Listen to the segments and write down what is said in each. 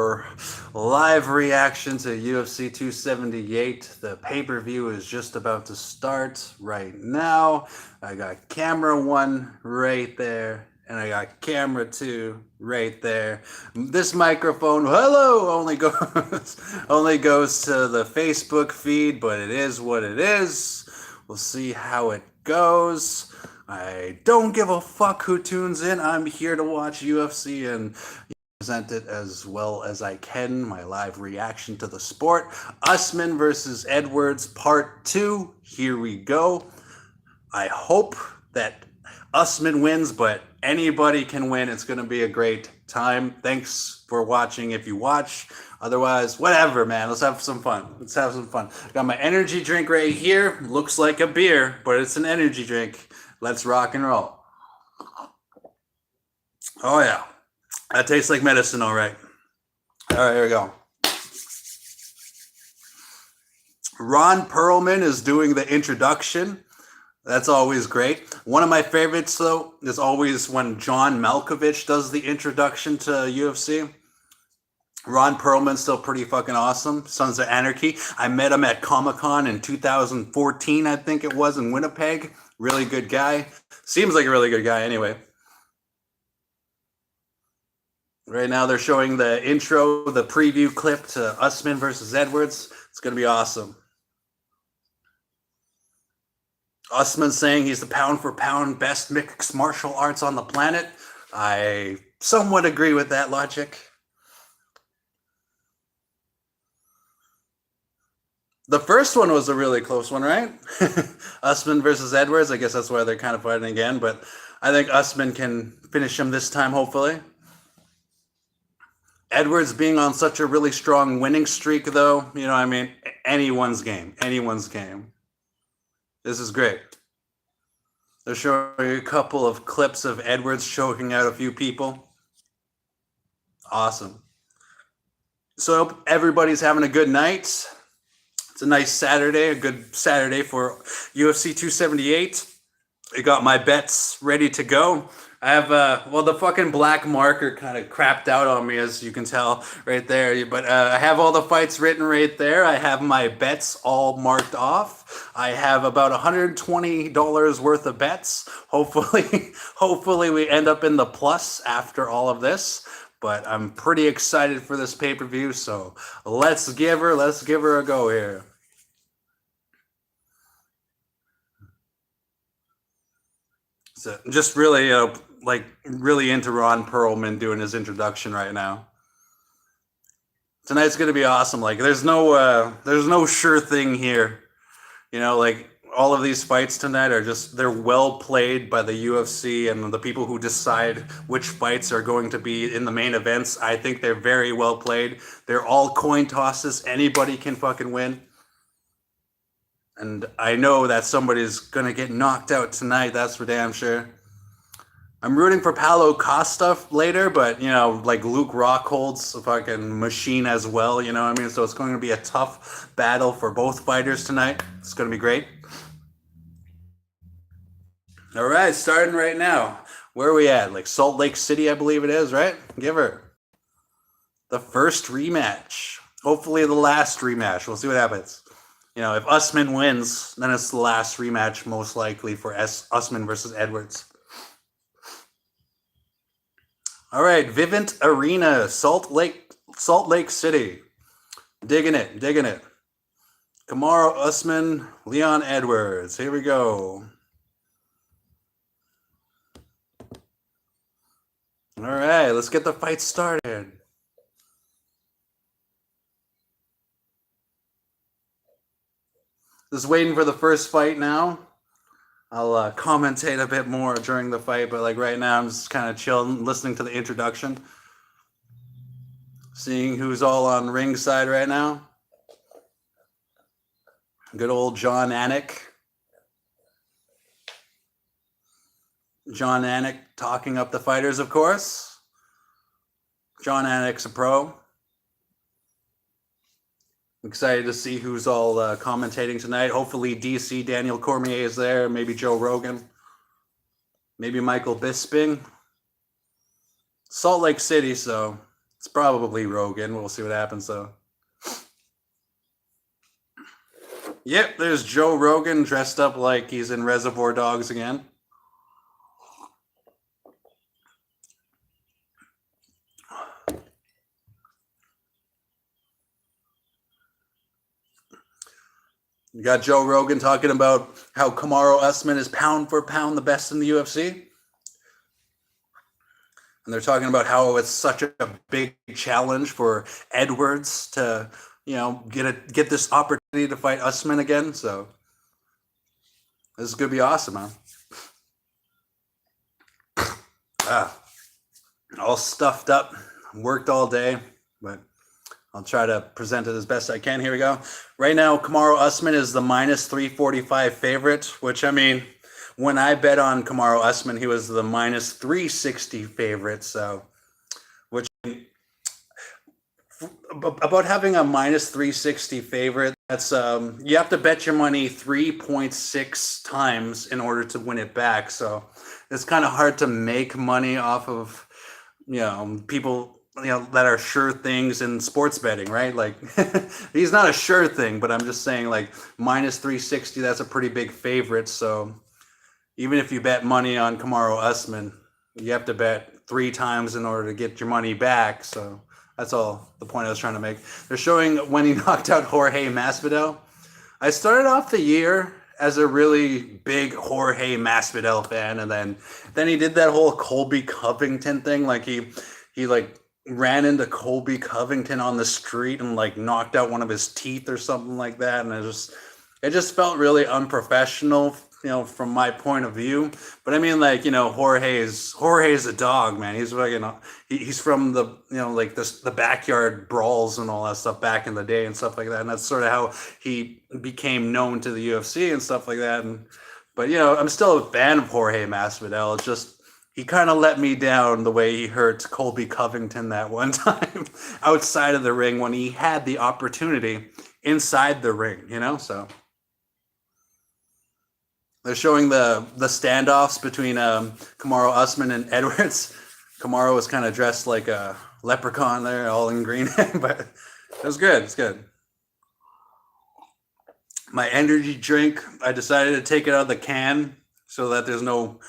for live reaction to UFC 278. The pay-per-view is just about to start right now. I got camera 1 right there, and I got camera 2 right there. This microphone, hello, only goes to the Facebook feed, but it is what it is. We'll see how it goes. I don't give a fuck who tunes in. I'm here to watch UFC and present it as well as I can. My live reaction to the sport. Usman versus Edwards, part 2. Here we go. I hope that Usman wins, but anybody can win. It's going to be a great time. Thanks for watching if you watch. Otherwise, whatever, man. Let's have some fun. Got my energy drink right here. Looks like a beer, but it's an energy drink. Let's rock and roll. Oh, yeah. That tastes like medicine, all right. All right, here we go. Ron Perlman is doing the introduction. That's always great. One of my favorites, though, is always when John Malkovich does the introduction to UFC. Ron Perlman's still pretty fucking awesome. Sons of Anarchy. I met him at Comic-Con in 2014, I think it was, in Winnipeg. Really good guy. Seems like a really good guy anyway. Right now they're showing the intro, the preview clip to Usman versus Edwards. It's going to be awesome. Usman saying he's the pound for pound best mixed martial arts on the planet. I somewhat agree with that logic. The first one was a really close one, right? Usman versus Edwards. I guess that's why they're kind of fighting again, but I think Usman can finish him this time, hopefully. Edwards being on such a really strong winning streak, though, you know what I mean? Anyone's game. This is great. They're showing a couple of clips of Edwards choking out a few people. Awesome. So I hope everybody's having a good night. It's a nice Saturday, a good Saturday for UFC 278. I got my bets ready to go. I have, well, the fucking black marker kind of crapped out on me, as you can tell right there. But I have all the fights written right there. I have my bets all marked off. I have about $120 worth of bets. Hopefully we end up in the plus after all of this. But I'm pretty excited for this pay-per-view, so let's give her a go here. So just really, really into Ron Perlman doing his introduction right now. Tonight's gonna be awesome. Like, there's no sure thing here. You know, like all of these fights tonight are they're well played by the UFC and the people who decide which fights are going to be in the main events. I think they're very well played. They're all coin tosses. Anybody can fucking win. And I know that somebody's going to get knocked out tonight. That's for damn sure. I'm rooting for Paulo Costa later, but, you know, like Luke Rockhold's a fucking machine as well, you know what I mean? So it's going to be a tough battle for both fighters tonight. It's going to be great. All right, starting right now. Where are we at? Like Salt Lake City, I believe it is, right? Give her. The first rematch. Hopefully the last rematch. We'll see what happens. You know, if Usman wins, then it's the last rematch most likely for Usman versus Edwards. All right, Vivint Arena, Salt Lake City. Digging it. Kamaru Usman, Leon Edwards. Here we go. All right, let's get the fight started. Just waiting for the first fight now. I'll commentate a bit more during the fight, but like right now I'm just kind of chilling, listening to the introduction. Seeing who's all on ringside right now. Good old John Anik. John Anik talking up the fighters, of course. John Anik's a pro. Excited to see who's all commentating tonight. Hopefully DC Daniel Cormier is there. Maybe Joe Rogan. Maybe Michael Bisping. Salt Lake City, so It's probably Rogan. We'll see what happens though. Yep, there's Joe Rogan dressed up like he's in Reservoir Dogs again. You got Joe Rogan talking about how Kamaru Usman is pound for pound the best in the UFC. And they're talking about how it's such a big challenge for Edwards to, get this opportunity to fight Usman again. So this is gonna be awesome, man. All stuffed up, worked all day, but I'll try to present it as best I can. Here we go. Right now, Kamaru Usman is the minus 345 favorite, which, I mean, when I bet on Kamaru Usman, he was the minus 360 favorite. So, which, about having a minus 360 favorite, that's, you have to bet your money 3.6 times in order to win it back. So it's kind of hard to make money off of, people that are sure things in sports betting, right? Like he's not a sure thing, but I'm just saying like minus 360, that's a pretty big favorite. So even if you bet money on Kamaru Usman, you have to bet 3 times in order to get your money back. So that's all the point I was trying to make. They're showing when he knocked out Jorge Masvidal. I started off the year as a really big Jorge Masvidal fan, and then he did that whole Colby Covington thing. Like he like ran into Colby Covington on the street and like knocked out one of his teeth or something like that, and it just felt really unprofessional, from my point of view. But I mean, like, Jorge's a dog, man. He's fucking, he's from the, like the backyard brawls and all that stuff back in the day and stuff like that. And that's sort of how he became known to the UFC and stuff like that. But I'm still a fan of Jorge Masvidal. It's just, he kind of let me down the way he hurt Colby Covington that one time outside of the ring when he had the opportunity inside the ring, so. They're showing the standoffs between Kamaru Usman and Edwards. Kamaru was kind of dressed like a leprechaun there, all in green, but it was good. It's good. My energy drink, I decided to take it out of the can so that there's no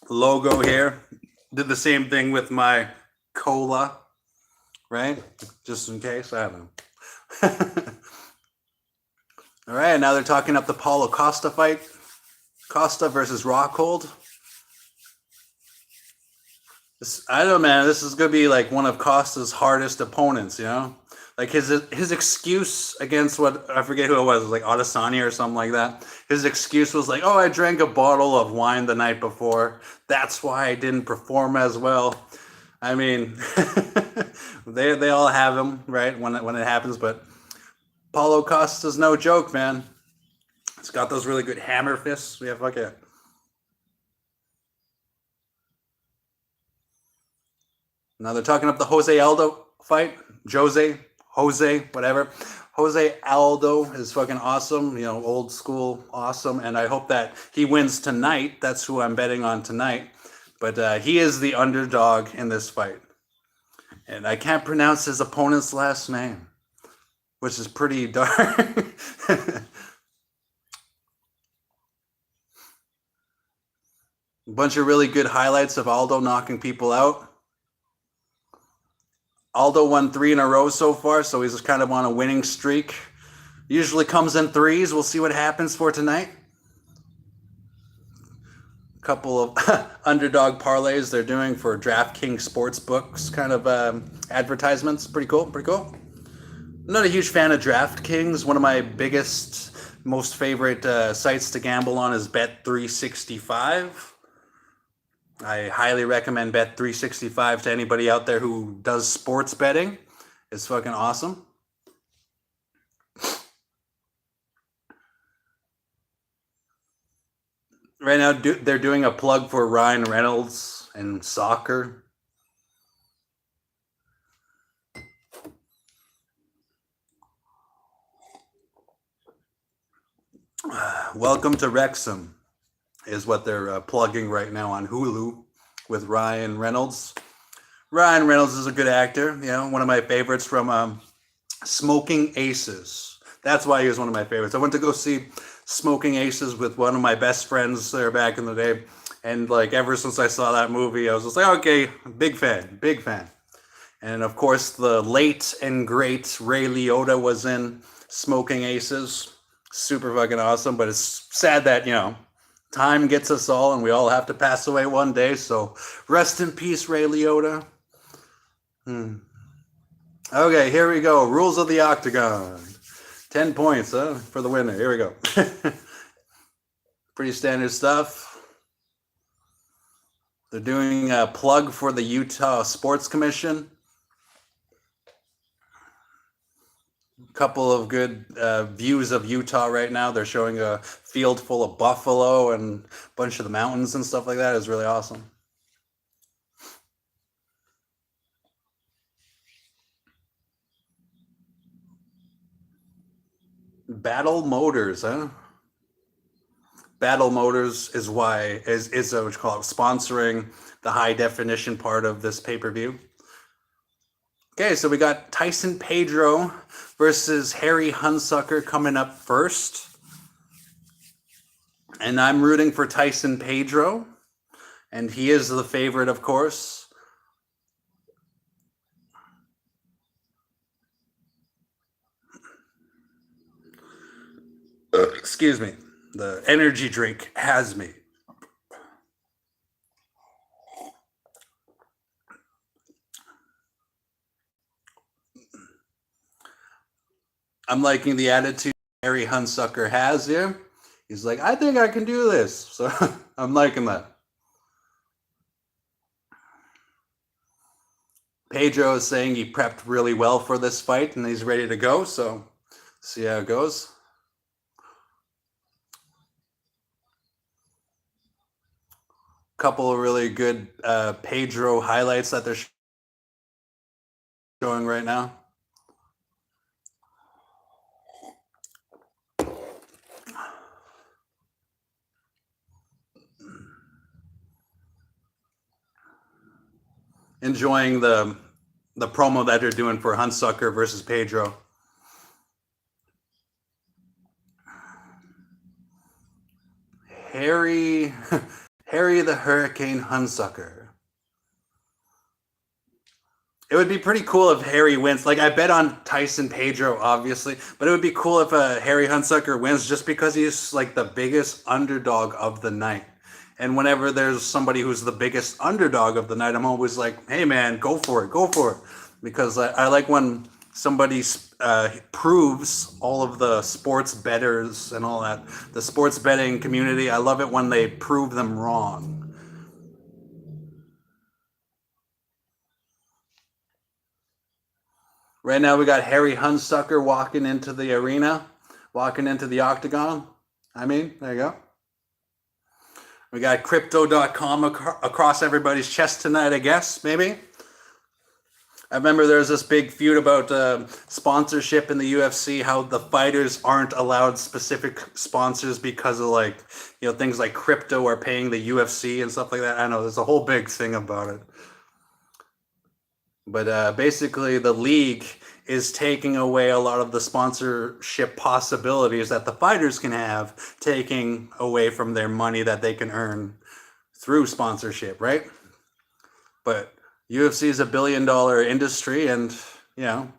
logo here. Did the same thing with my cola, right? Just in case, I don't know. All right, now they're talking up the Paulo Costa fight. Costa versus Rockhold. I don't know, man. This is gonna be like one of Costa's hardest opponents. Like his excuse against what, I forget who it was like Adesanya or something like that. His excuse was like, "Oh, I drank a bottle of wine the night before. That's why I didn't perform as well." I mean, they all have him, right, when it happens. But Paulo Costa's no joke, man. It's got those really good hammer fists. We have like a. Now they're talking up the Jose Aldo fight. Jose, whatever. Jose Aldo is fucking awesome. Old school awesome. And I hope that he wins tonight. That's who I'm betting on tonight. But he is the underdog in this fight. And I can't pronounce his opponent's last name, which is pretty dark. A bunch of really good highlights of Aldo knocking people out. Aldo won 3 in a row so far, so he's kind of on a winning streak. Usually comes in threes. We'll see what happens for tonight. A couple of underdog parlays they're doing for DraftKings Sportsbooks kind of advertisements. Pretty cool. I'm not a huge fan of DraftKings. One of my biggest, most favorite sites to gamble on is Bet365. I highly recommend Bet365 to anybody out there who does sports betting. It's fucking awesome. Right now, they're doing a plug for Ryan Reynolds and soccer. Welcome to Wrexham is what they're plugging right now on Hulu with Ryan Reynolds. Ryan Reynolds is a good actor. You know, one of my favorites from Smoking Aces. That's why he was one of my favorites. I went to go see Smoking Aces with one of my best friends there back in the day, and like ever since I saw that movie, I was just like, okay, big fan, big fan. And of course, the late and great Ray Liotta was in Smoking Aces. Super fucking awesome, but it's sad that, you know, time gets us all and we all have to pass away one day. So rest in peace, Ray Liotta. Okay, here we go. Rules of the Octagon. 10 points for the winner. Here we go. Pretty standard stuff. They're doing a plug for the Utah Sports Commission. Couple of good views of Utah right now. They're showing a field full of buffalo and a bunch of the mountains and stuff like that. It's really awesome. Battle Motors, huh? Battle Motors is why is what you call it, sponsoring the high definition part of this pay-per-view. Okay, so we got Tyson Pedro versus Harry Hunsucker coming up first. And I'm rooting for Tyson Pedro. And he is the favorite, of course. Excuse me. The energy drink has me. I'm liking the attitude Harry Hunsucker has here. He's like, I think I can do this. So I'm liking that. Pedro is saying he prepped really well for this fight and he's ready to go. So see how it goes. Couple of really good Pedro highlights that they're showing right now. Enjoying the promo that they're doing for Hunsucker versus Pedro. Harry the Hurricane Hunsucker. It would be pretty cool if Harry wins. Like, I bet on Tyson Pedro, obviously, but it would be cool if Harry Hunsucker wins just because he's like the biggest underdog of the night. And whenever there's somebody who's the biggest underdog of the night, I'm always like, hey man, go for it, go for it. Because I like when somebody proves all of the sports bettors and all that. The sports betting community, I love it when they prove them wrong. Right now we got Harry Hunsucker walking into the arena, walking into the octagon. I mean, there you go. We got crypto.com across everybody's chest tonight, I guess, maybe. I remember there was this big feud about sponsorship in the UFC, how the fighters aren't allowed specific sponsors because of like, you know, things like crypto are paying the UFC and stuff like that. I know there's a whole big thing about it. But basically, the league is taking away a lot of the sponsorship possibilities that the fighters can have, taking away from their money that they can earn through sponsorship, right? But UFC is a billion-dollar industry, and you know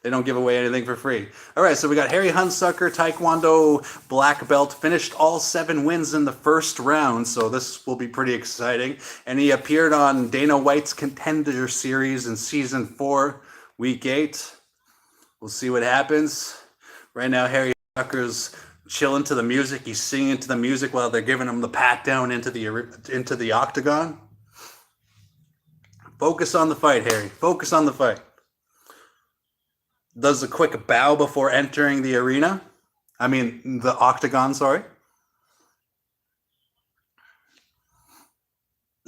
they don't give away anything for free. All right, so we got Harry Hunsucker, Taekwondo black belt, finished all 7 wins in the first round, so this will be pretty exciting. And he appeared on Dana White's Contender Series in Season 4, Week 8. We'll see what happens. Right now, Harry Hunsucker's chilling to the music. He's singing to the music while they're giving him the pat down into the octagon. Focus on the fight, Harry. Focus on the fight. Does a quick bow before entering the arena. I mean, the octagon, sorry.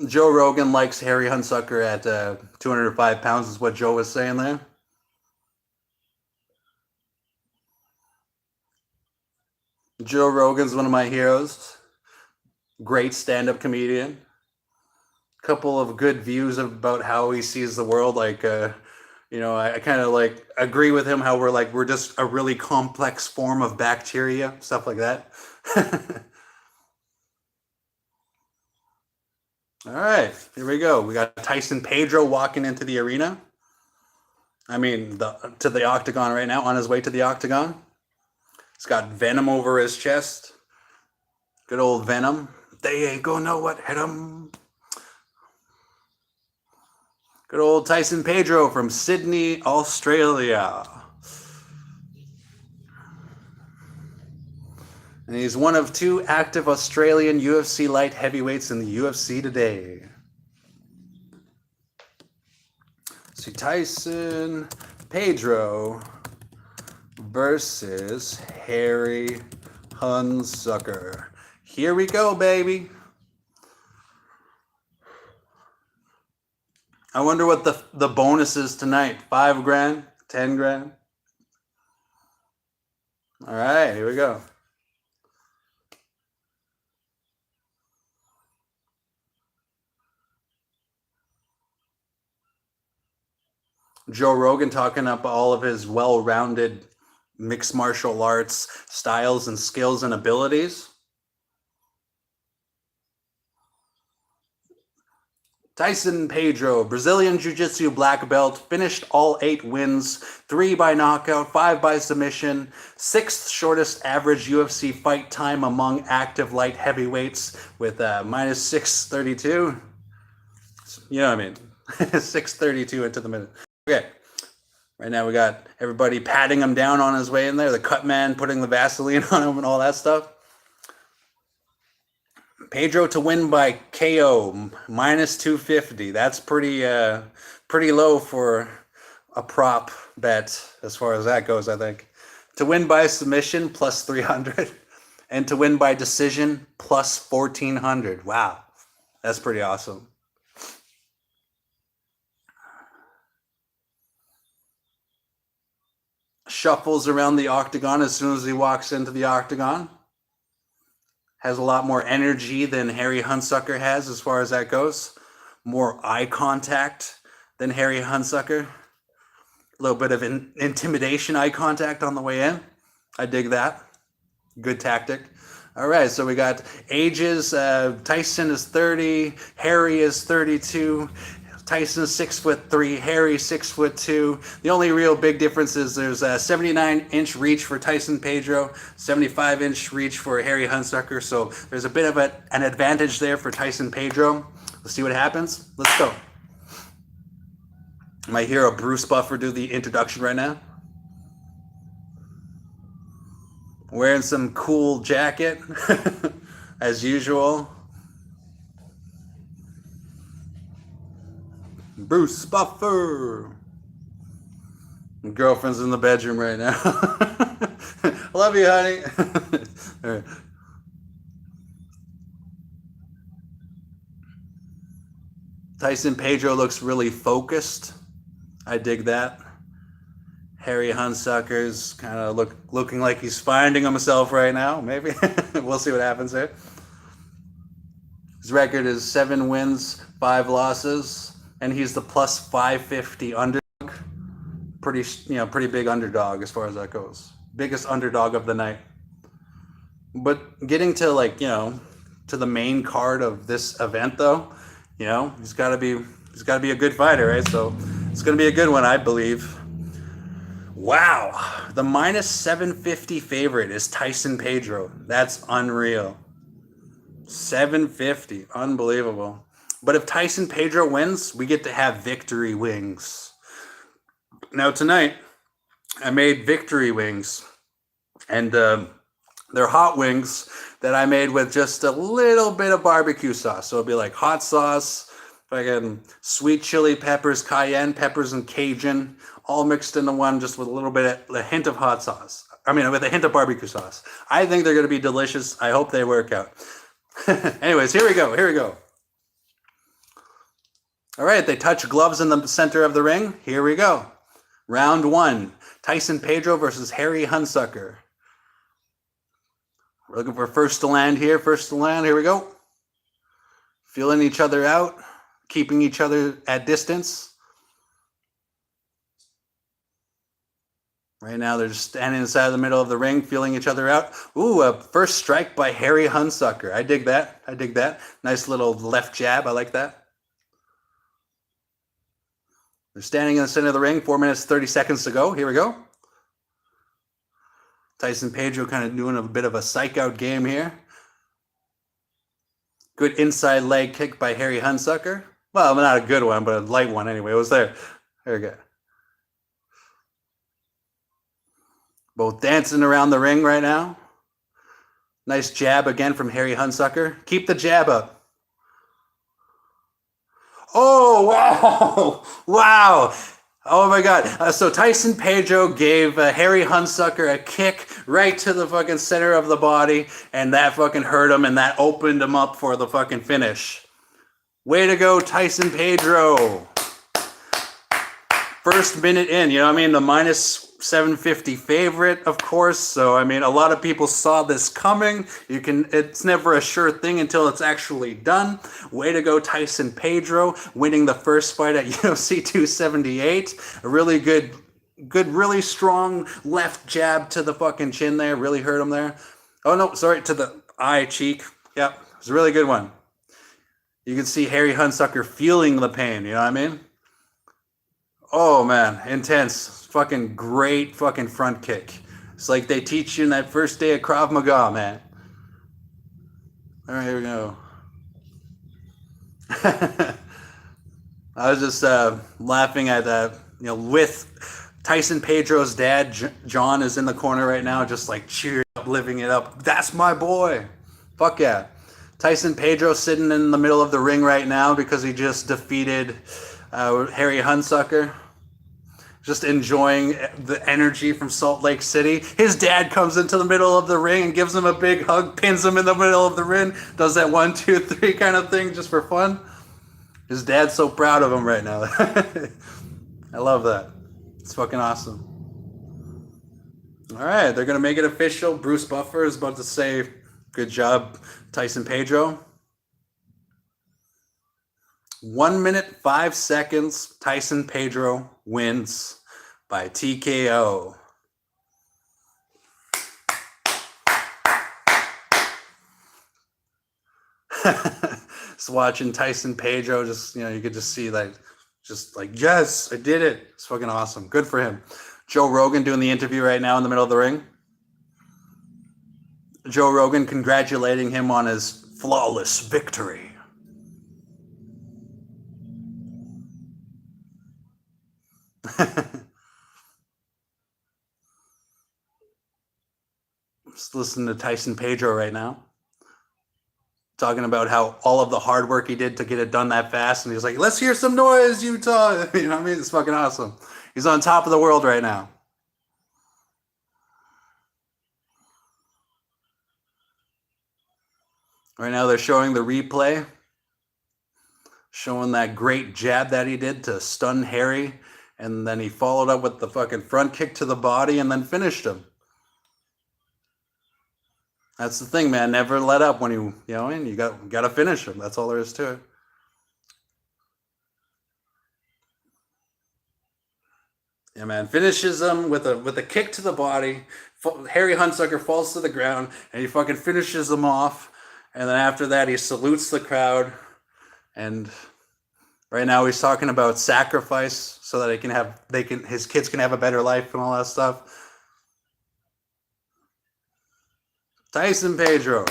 Joe Rogan likes Harry Hunsucker at 205 pounds, is what Joe was saying there. Joe Rogan's one of my heroes. Great stand-up comedian. couple of good views about how he sees the world. Like, I kind of like agree with him how we're just a really complex form of bacteria, stuff like that. All right, here we go. We got Tyson Pedro walking into the arena. I mean, to the octagon right now, on his way to the octagon. He's got Venom over his chest. Good old Venom. They ain't gonna know what hit him. Good old Tyson Pedro from Sydney, Australia. And he's one of 2 active Australian UFC light heavyweights in the UFC today. So Tyson Pedro versus Harry Hunsucker. Here we go, baby. I wonder what the bonus is tonight. 5 grand? 10 grand? All right, here we go. Joe Rogan talking up all of his well-rounded mixed martial arts styles and skills and abilities. Tyson Pedro, Brazilian Jiu-Jitsu black belt, finished all 8 wins, 3 by knockout, 5 by submission, 6th shortest average UFC fight time among active light heavyweights with minus 632. You know what I mean? 632 into the minute. Okay. Right now we got everybody patting him down on his way in there. The cut man putting the Vaseline on him and all that stuff. Pedro to win by KO, minus 250. That's pretty low for a prop bet as far as that goes, I think. To win by submission, plus 300. And to win by decision, plus 1,400. Wow. That's pretty awesome. Shuffles around the octagon as soon as he walks into the octagon. Has a lot more energy than Harry Hunsucker has as far as that goes. More eye contact than Harry Hunsucker. A little bit of intimidation eye contact on the way in. I dig that. Good tactic. All right, so we got ages. Tyson is 30. Harry is 32. Tyson's 6'3", Harry 6'2". The only real big difference is there's a 79-inch reach for Tyson Pedro, 75-inch reach for Harry Hunsucker. So there's a bit of an advantage there for Tyson Pedro. Let's see what happens. Let's go. My hero Bruce Buffer do the introduction right now. Wearing some cool jacket, as usual. Bruce Buffer. My girlfriend's in the bedroom right now. Love you, honey. All right. Tyson Pedro looks really focused. I dig that. Harry Hunsucker's kind of looking like he's finding himself right now. Maybe. We'll see what happens there. His record is 7 wins, 5 losses. And he's the plus 550 underdog. Pretty big underdog as far as that goes. Biggest underdog of the night. But getting to to the main card of this event though, he's got to be a good fighter, right? So it's going to be a good one, I believe. Wow, the minus 750 favorite is Tyson Pedro. That's unreal. 750, unbelievable. But if Tyson Pedro wins, we get to have victory wings. Now tonight, I made victory wings. And they're hot wings that I made with just a little bit of barbecue sauce. So it'll be like hot sauce, fucking sweet chili peppers, cayenne peppers, and Cajun, all mixed into one just with a hint of hot sauce. With a hint of barbecue sauce. I think they're going to be delicious. I hope they work out. Anyways, here we go. All right, they touch gloves in the center of the ring. Here we go. Round 1, Tyson Pedro versus Harry Hunsucker. We're looking for first to land here. Here we go. Feeling each other out. keeping each other at distance. Right now, they're just standing inside the middle of the ring, feeling each other out. Ooh, a first strike by Harry Hunsucker. I dig that. I dig that. Nice little left jab. I like that. They're standing in the center of the ring. 4 minutes, 30 seconds to go. Here we go. Tyson Pedro kind of doing a bit of a psych out game here. Good inside leg kick by Harry Hunsucker. Well, not a good one, but a light one anyway. It was there. Very good. Both dancing around the ring right now. Nice jab again from Harry Hunsucker. Keep the jab up. Oh, wow. Wow. Oh, my God. So Tyson Pedro gave Harry Hunsucker a kick right to the fucking center of the body, and that fucking hurt him, and that opened him up for the fucking finish. Way to go, Tyson Pedro. First minute in, you know what I mean? The minus 750 favorite, of course. So, I mean, a lot of people saw this coming. It's never a sure thing until it's actually done. Way to go, Tyson Pedro, winning the first fight at UFC 278. A really good, really strong left jab to the fucking chin there. Really hurt him there. Oh, no, sorry, to the eye cheek. Yep, it was a really good one. You can see Harry Hunsucker feeling the pain, you know what I mean? Oh, man, intense. Fucking great fucking front kick. It's like they teach you in that first day of Krav Maga, man. All right, here we go. I was just laughing at with Tyson Pedro's dad, John, is in the corner right now, just like cheering up, living it up. That's my boy. Fuck yeah. Tyson Pedro sitting in the middle of the ring right now because he just defeated Harry Hunsucker. Just enjoying the energy from Salt Lake City. His dad comes into the middle of the ring and gives him a big hug, pins him in the middle of the ring, does that 1, 2, 3 kind of thing just for fun. His dad's so proud of him right now. I love that. It's fucking awesome. All right, they're going to make it official. Bruce Buffer is about to say, good job, Tyson Pedro. 1 minute, 5 seconds. Tyson Pedro wins by TKO. Just watching Tyson Pedro, just, you could just see yes, I did it. It's fucking awesome. Good for him. Joe Rogan doing the interview right now in the middle of the ring. Joe Rogan congratulating him on his flawless victory. Just listening to Tyson Pedro right now, talking about how all of the hard work he did to get it done that fast, and he's like, let's hear some noise, Utah. You know what I mean? It's fucking awesome. He's on top of the world right now. Right now they're showing the replay, showing that great jab that he did to stun Harry, and then he followed up with the fucking front kick to the body and then finished him. That's the thing, man. Never let up when you got to finish him. That's all there is to it. Yeah, man. Finishes him with a kick to the body. Harry Hunsucker falls to the ground, and he fucking finishes him off. And then after that, he salutes the crowd. And right now, he's talking about sacrifice so that his kids can have a better life and all that stuff. Tyson Pedro.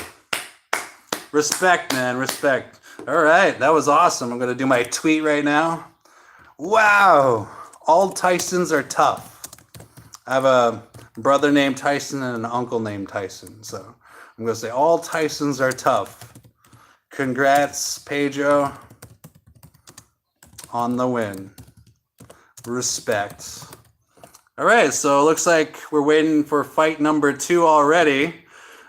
Respect, man. Respect. All right. That was awesome. I'm going to do my tweet right now. Wow. All Tysons are tough. I have a brother named Tyson and an uncle named Tyson. So I'm going to say all Tysons are tough. Congrats, Pedro, on the win. Respect. All right. So it looks like we're waiting for fight number 2 already.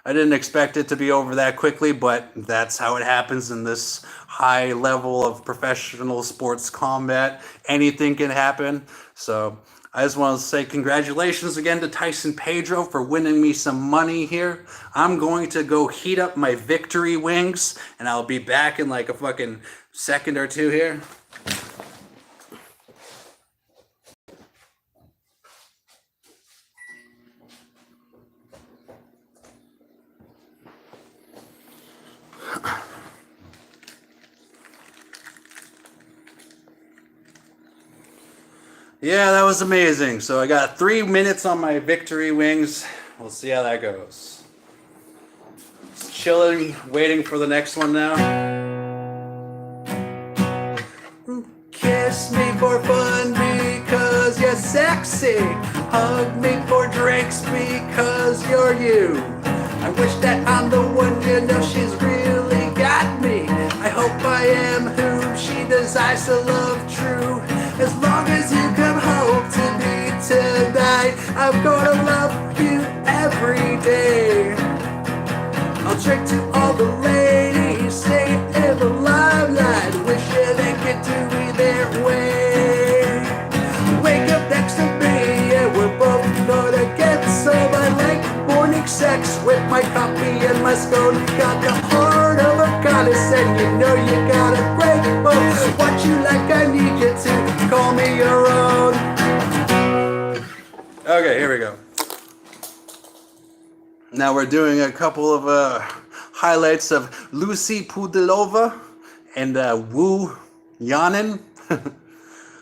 I didn't expect it to be over that quickly, but that's how it happens in this high level of professional sports combat. Anything can happen. So I just want to say congratulations again to Tyson Pedro for winning me some money here. I'm going to go heat up my victory wings, and I'll be back in like a fucking second or two here. Yeah, that was amazing. So I got 3 minutes on my victory wings. We'll see how that goes. Just chilling, waiting for the next one now. Kiss me for fun because you're sexy. Hug me for drinks because you're you. I wish that I'm the one, you know she's really got me. I hope I am who she desires to love true. As long as you come home to me tonight, I'm gonna love you every day. I'll drink to all the ladies, stay in the limelight, wishing they could do me their way. Wake up next to me and we're both gonna get some. I like morning sex with my coffee and my scone. Got the heart of a goddess and you know you got a great bone. What you like, I need you to call me your own. Okay, here we go. Now we're doing a couple of highlights of Lucy Pudilova and Wu Yanin.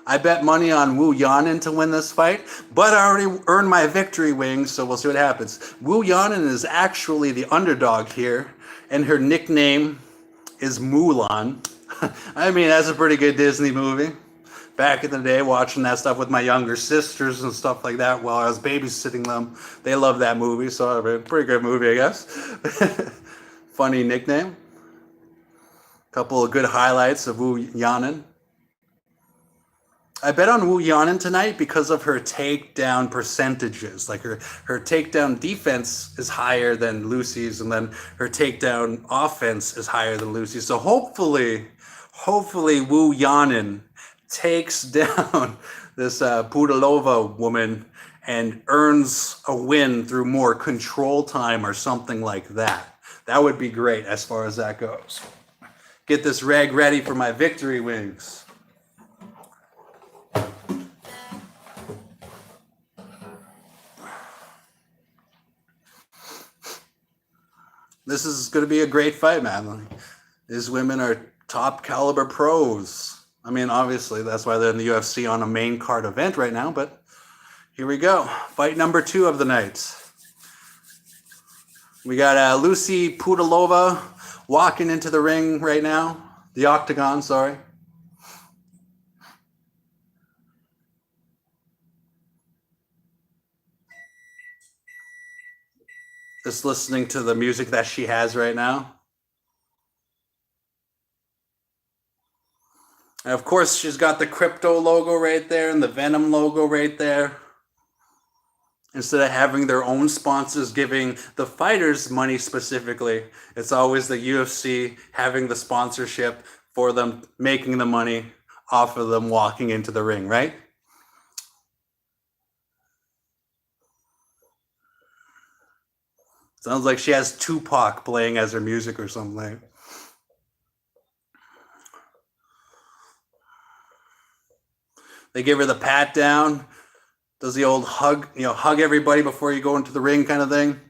I bet money on Wu Yanin to win this fight, but I already earned my victory wings, so we'll see what happens. Wu Yanin is actually the underdog here, and her nickname is Mulan. I mean, that's a pretty good Disney movie. Back in the day, watching that stuff with my younger sisters and stuff like that while I was babysitting them. They love that movie, so a pretty good movie, I guess. Funny nickname. Couple of good highlights of Wu Yanin. I bet on Wu Yanin tonight because of her takedown percentages. Like her takedown defense is higher than Lucy's, and then her takedown offense is higher than Lucy's. So hopefully Wu Yanin takes down this Pudilova woman and earns a win through more control time or something like that. That would be great as far as that goes. Get this rag ready for my victory wings. This is going to be a great fight, man. These women are top caliber pros. I mean, obviously, that's why they're in the UFC on a main card event right now, but here we go. Fight number 2 of the night. We got Lucy Pudilova walking into the ring right now. The octagon, sorry. Just listening to the music that she has right now. And of course, she's got the crypto logo right there and the Venom logo right there. Instead of having their own sponsors giving the fighters money specifically, it's always the UFC having the sponsorship for them, making the money off of them walking into the ring, right? Sounds like she has Tupac playing as her music or something. They give her the pat down. Does the old hug, hug everybody before you go into the ring kind of thing.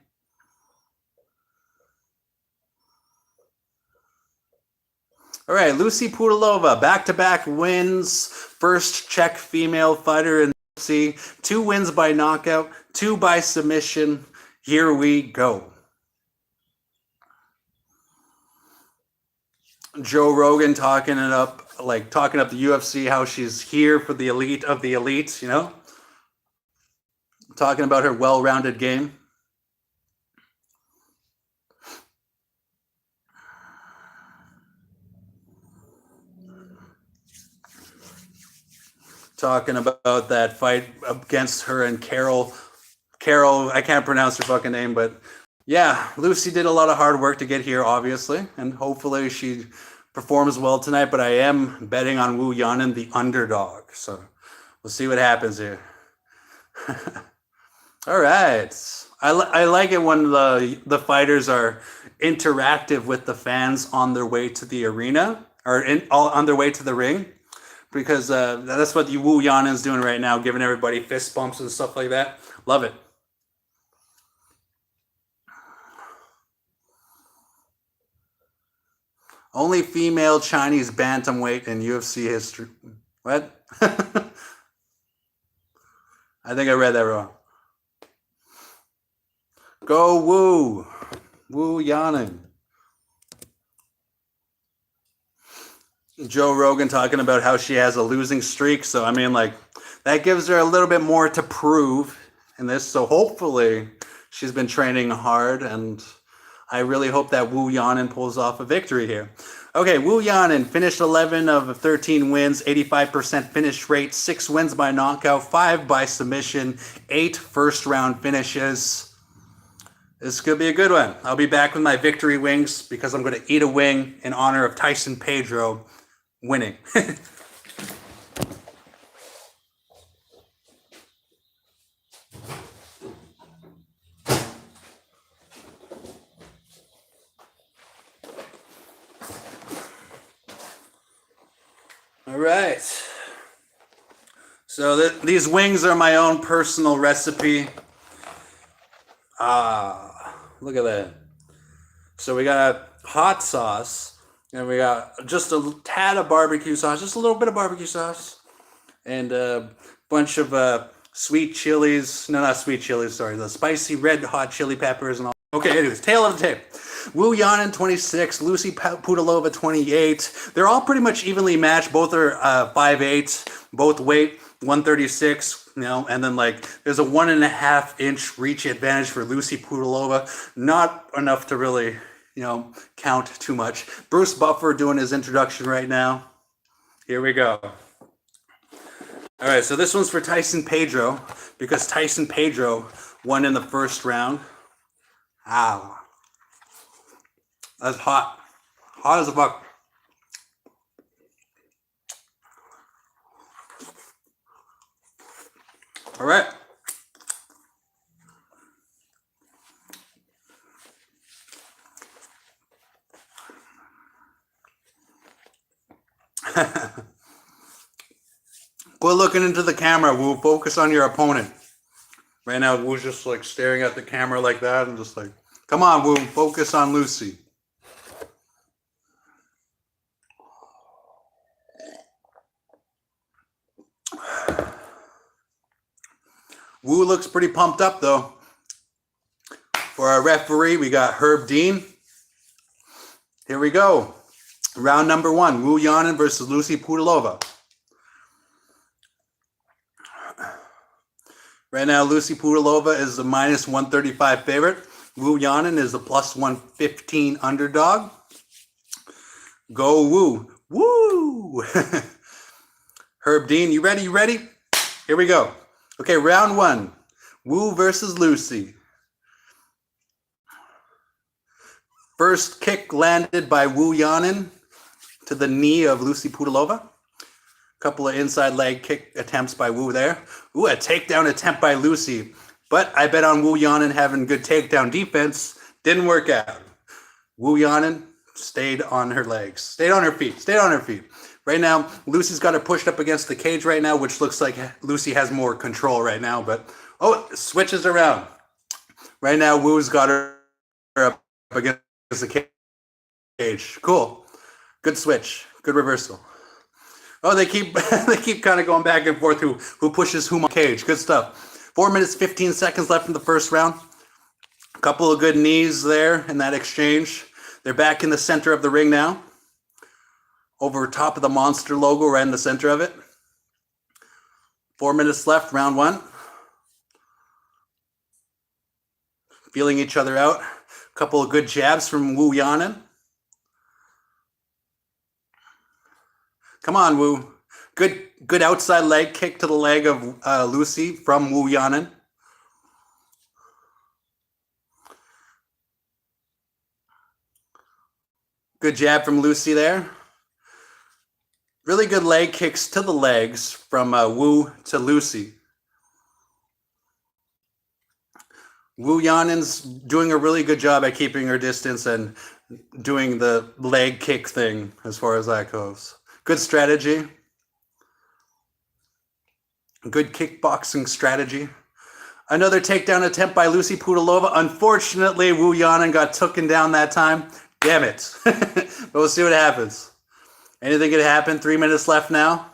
All right, Lucy Pudilova, back-to-back wins. First Czech female fighter in UFC. 2 wins by knockout, 2 by submission. Here we go. Joe Rogan talking up the UFC, how she's here for the elite of the elites, talking about her well-rounded game. Talking about that fight against her and Carol, I can't pronounce her fucking name, but yeah, Lucy did a lot of hard work to get here, obviously, and hopefully she performs well tonight, but I am betting on Wu Yanin, the underdog, so we'll see what happens here. All right. I like it when the fighters are interactive with the fans on their way to the arena or on their way to the ring, because that's what Wu Yan is doing right now, giving everybody fist bumps and stuff like that. Love it. Only female Chinese bantamweight in UFC history. What? I think I read that wrong. Go Wu. Wu Yanin. Joe Rogan talking about how she has a losing streak. So, I mean, like, that gives her a little bit more to prove in this. So, hopefully, she's been training hard. And I really hope that Wu Yanin pulls off a victory here. Okay, Wu Yanin finished 11 of 13 wins, 85% finish rate, 6 wins by knockout, 5 by submission, 8 first-round finishes. This could be a good one. I'll be back with my victory wings because I'm going to eat a wing in honor of Tyson Pedro winning. All right. So these wings are my own personal recipe. Look at that. So we got hot sauce, and we got just a tad of barbecue sauce, just a little bit of barbecue sauce, and a bunch of sweet chilies. No, not sweet chilies, sorry. The spicy red hot chili peppers and all. Okay, anyways, tail of the tape. Wu Yanin 26, Lucy Pudilova 28. They're all pretty much evenly matched. Both are 5'8", both weight 136, you know, and then like there's a 1.5 inch reach advantage for Lucy Pudilova. Not enough to really, you know, count too much. Bruce Buffer doing his introduction right now. Here we go. All right, so this one's for Tyson Pedro because Tyson Pedro won in the first round. Ow. That's hot. Hot as a fuck. All right. Quit looking into the camera, Wu. Focus on your opponent. Right now, Wu's just like staring at the camera like that and just like, come on, Wu. Focus on Lucy. Wu looks pretty pumped up, though. For our referee, we got Herb Dean. Here we go. Round number 1, Wu Yanin versus Lucy Pudilova. Right now, Lucy Pudilova is the minus 135 favorite. Wu Yanin is the plus 115 underdog. Go Wu. Woo! Herb Dean, you ready? You ready? Here we go. Okay, round 1. Wu versus Lucy. First kick landed by Wu Yanin to the knee of Lucy Pudilova. Couple of inside leg kick attempts by Wu there. Ooh, a takedown attempt by Lucy. But I bet on Wu Yanin having good takedown defense. Didn't work out. Wu Yanin stayed on her legs. Stayed on her feet. Stayed on her feet. Right now, Lucy's got her pushed up against the cage right now, which looks like Lucy has more control right now. But, oh, it switches around. Right now, Wu's got her up against the cage. Cool. Good switch. Good reversal. Oh, they keep kind of going back and forth who pushes whom on cage. Good stuff. 4 minutes, 15 seconds left in the first round. A couple of good knees there in that exchange. They're back in the center of the ring now. Over top of the monster logo, right in the center of it. 4 minutes left, round 1. Feeling each other out. A couple of good jabs from Wu Yanin. Come on, Wu. Good outside leg kick to the leg of Lucy from Wu Yanin. Good jab from Lucy there. Really good leg kicks to the legs from Wu to Lucy. Wu Yanin's doing a really good job at keeping her distance and doing the leg kick thing as far as that goes. Good strategy. Good kickboxing strategy. Another takedown attempt by Lucy Pudilova. Unfortunately, Wu Yanin got taken down that time. Damn it. But we'll see what happens. Anything could happen. 3 minutes left now.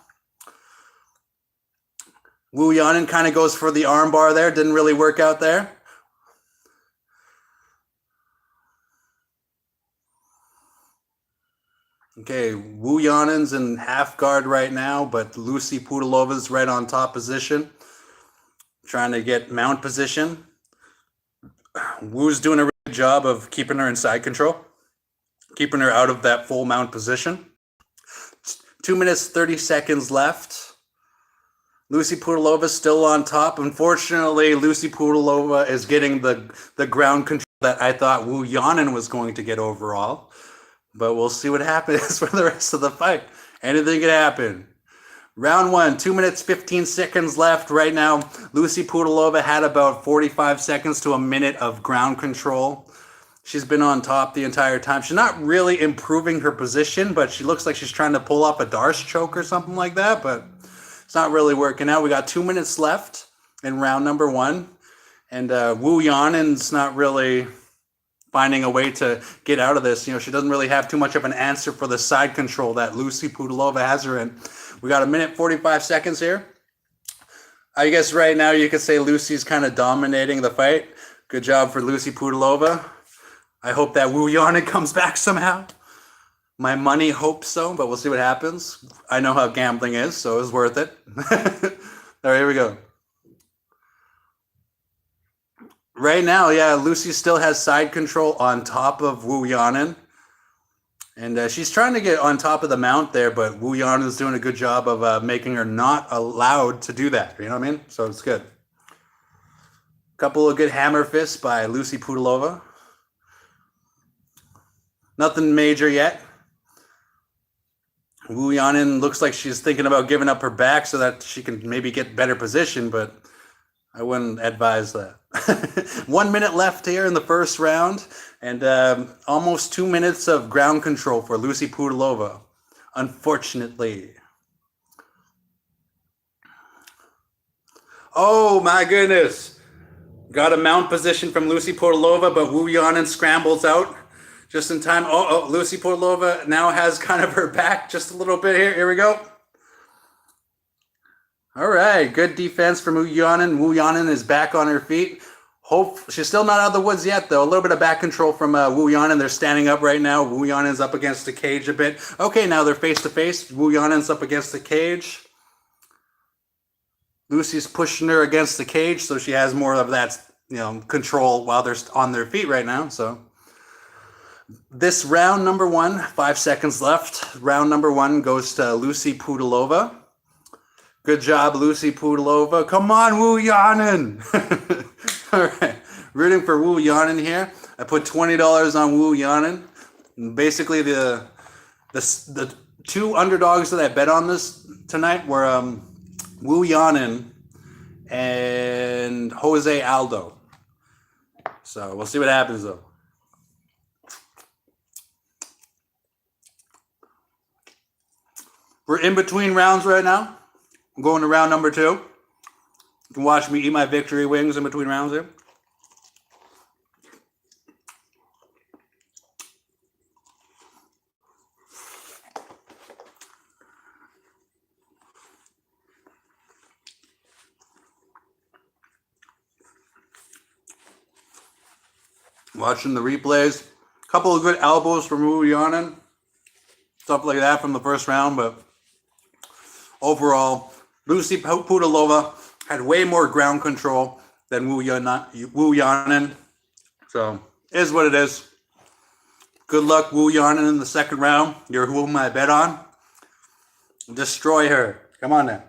Wu Yanin kind of goes for the armbar there. Didn't really work out there. Okay, Wu Yanin's in half guard right now, but Lucy Pudilova's right on top position, trying to get mount position. Wu's doing a really good job of keeping her in side control, keeping her out of that full mount position. 2 minutes, 30 seconds left. Lucy Pudilova's still on top. Unfortunately, Lucy Pudilova is getting the ground control that I thought Wu Yanin was going to get overall. But we'll see what happens for the rest of the fight. Anything can happen. Round 1, 2 minutes, 15 seconds left. Right now, Lucy Pudilova had about 45 seconds to a minute of ground control. She's been on top the entire time. She's not really improving her position, but she looks like she's trying to pull off a Darce choke or something like that, but it's not really working out. We got 2 minutes left in round number 1, and Wu Yanin's not really finding a way to get out of this. You know, she doesn't really have too much of an answer for the side control that Lucy Pudilova has her in. We got a minute, 45 seconds here. I guess right now you could say Lucy's kind of dominating the fight. Good job for Lucy Pudilova. I hope that Wu Yanin comes back somehow. My money hopes so, but we'll see what happens. I know how gambling is, so it was worth it. All right, here we go. Right now, yeah, Lucy still has side control on top of Wu Yanin. And she's trying to get on top of the mount there, but Wu Yanin is doing a good job of making her not allowed to do that. You know what I mean? So it's good. Couple of good hammer fists by Lucy Pudilova. Nothing major yet. Wu Yanin looks like she's thinking about giving up her back so that she can maybe get better position, but I wouldn't advise that. 1 minute left here in the first round, and almost 2 minutes of ground control for Lucy Pudilova, unfortunately. Oh my goodness. Got a mount position from Lucy Pudilova, but Wu Yanin scrambles out just in time. Oh, Lucy Pudilova now has kind of her back just a little bit here. Here we go. All right, good defense from Wu Yanin. Wu Yanin is back on her feet. She's still not out of the woods yet, though. A little bit of back control from Wu Yanin. They're standing up right now. Wu Yanin's up against the cage a bit. Okay, now they're face to face. Wu Yanin's up against the cage. Lucy's pushing her against the cage, so she has more of that, control while they're on their feet right now. So this round number 1, 5 seconds left. Round number 1 goes to Lucy Pudilova. Good job, Lucy Pudilova. Come on, Wu Yanin. All right, rooting for Wu Yanin here. I put $20 on Wu Yanin. Basically, the two underdogs that I bet on this tonight were Wu Yanin and Jose Aldo. So we'll see what happens, though. We're in between rounds right now. I'm going to round number 2. You can watch me eat my victory wings in between rounds here. Watching the replays. A couple of good elbows from Wu Yanin. Stuff like that from the first round, but overall, Lucy Pudilova had way more ground control than Wu Yanin. So, it is what it is. Good luck, Wu Yanin, in the second round. You're whom I bet on. Destroy her. Come on now.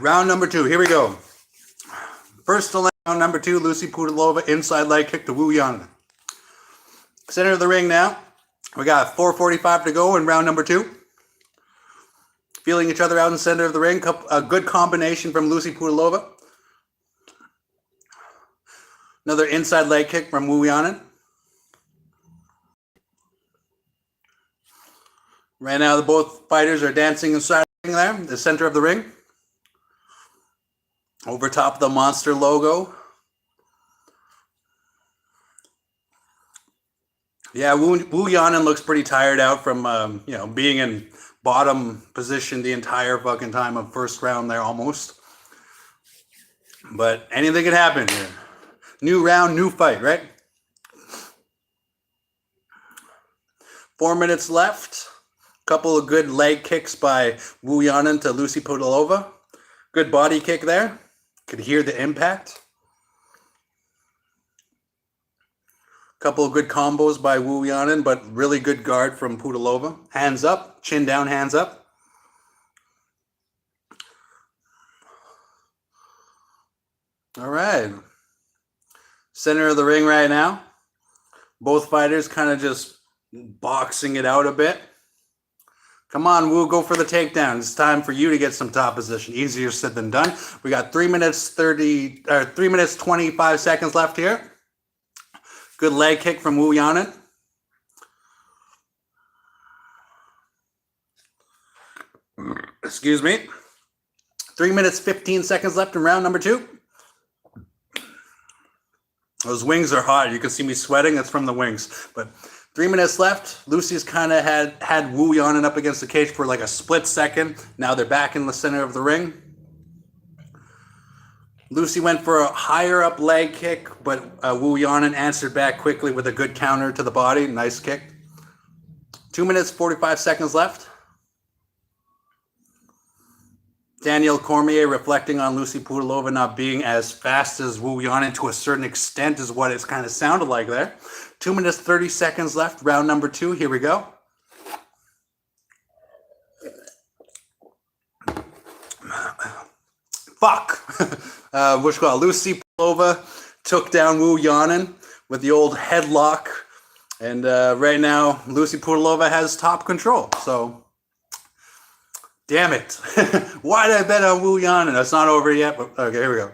Round number 2. Here we go. First to round number 2, Lucy Pudilova, inside leg kick to Wu Yanin. Center of the ring now. We got 4:45 to go in round number 2. Feeling each other out in the center of the ring. A good combination from Lucy Pudilova. Another inside leg kick from Wu Yanin. Right now, both fighters are dancing inside there, the center of the ring. Over top of the monster logo. Yeah, Wu Yanin looks pretty tired out from being in bottom position the entire fucking time of first round there almost. But anything can happen here. New round, new fight, right? 4 minutes left. Couple of good leg kicks by Wu Yanin to Lucy Pudilova. Good body kick there. Could hear the impact. Couple of good combos by Wu Yanin, but really good guard from Pudilova. Hands up, chin down, hands up. All right. Center of the ring right now. Both fighters kind of just boxing it out a bit. Come on, Wu, go for the takedown. It's time for you to get some top position. Easier said than done. We got 3 minutes 25 seconds left here. Good leg kick from Wu Yanin. Excuse me. 3 minutes 15 seconds left in round number 2. Those wings are hot. You can see me sweating. It's from the wings. But 3 minutes left. Lucy's kind of had Wu Yanin up against the cage for like a split second. Now they're back in the center of the ring. Lucy went for a higher up leg kick, but Wu Yanin answered back quickly with a good counter to the body. Nice kick. 2 minutes, 45 seconds left. Daniel Cormier reflecting on Lucy Pudilova not being as fast as Wu Yanin to a certain extent is what it's kind of sounded like there. 2 minutes, 30 seconds left. Round number 2. Here we go. Fuck. Lucy Pudilova took down Wu Yanin with the old headlock. And right now, Lucy Pudilova has top control. So, damn it. Why did I bet on Wu Yanin? That's not over yet. But, okay, here we go.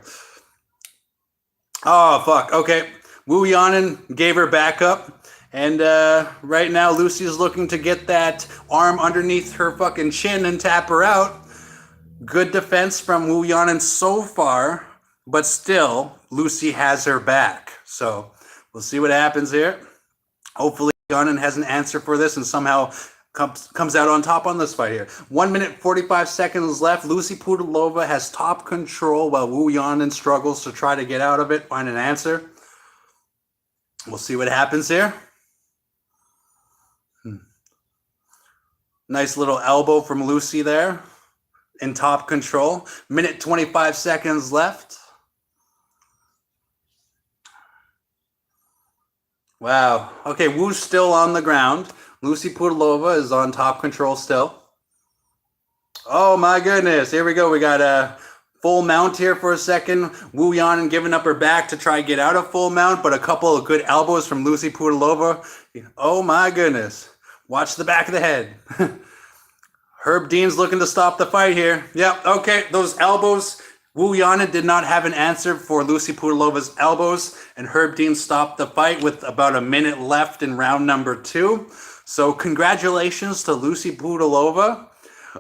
Oh, fuck. Okay. Wu Yanin gave her back up. And right now, Lucy is looking to get that arm underneath her fucking chin and tap her out. Good defense from Wu Yanin so far, but still, Lucy has her back. So we'll see what happens here. Hopefully, Yanin has an answer for this and somehow comes out on top on this fight here. 1 minute, 45 seconds left. Lucy Pudilova has top control while Wu Yanin struggles to try to get out of it, find an answer. We'll see what happens here. Nice little elbow from Lucy there. In top control. Minute 25 seconds left. Wow. Okay, Wu's still on the ground. Lucy Pudilova is on top control still. Oh my goodness. Here we go. We got a full mount here for a second. Wu Yanin giving up her back to try and get out of full mount, but a couple of good elbows from Lucy Pudilova. Oh my goodness. Watch the back of the head. Herb Dean's looking to stop the fight here. Yep, okay, those elbows. Wu Yanin did not have an answer for Lucy Pudilova's elbows, and Herb Dean stopped the fight with about a minute left in round number 2. So congratulations to Lucy Pudilova.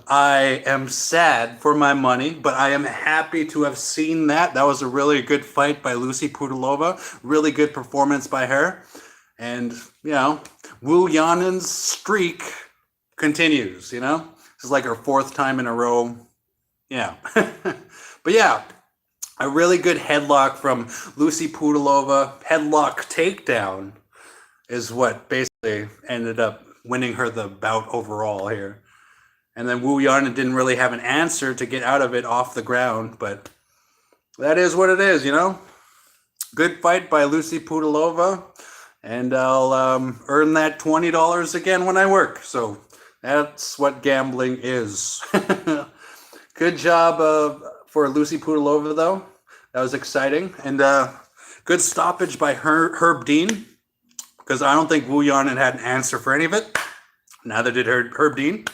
I am sad for my money, but I am happy to have seen that. That was a really good fight by Lucy Pudilova. Really good performance by her. And, Wu Yanin's streak continues, This is like her 4th time in a row. Yeah. But yeah, a really good headlock from Lucy Pudilova. Headlock takedown is what basically ended up winning her the bout overall here. And then Wu Yanin didn't really have an answer to get out of it off the ground. But that is what it is, Good fight by Lucy Pudilova. And I'll earn that $20 again when I work. So that's what gambling is. Good job for Lucy Pudilova, though. That was exciting. And good stoppage by Herb Dean, because I don't think Wu Yanin had an answer for any of it. Neither did Herb Dean.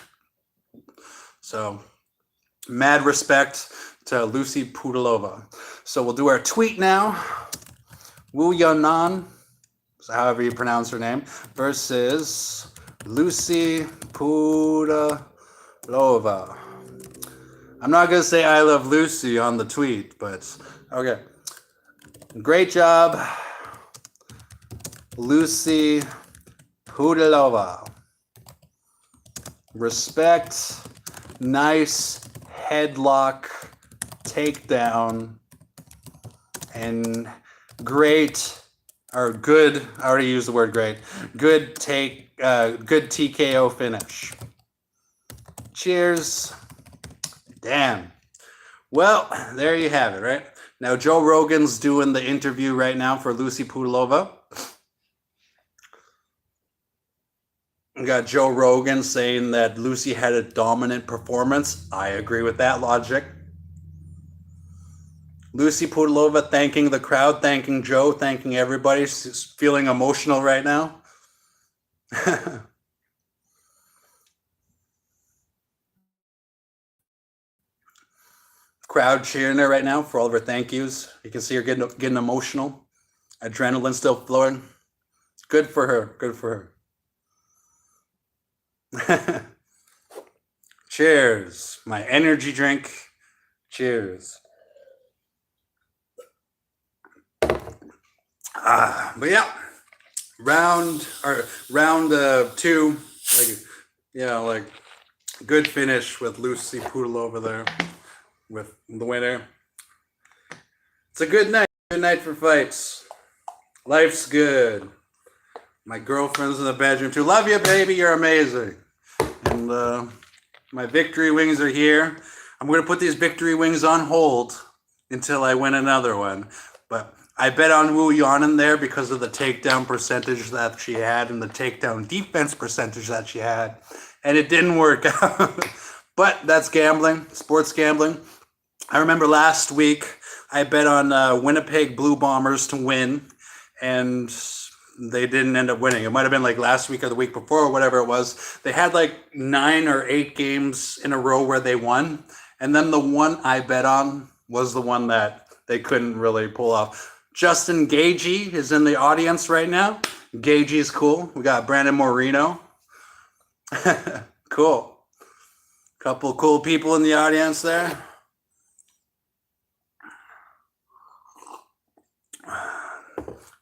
So, mad respect to Lucy Pudilova. So we'll do our tweet now. Wu Yanan, however you pronounce her name, versus Lucy Pudilova. I'm not going to say I love Lucy on the tweet, but okay. Great job, Lucy Pudilova. Respect, nice headlock, takedown, and great, or good, I already used the word great, good TKO finish. Cheers. Damn. Well, there you have it, right? Now, Joe Rogan's doing the interview right now for Lucy Pudilova. We got Joe Rogan saying that Lucy had a dominant performance. I agree with that logic. Lucy Pudilova thanking the crowd, thanking Joe, thanking everybody. She's feeling emotional right now. Crowd cheering her right now for all of her thank yous. You can see her getting emotional. Adrenaline still flowing. Good for her. Good for her. Cheers. My energy drink. Cheers. But yeah, round two, like good finish with Lucy Pudilova there with the winner. It's a good night. Good night for fights. Life's good. My girlfriend's in the bedroom too. Love you, baby. You're amazing. And my victory wings are here. I'm going to put these victory wings on hold until I win another one. But I bet on Wu Yanan there because of the takedown percentage that she had and the takedown defense percentage that she had. And it didn't work out. But that's gambling, sports gambling. I remember last week I bet on Winnipeg Blue Bombers to win, and they didn't end up winning. It might have been like last week or the week before or whatever it was. They had like 9 or 8 games in a row where they won. And then the one I bet on was the one that they couldn't really pull off. Justin Gagey is in the audience right now. Gagey's cool. We got Brandon Moreno. Cool. Couple cool people in the audience there.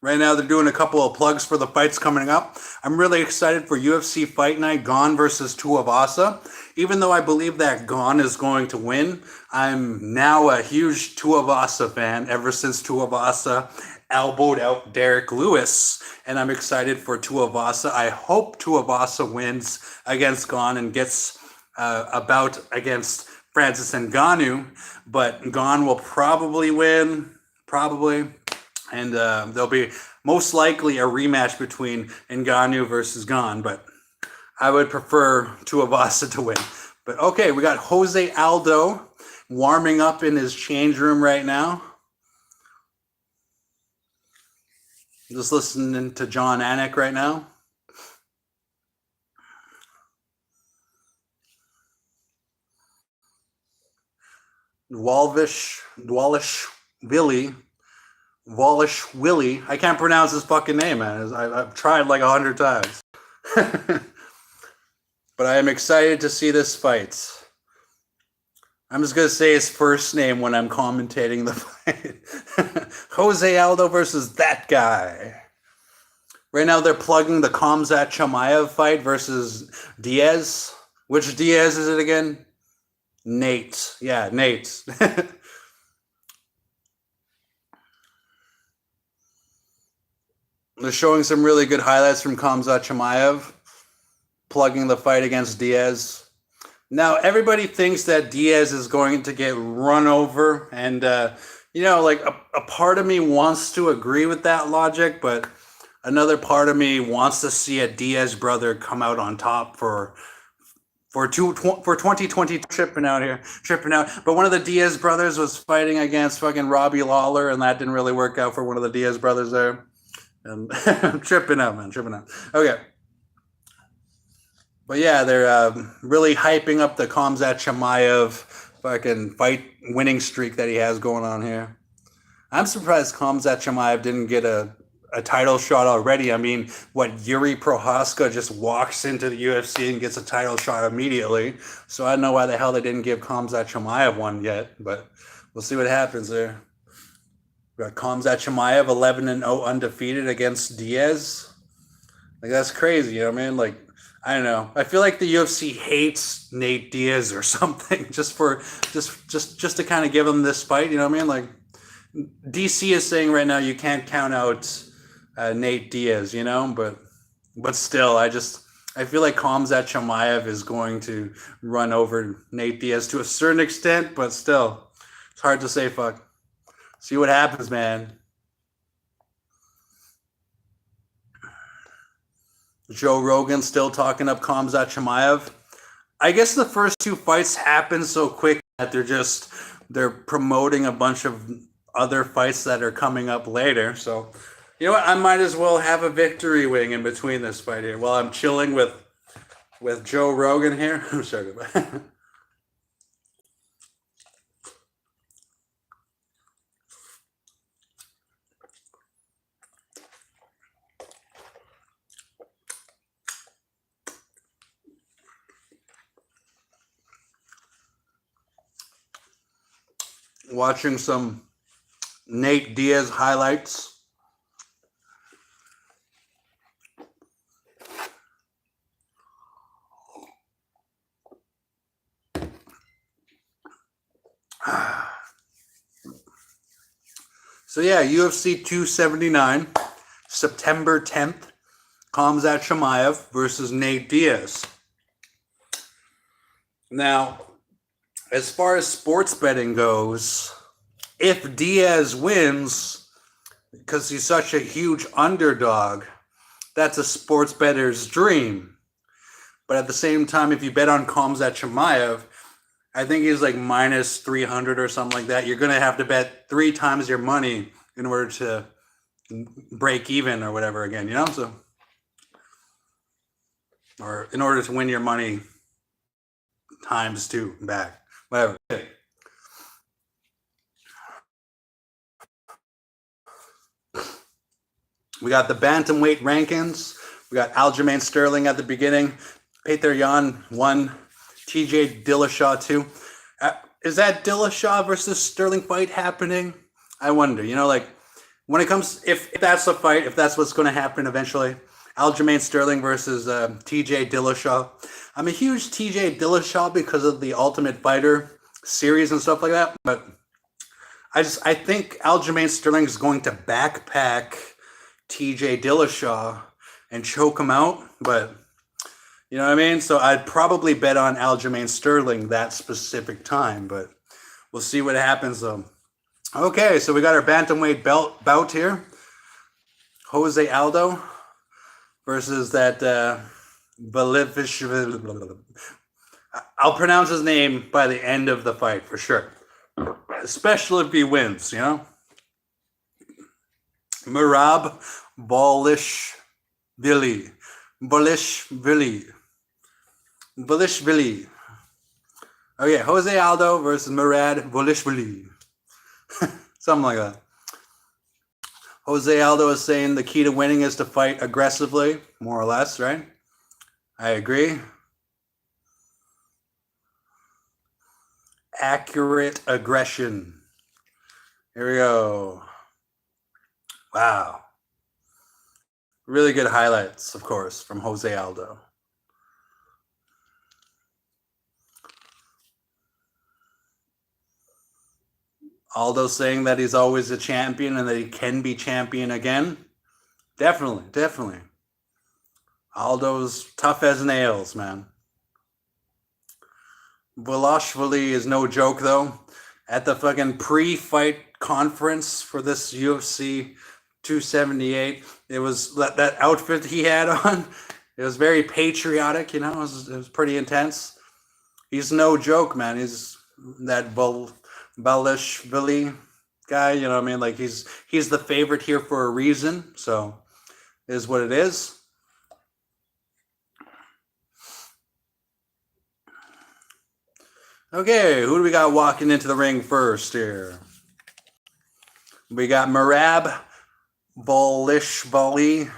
Right now they're doing a couple of plugs for the fights coming up. I'm really excited for UFC Fight Night, Gane versus Tuivasa. Even though I believe that Gane is going to win, I'm now a huge Tuivasa fan ever since Tuivasa elbowed out Derek Lewis. And I'm excited for Tuivasa. I hope Tuivasa wins against Gane and gets a bout against Francis Ngannou. But Gane will probably win, and there'll be most likely a rematch between Ngannou versus Gane, but I would prefer Tuivasa to win. But okay, we got Jose Aldo warming up in his change room right now. Just listening to John Anik right now. Wallish Willie. I can't pronounce his fucking name, man. I've tried like 100 times. But I am excited to see this fight. I'm just going to say his first name when I'm commentating the fight. Jose Aldo versus that guy. Right now they're plugging the Khamzat Chimaev fight versus Diaz. Which Diaz is it again? Nate. Yeah, Nate. They're showing some really good highlights from Khamzat Chimaev, plugging the fight against Diaz. Now, everybody thinks that Diaz is going to get run over, and, like a part of me wants to agree with that logic, but another part of me wants to see a Diaz brother come out on top for 2020, tripping out. But one of the Diaz brothers was fighting against fucking Robbie Lawler, and that didn't really work out for one of the Diaz brothers there. And I'm tripping out. Okay. But yeah, they're really hyping up the Khamzat Chimaev fucking fight winning streak that he has going on here. I'm surprised Khamzat Chimaev didn't get a title shot already. I mean, what Yuri Prohaska just walks into the UFC and gets a title shot immediately. So I don't know why the hell they didn't give Khamzat Chimaev one yet, but we'll see what happens there. We got Khamzat Chimaev 11-0 undefeated against Diaz. Like that's crazy, you know what I mean? Like I don't know. I feel like the UFC hates Nate Diaz or something just to kind of give him this fight, you know what I mean? Like DC is saying right now you can't count out Nate Diaz, you know, but still, I feel like Khamzat Chimaev is going to run over Nate Diaz to a certain extent, but still, it's hard to say. Fuck, see what happens, man. Joe Rogan still talking up Khamzat Chimaev. I guess the first two fights happened so quick that they're promoting a bunch of other fights that are coming up later. So, you know what? I might as well have a victory wing in between this fight here while I'm chilling with Joe Rogan here. I'm sorry. Watching some Nate Diaz highlights. So yeah, UFC 279, September 10th, Khamzat Chimaev versus Nate Diaz. Now, as far as sports betting goes, if Diaz wins, because he's such a huge underdog, that's a sports bettor's dream. But at the same time, if you bet on Khamzat Chimaev, I think he's like minus 300 or something like that. You're going to have to bet 3 times your money in order to break even or whatever again, you know? So, or in order to win your money times 2 back, whatever. We got the bantamweight rankings. We got Aljamain Sterling at the beginning. Petr Yan 1. TJ Dillashaw 2. Is that Dillashaw versus Sterling fight happening? I wonder. You know, like when it comes, if that's the fight, if that's what's going to happen eventually, Aljamain Sterling versus TJ Dillashaw. I'm a huge TJ Dillashaw because of the Ultimate Fighter series and stuff like that. But I think Aljamain Sterling is going to backpack TJ Dillashaw and choke him out. But you know what I mean? So I'd probably bet on Aljamain Sterling that specific time, but we'll see what happens though. Okay, so we got our bantamweight bout here. Jose Aldo versus that Bolivish. I'll pronounce his name by the end of the fight for sure. Especially if he wins, you know? Merab Bolishvili. Bolishvili. Okay, Jose Aldo versus Murad Bolishvili. Something like that. Jose Aldo is saying the key to winning is to fight aggressively, more or less, right? I agree. Accurate aggression. Here we go. Wow. Really good highlights, of course, from Jose Aldo. Aldo saying that he's always a champion and that he can be champion again. Definitely, definitely. Aldo's tough as nails, man. Volashvili is no joke, though. At the fucking pre-fight conference for this UFC 278, it was that outfit he had on. It was very patriotic, you know. It was pretty intense. He's no joke, man. He's that Balishvili guy, you know what I mean? Like he's the favorite here for a reason. So it is what it is. Okay, who do we got walking into the ring first here? We got Merab Bolishvili.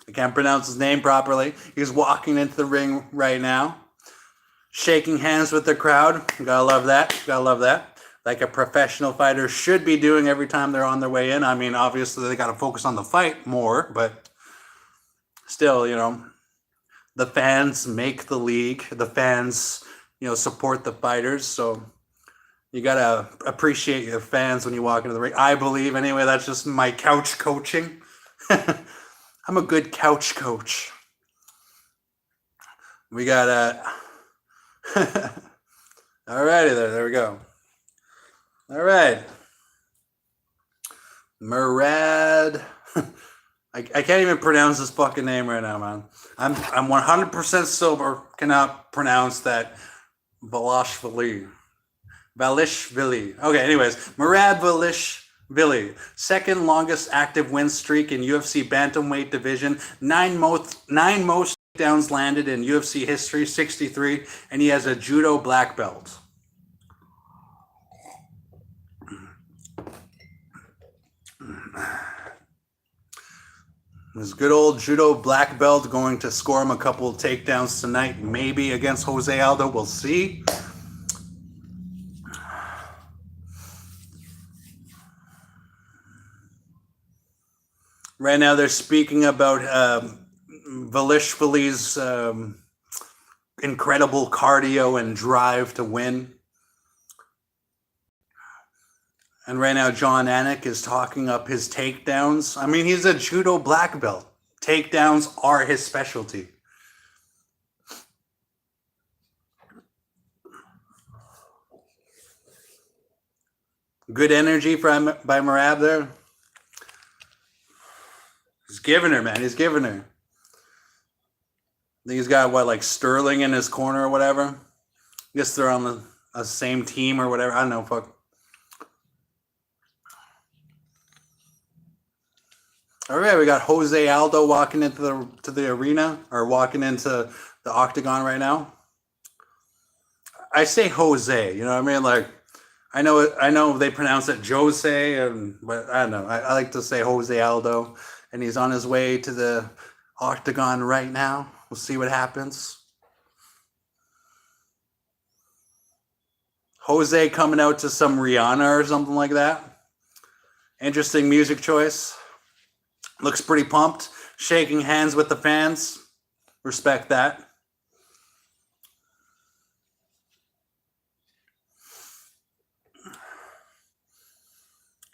I can't pronounce his name properly. He's walking into the ring right now, shaking hands with the crowd. Gotta love that. Gotta love that. Like a professional fighter should be doing every time they're on their way in. I mean, obviously they gotta focus on the fight more, but still, you know, the fans make the league. The fans, you know, support the fighters. So you gotta appreciate your fans when you walk into the ring. I believe, anyway. That's just my couch coaching. I'm a good couch coach. We got alrighty there we go. All right. Murad. I can't even pronounce his fucking name right now, man. I'm 100% sober. Cannot pronounce that. Balashvili. Okay, anyways. Murad Balishvili. Second longest active win streak in UFC bantamweight division. Nine most takedowns landed in UFC history, 63, and he has a judo black belt. This good old judo black belt going to score him a couple of takedowns tonight, maybe against Jose Aldo. We'll see. Right now they're speaking about Valishvili's incredible cardio and drive to win. And right now, John Anik is talking up his takedowns. I mean, he's a judo black belt. Takedowns are his specialty. Good energy by Merab there. He's giving her, man. He's giving her. I think he's got, what, like Sterling in his corner or whatever? I guess they're on the same team or whatever. I don't know, fuck. All right, we got Jose Aldo walking into the arena, or walking into the octagon right now. I say Jose, you know what I mean? Like, I know they pronounce it Jose, but I don't know. I like to say Jose Aldo, and he's on his way to the octagon right now. We'll see what happens. Jose coming out to some Rihanna or something like that. Interesting music choice. Looks pretty pumped. Shaking hands with the fans. Respect that.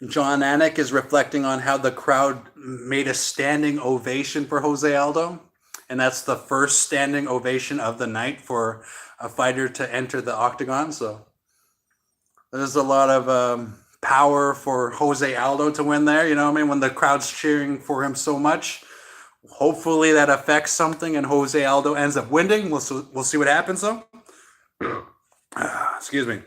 John Anik is reflecting on how the crowd made a standing ovation for Jose Aldo. And that's the first standing ovation of the night for a fighter to enter the octagon. So there's a lot of power for Jose Aldo to win there. You know what I mean? When the crowd's cheering for him so much, hopefully that affects something and Jose Aldo ends up winning. We'll see what happens though. Excuse me.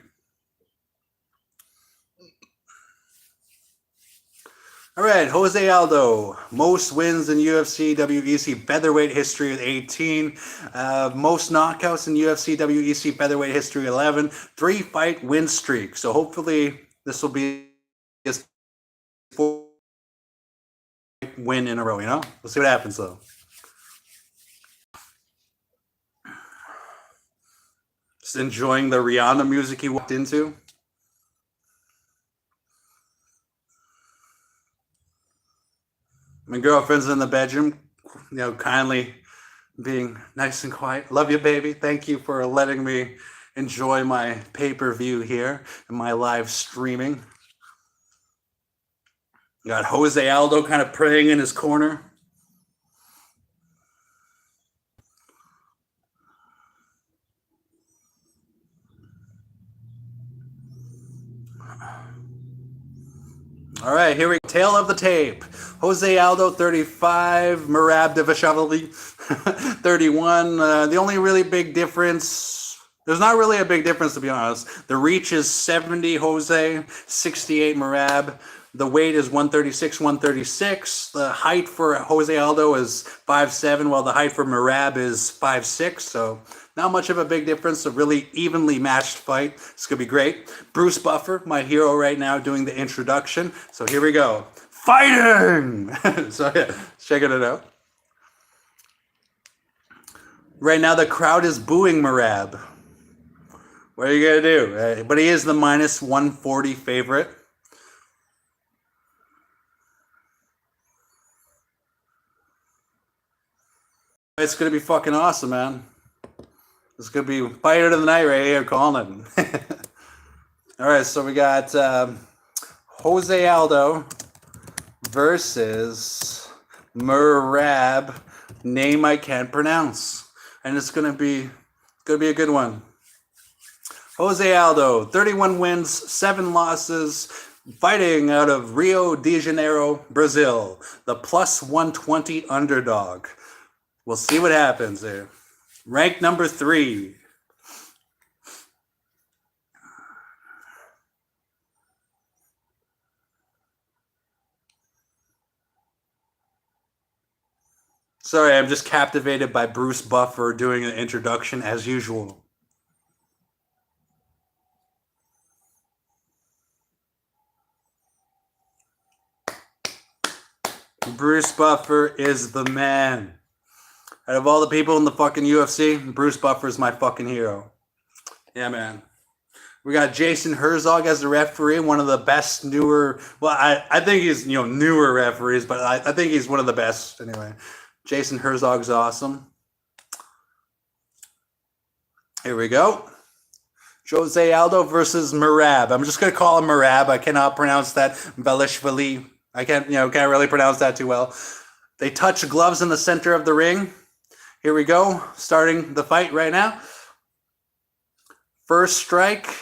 All right, Jose Aldo, most wins in UFC, WEC featherweight history with 18, most knockouts in UFC, WEC featherweight history 11, 3-fight win streak. So hopefully this will be his 4th win in a row, you know? We'll see what happens though. Just enjoying the Rihanna music he walked into. My girlfriend's in the bedroom, you know, kindly being nice and quiet. Love you, baby. Thank you for letting me enjoy my pay-per-view here and my live streaming. Got Jose Aldo kind of praying in his corner. All right, here we go. Tail of the tape. Jose Aldo, 35. Merab Devashvili, 31. The only really big difference There's not really a big difference, to be honest. The reach is 70 Jose, 68 Merab. The weight is 136, 136. The height for Jose Aldo is 5'7", while the height for Merab is 5'6". So not much of a big difference. A really evenly matched fight. It's going to be great. Bruce Buffer, my hero right now, doing the introduction. So here we go. Fighting! So yeah, checking it out. Right now the crowd is booing Merab. What are you going to do? But he is the minus 140 favorite. It's going to be fucking awesome, man. It's going to be fight of the night right here, calling it. All right, so we got Jose Aldo versus Merab, name I can't pronounce. And it's going to be a good one. Jose Aldo, 31 wins, 7 losses, fighting out of Rio de Janeiro, Brazil. The plus 120 underdog. We'll see what happens there. Ranked number 3. Sorry, I'm just captivated by Bruce Buffer doing an introduction as usual. Bruce Buffer is the man. Out of all the people in the fucking UFC, Bruce Buffer is my fucking hero. Yeah, man. We got Jason Herzog as the referee, one of the best newer. Well, I think he's newer referees, but I think he's one of the best anyway. Jason Herzog's awesome. Here we go. Jose Aldo versus Merab. I'm just gonna call him Merab. I cannot pronounce that. Velishvili. I can't really pronounce that too well. They touch gloves in the center of the ring. Here we go. Starting the fight right now. First strike.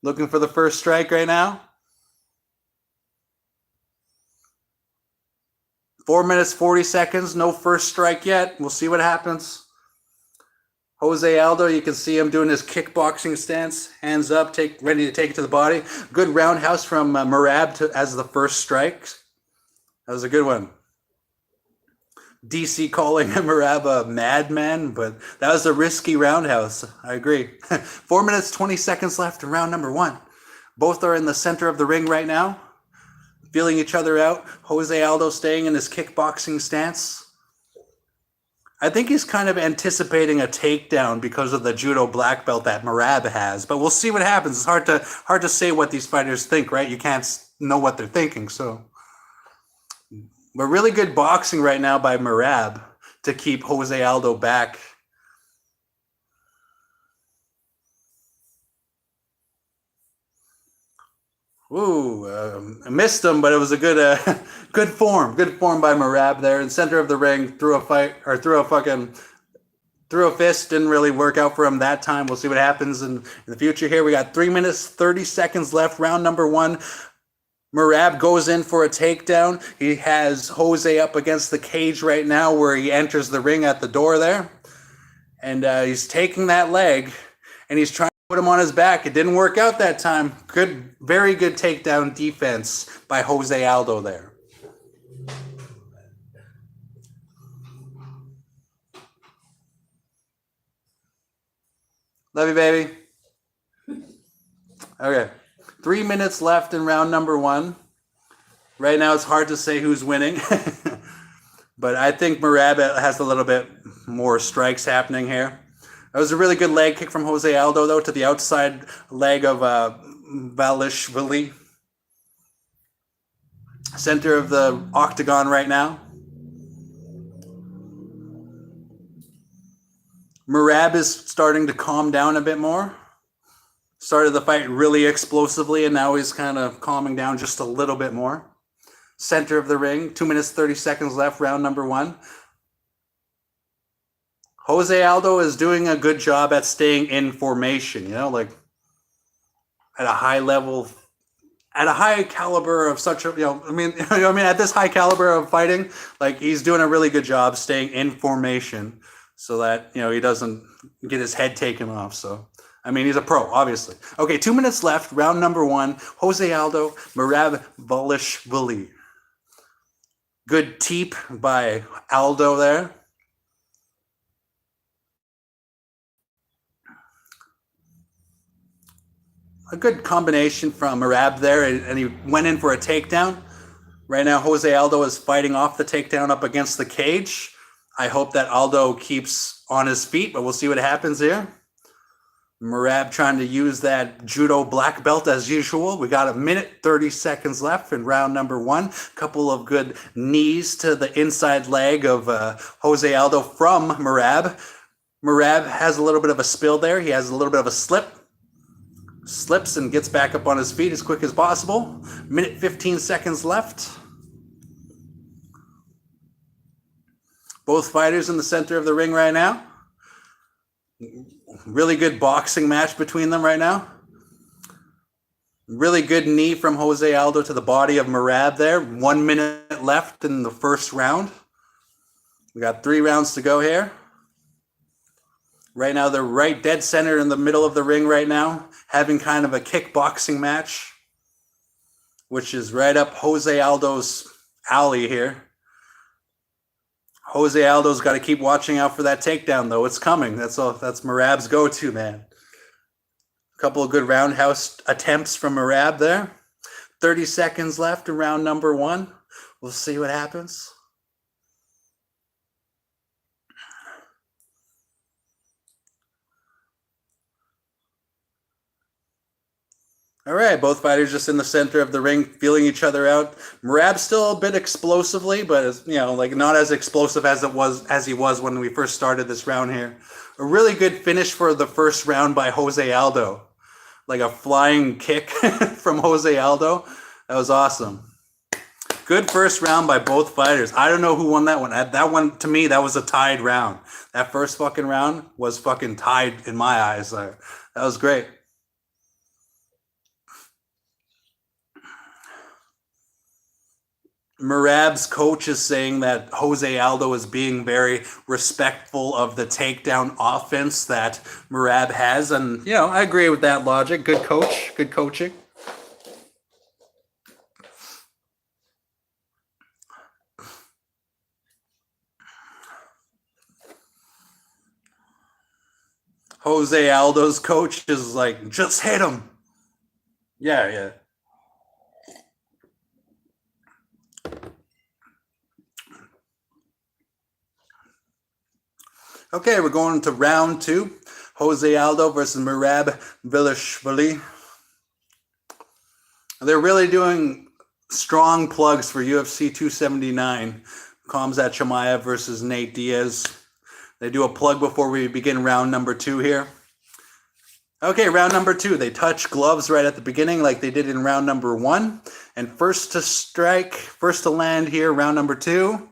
Looking for the first strike right now. 4 minutes, 40 seconds. No first strike yet. We'll see what happens. Jose Aldo, you can see him doing his kickboxing stance. Hands up, ready to take it to the body. Good roundhouse from Merab as the first strike. That was a good one. DC calling Merab a madman, but that was a risky roundhouse. I agree. 4 minutes, 20 seconds left in round number 1. Both are in the center of the ring right now, feeling each other out. Jose Aldo staying in his kickboxing stance. I think he's kind of anticipating a takedown because of the judo black belt that Merab has, but we'll see what happens. It's hard to say what these fighters think, right? You can't know what they're thinking, so. But really good boxing right now by Merab to keep Jose Aldo back. Ooh, I missed him, but it was a good, good form by Merab there in center of the ring. Threw a fist. Didn't really work out for him that time. We'll see what happens in the future. Here we got 3 minutes 30 seconds left. Round number 1. Merab goes in for a takedown. He has Jose up against the cage right now, where he enters the ring at the door there, and he's taking that leg, and he's trying put him on his back. It didn't work out that time. Good, very good takedown defense by Jose Aldo there. Love you, baby. Okay. 3 minutes left in round number 1. Right now it's hard to say who's winning. But I think Merab has a little bit more strikes happening here. That was a really good leg kick from Jose Aldo, though, to the outside leg of Velishvili. Center of the octagon right now. Merab is starting to calm down a bit more. Started the fight really explosively, and now he's kind of calming down just a little bit more. Center of the ring, 2 minutes, 30 seconds left, round number 1. Jose Aldo is doing a good job at staying in formation, like at a high level, at a high caliber of such a, at this high caliber of fighting, like he's doing a really good job staying in formation. so that, he doesn't get his head taken off. So, I mean, he's a pro, obviously. Okay, 2 minutes left. Round number 1. Jose Aldo, Merab Valishvili. Good teep by Aldo there. A good combination from Merab there, and he went in for a takedown. Right now, Jose Aldo is fighting off the takedown up against the cage. I hope that Aldo keeps on his feet, but we'll see what happens here. Merab trying to use that judo black belt as usual. We got 1 minute 30 seconds left in round number 1. Couple of good knees to the inside leg of Jose Aldo from Merab. Merab has a little bit of a spill there. He has a little bit of a slip. Slips and gets back up on his feet as quick as possible. 1 minute 15 seconds left. Both fighters in the center of the ring right now. Really good boxing match between them right now. Really good knee from Jose Aldo to the body of Merab there. 1 minute left in the first round. We got 3 rounds to go here. Right now, they're right dead center in the middle of the ring right now, having kind of a kickboxing match, which is right up Jose Aldo's alley here. Jose Aldo's got to keep watching out for that takedown, though. It's coming. That's Merab's go-to, man. A couple of good roundhouse attempts from Merab there. 30 seconds left in round number 1. We'll see what happens. All right, both fighters just in the center of the ring, feeling each other out. Merab's still a bit explosively, but not as explosive as he was when we first started this round here. A really good finish for the first round by Jose Aldo, like a flying kick from Jose Aldo. That was awesome. Good first round by both fighters. I don't know who won that one. That one, to me, that was a tied round. That first fucking round was fucking tied in my eyes. That was great. Merab's coach is saying that Jose Aldo is being very respectful of the takedown offense that Merab has. And, I agree with that logic. Good coach, good coaching. Jose Aldo's coach is like, just hit him. Yeah. Okay, we're going to round 2. Jose Aldo versus Merab Valishvili. They're really doing strong plugs for UFC 279. Khamzat Chimaev versus Nate Diaz. They do a plug before we begin round number 2 here. Okay, round number 2. They touch gloves right at the beginning like they did in round number 1. And first to strike, first to land here, round number 2.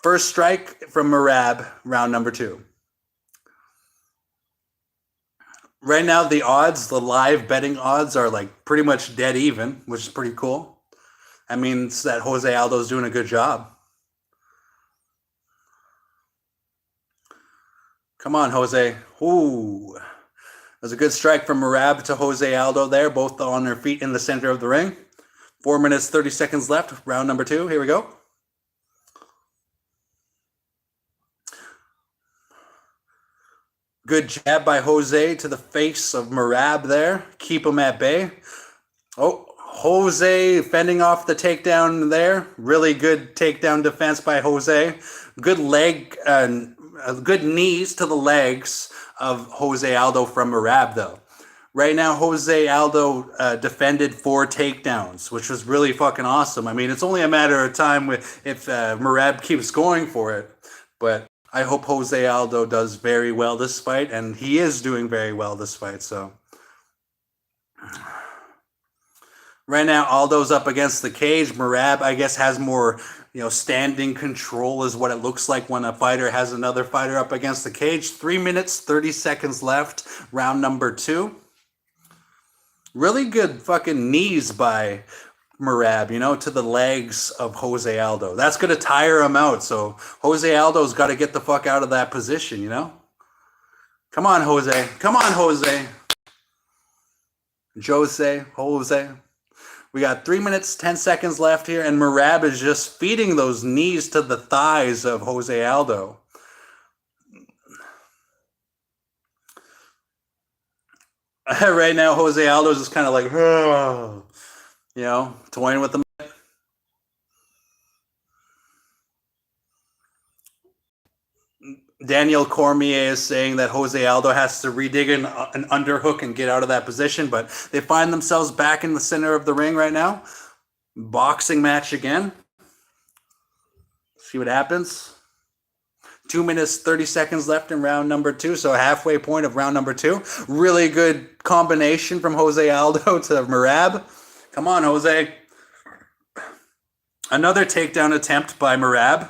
First strike from Merab, round number 2. Right now, the live betting odds are like pretty much dead even, which is pretty cool. That means that Jose Aldo's doing a good job. Come on, Jose. Ooh. That was a good strike from Merab to Jose Aldo there, both on their feet in the center of the ring. 4 minutes, 30 seconds left, round number 2. Here we go. Good jab by Jose to the face of Merab there. Keep him at bay. Oh, Jose fending off the takedown there. Really good takedown defense by Jose. Good leg, good knees to the legs of Jose Aldo from Merab, though. Right now, Jose Aldo defended 4 takedowns, which was really fucking awesome. I mean, it's only a matter of time if Merab keeps going for it. But I hope Jose Aldo does very well this fight, and he is doing very well this fight. So right now, Aldo's up against the cage. Merab, I guess, has more, standing control is what it looks like when a fighter has another fighter up against the cage. 3 minutes, 30 seconds left, round number 2. Really good fucking knees by Merab, to the legs of Jose Aldo. That's going to tire him out. So Jose Aldo's got to get the fuck out of that position. Come on, Jose. Come on, Jose. Jose. We got 3 minutes, 10 seconds left here, and Merab is just feeding those knees to the thighs of Jose Aldo. Right now, Jose Aldo is just kind of like, toying with the. Daniel Cormier is saying that Jose Aldo has to redig an underhook and get out of that position, but they find themselves back in the center of the ring right now. Boxing match again. See what happens. 2 minutes, 30 seconds left in round number 2, so halfway point of round number 2. Really good combination from Jose Aldo to Merab. Come on, Jose. Another takedown attempt by Merab.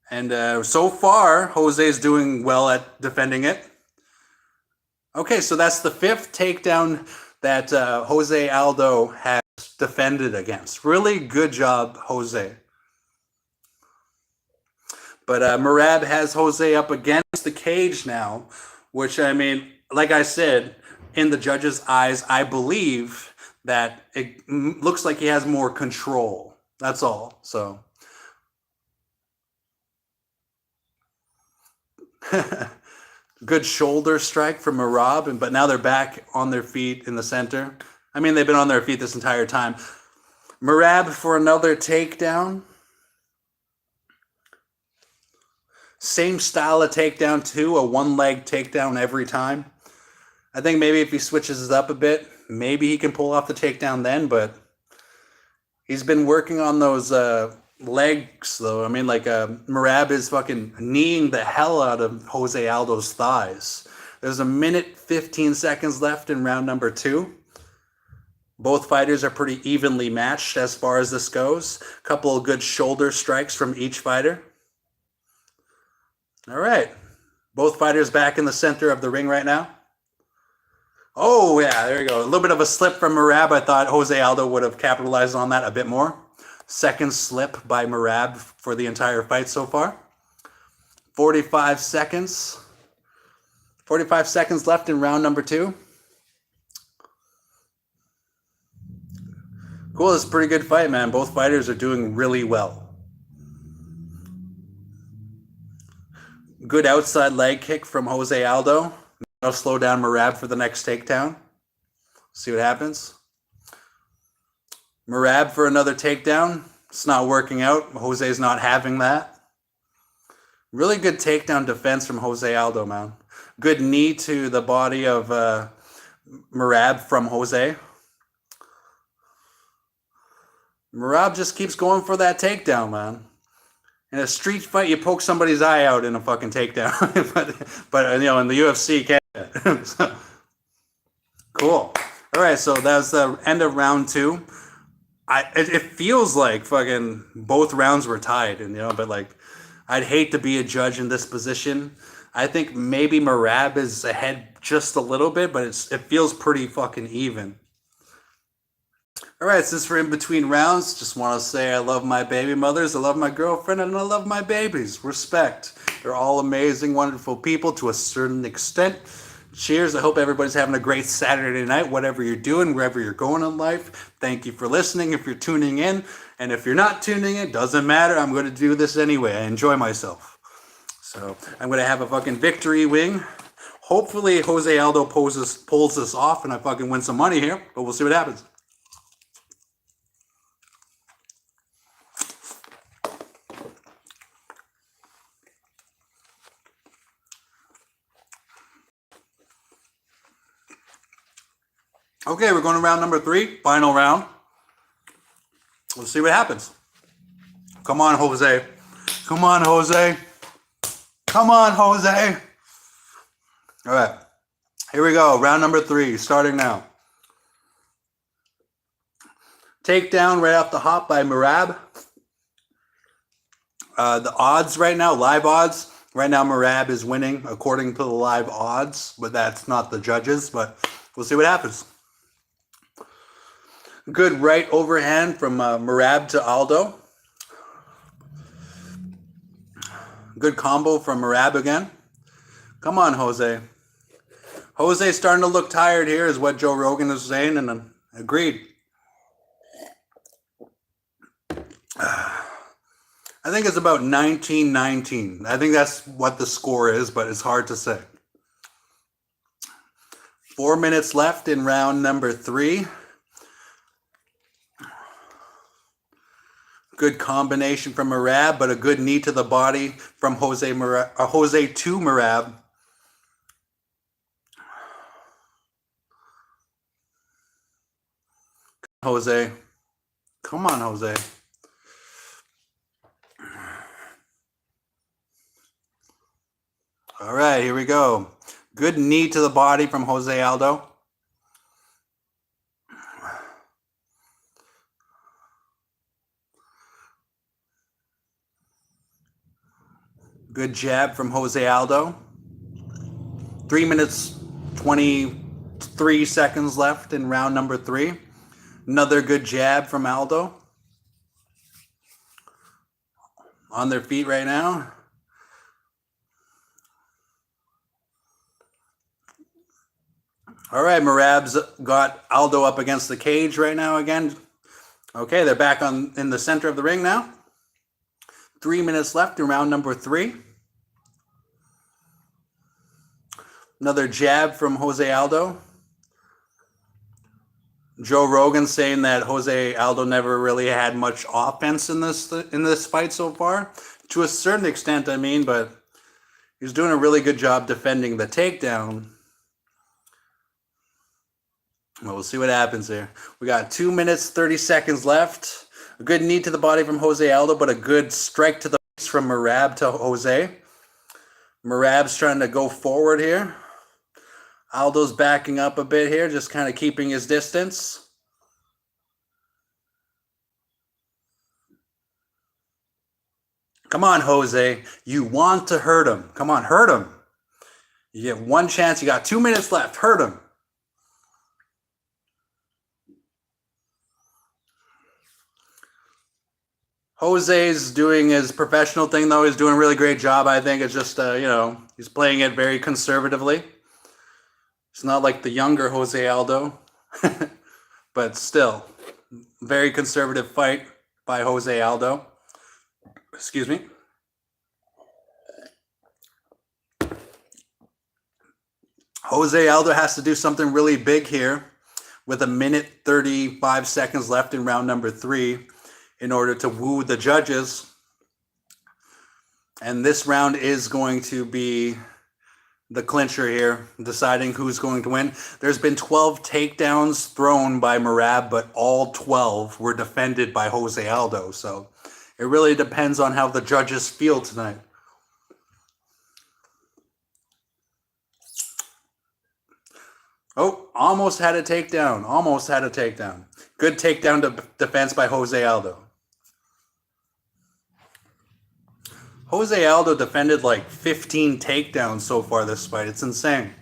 And so far, Jose is doing well at defending it. Okay, so that's the 5th takedown that Jose Aldo has defended against. Really good job, Jose. But Merab has Jose up against the cage now, which, I mean, like I said, in the judge's eyes, I believe that it looks like he has more control. That's all, so... Good shoulder strike from Merab, but now they're back on their feet in the center. I mean, they've been on their feet this entire time. Merab for another takedown. Same style of takedown too, a one-leg takedown every time. I think maybe if he switches it up a bit, maybe he can pull off the takedown then, but he's been working on those legs, though. I mean, like Merab is fucking kneeing the hell out of Jose Aldo's thighs. There's 1 minute 15 seconds left in round number 2. Both fighters are pretty evenly matched as far as this goes. A couple of good shoulder strikes from each fighter. All right. Both fighters back in the center of the ring right now. Oh, yeah, there you go. A little bit of a slip from Merab. I thought Jose Aldo would have capitalized on that a bit more. Second slip by Merab for the entire fight so far. 45 seconds. 45 seconds left in round number 2. Cool, it's a pretty good fight, man. Both fighters are doing really well. Good outside leg kick from Jose Aldo. I'll slow down Merab for the next takedown. See what happens. Merab for another takedown. It's not working out. Jose's not having that. Really good takedown defense from Jose Aldo, man. Good knee to the body of Merab from Jose. Merab just keeps going for that takedown, man. In a street fight, you poke somebody's eye out in a fucking takedown. but in the UFC, you can't. Cool. All right, so that's the end of round 2. It feels like fucking both rounds were tied, but like, I'd hate to be a judge in this position. I think maybe Merab is ahead just a little bit, but it feels pretty fucking even. All right, since we're in between rounds, just want to say I love my baby mothers, I love my girlfriend, and I love my babies. Respect. They're all amazing, wonderful people to a certain extent. Cheers. I hope everybody's having a great Saturday night, whatever you're doing, wherever you're going in life. Thank you for listening if you're tuning in. And if you're not tuning in, doesn't matter. I'm going to do this anyway. I enjoy myself. So I'm going to have a fucking victory wing. Hopefully Jose Aldo pulls this off and I fucking win some money here. But we'll see what happens. Okay, we're going to round number 3, final round. We'll see what happens. Come on, Jose. Come on, Jose. Come on, Jose. All right, here we go. Round number 3, starting now. Takedown right off the hop by Merab. The odds right now, live odds. Right now, Merab is winning according to the live odds, but that's not the judges, but we'll see what happens. Good right overhand from Merab to Aldo. Good combo from Merab again. Come on, Jose. Jose's starting to look tired here, is what Joe Rogan is saying, and agreed. I think it's about 19-19. I think that's what the score is, but it's hard to say. 4 minutes left in round number 3. Good combination from Merab, but a good knee to the body from Jose to Merab. Jose. Come on, Jose. All right, here we go. Good knee to the body from Jose Aldo. Good jab from Jose Aldo. 3 minutes, 23 seconds left in round number 3. Another good jab from Aldo. On their feet right now. All right, Merab's got Aldo up against the cage right now again. Okay, they're back in the center of the ring now. 3 minutes left in round number 3. Another jab from Jose Aldo. Joe Rogan saying that Jose Aldo never really had much offense in this fight so far. To a certain extent, I mean, but he's doing a really good job defending the takedown. Well, we'll see what happens here. We got 2 minutes, 30 seconds left. A good knee to the body from Jose Aldo, but a good strike to the face from Merab to Jose. Merab's trying to go forward here. Aldo's backing up a bit here, just kind of keeping his distance. Come on, Jose. You want to hurt him. Come on, hurt him. You get one chance. You got 2 minutes left. Hurt him. Jose's doing his professional thing, though. He's doing a really great job, I think. It's just, he's playing it very conservatively. It's not like the younger Jose Aldo, but still, very conservative fight by Jose Aldo. Excuse me. Jose Aldo has to do something really big here with 1 minute 35 seconds left in round number 3 in order to woo the judges. And this round is going to be the clincher here, deciding who's going to win. There's been 12 takedowns thrown by Merab, but all 12 were defended by Jose Aldo. So it really depends on how the judges feel tonight. Oh, almost had a takedown. Almost had a takedown. Good takedown defense by Jose Aldo. Jose Aldo defended like 15 takedowns so far this fight. It's insane.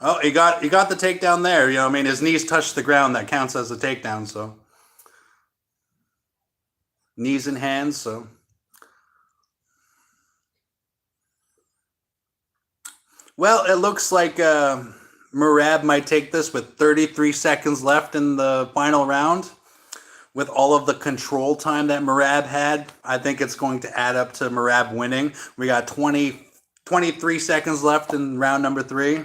Oh, he got the takedown there. I mean, his knees touched the ground. That counts as a takedown, so. Knees and hands, so. Well, it looks like Merab might take this with 33 seconds left in the final round. With all of the control time that Merab had, I think it's going to add up to Merab winning. We got 23 seconds left in round number 3.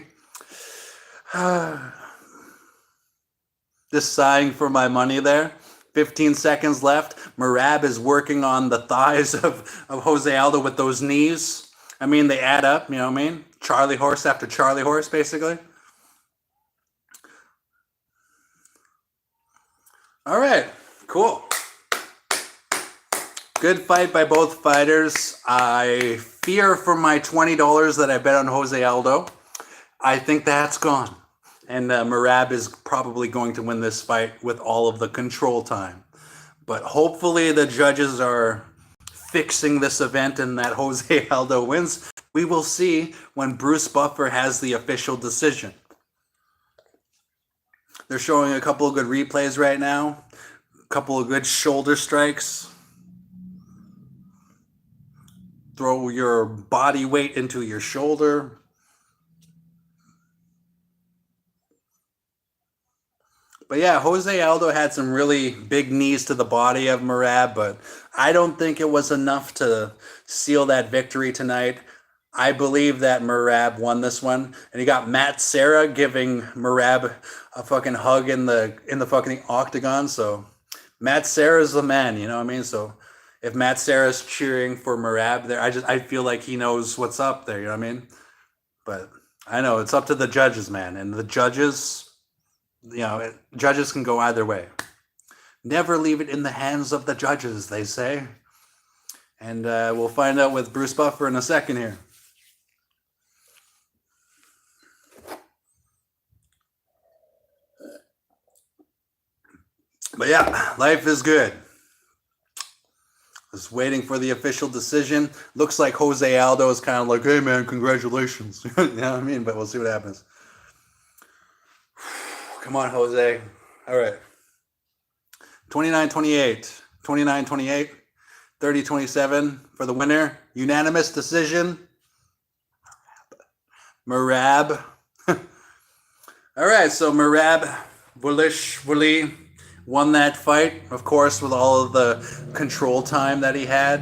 Just sighing for my money there. 15 seconds left. Merab is working on the thighs of Jose Aldo with those knees. I mean, they add up, you know what I mean? Charlie horse after Charlie horse, basically. All right. Cool. Good fight by both fighters. I fear for my $20 that I bet on Jose Aldo. I think that's gone. And Merab is probably going to win this fight with all of the control time. But hopefully the judges are fixing this event and that Jose Aldo wins. We will see when Bruce Buffer has the official decision. They're showing a couple of good replays right now, a couple of good shoulder strikes. Throw your body weight into your shoulder. But yeah, Jose Aldo had some really big knees to the body of Merab, but I don't think it was enough to seal that victory tonight. I believe that Merab won this one, and you got Matt Serra giving Merab a fucking hug in the fucking octagon. So Matt Serra's the man, you know what I mean? So if Matt Serra's cheering for Merab there, I feel like he knows what's up there, you know what I mean? But I know it's up to the judges, man, and the judges, judges can go either way. Never leave it in the hands of the judges, they say. And we'll find out with Bruce Buffer in a second here. But yeah, life is good. Just waiting for the official decision. Looks like Jose Aldo is kind of like, hey man, congratulations. You know what I mean? But we'll see what happens. Come on, Jose. All right. 29-28. 29-28. 30-27 for the winner. Unanimous decision. Merab. All right, so Merab Wuli won that fight, of course, with all of the control time that he had.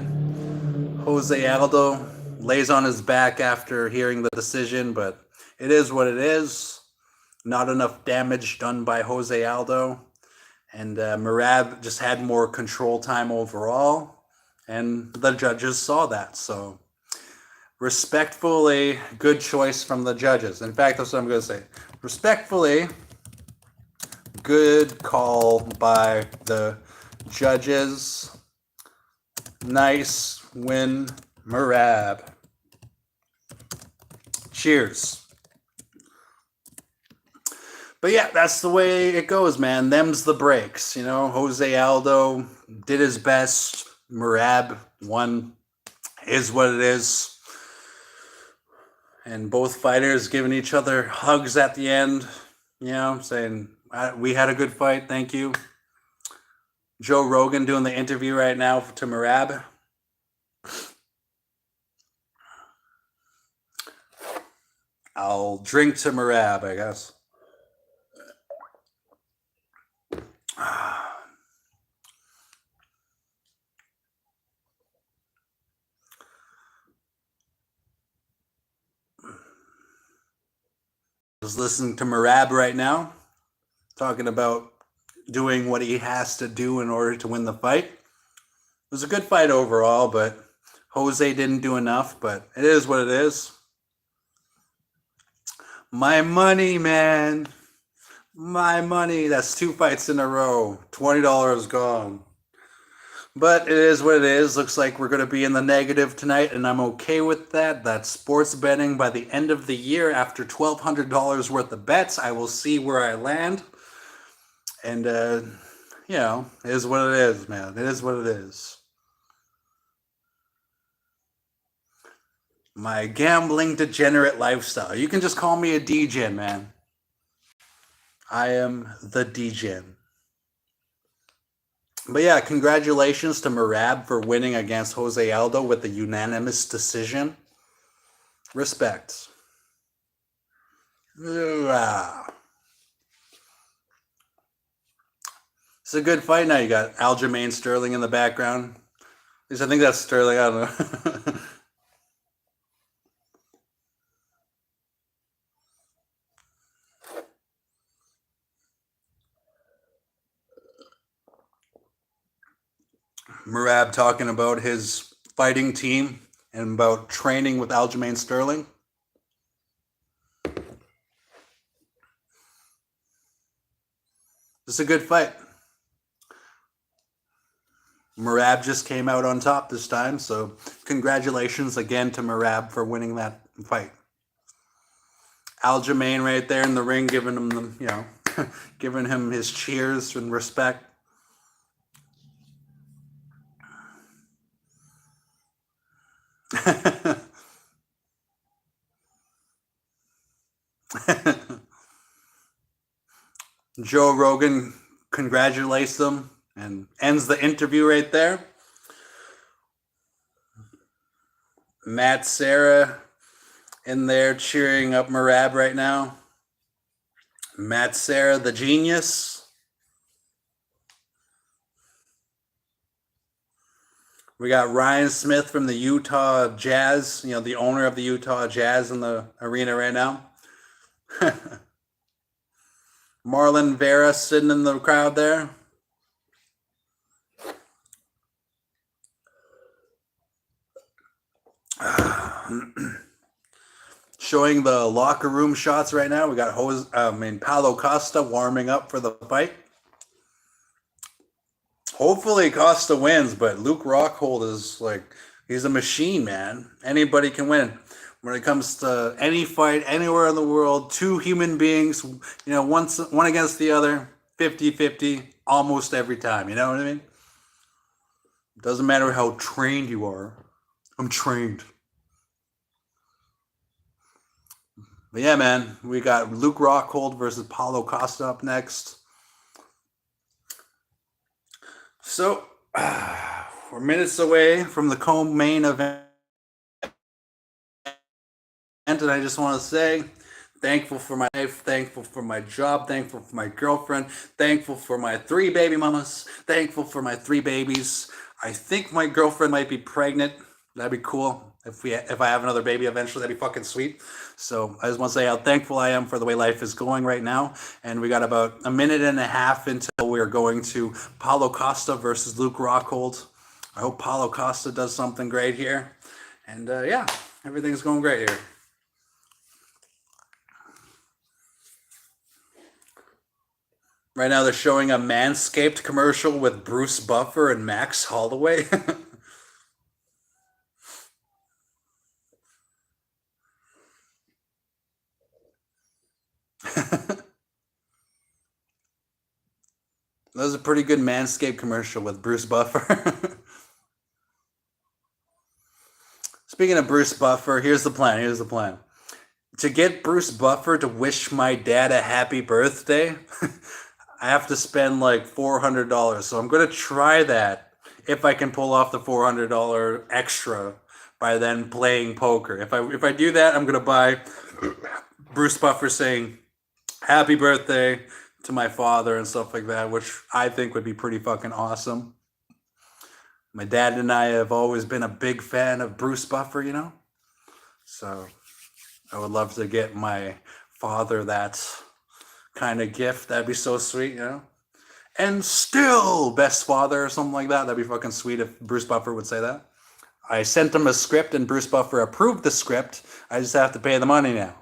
Jose Aldo lays on his back after hearing the decision, but it is what it is. Not enough damage done by Jose Aldo. And Merab just had more control time overall. And the judges saw that. So respectfully, good choice from the judges. In fact, that's what I'm going to say. Respectfully, good call by the judges. Nice win, Merab. Cheers. But yeah, that's the way it goes, man. Them's the breaks. You know, Jose Aldo did his best. Merab won. Is what it is. And both fighters giving each other hugs at the end. You know, saying, we had a good fight. Thank you. Joe Rogan doing the interview right now to Merab. I'll drink to Merab, I guess. Just listening to Merab right now, talking about doing what he has to do in order to win the fight. It was a good fight overall, but Jose didn't do enough, but it is what it is. My money, man. My money. That's 2 fights in a row. $20 gone. But it is what it is. Looks like we're going to be in the negative tonight, and I'm okay with that. That's sports betting. By the end of the year, after $1,200 worth of bets, I will see where I land. And, you know, it is what it is, man. It is what it is. My gambling degenerate lifestyle. You can just call me a DJ, man. I am the DJ. But yeah, congratulations to Merab for winning against Jose Aldo with a unanimous decision. Respect. It's a good fight now. You got Aljamain Sterling in the background. At least I think that's Sterling. I don't know. Merab talking about his fighting team and about training with Aljamain Sterling. It's a good fight. Merab just came out on top this time, so congratulations again to Merab for winning that fight. Aljamain right there in the ring, giving him the, you know, giving him his cheers and respect. Joe Rogan congratulates them and ends the interview right there. Matt Serra in there cheering up Merab right now. Matt Serra, the genius. We got Ryan Smith from the Utah Jazz, the owner of the Utah Jazz in the arena right now. Marlon Vera sitting in the crowd there. Showing the locker room shots right now. We got Paulo Costa warming up for the fight. Hopefully Costa wins, but Luke Rockhold is he's a machine, man. Anybody can win. When it comes to any fight anywhere in the world, two human beings, one against the other, 50-50, almost every time. You know what I mean? Doesn't matter how trained you are. I'm trained. But yeah, man, we got Luke Rockhold versus Paulo Costa up next. So, we're minutes away from the co-main event, and I just want to say, thankful for my life, thankful for my job, thankful for my girlfriend, thankful for my 3 baby mamas, thankful for my 3 babies. I think my girlfriend might be pregnant. That'd be cool. If I have another baby eventually, that'd be fucking sweet. So I just want to say how thankful I am for the way life is going right now. And we got about a minute and a half until we're going to Paulo Costa versus Luke Rockhold. I hope Paulo Costa does something great here. And yeah, everything's going great here. Right now they're showing a Manscaped commercial with Bruce Buffer and Max Holloway. That was a pretty good Manscaped commercial with Bruce Buffer. Speaking of Bruce Buffer, here's the plan. To get Bruce Buffer to wish my dad a happy birthday, I have to spend like $400. So I'm going to try that if I can pull off the $400 extra by then playing poker. If I do that, I'm going to buy Bruce Buffer saying happy birthday to my father and stuff like that, which I think would be pretty fucking awesome. My dad and I have always been a big fan of Bruce Buffer, So I would love to get my father that kind of gift. That'd be so sweet, And still best father or something like that. That'd be fucking sweet if Bruce Buffer would say that. I sent him a script and Bruce Buffer approved the script. I just have to pay the money now.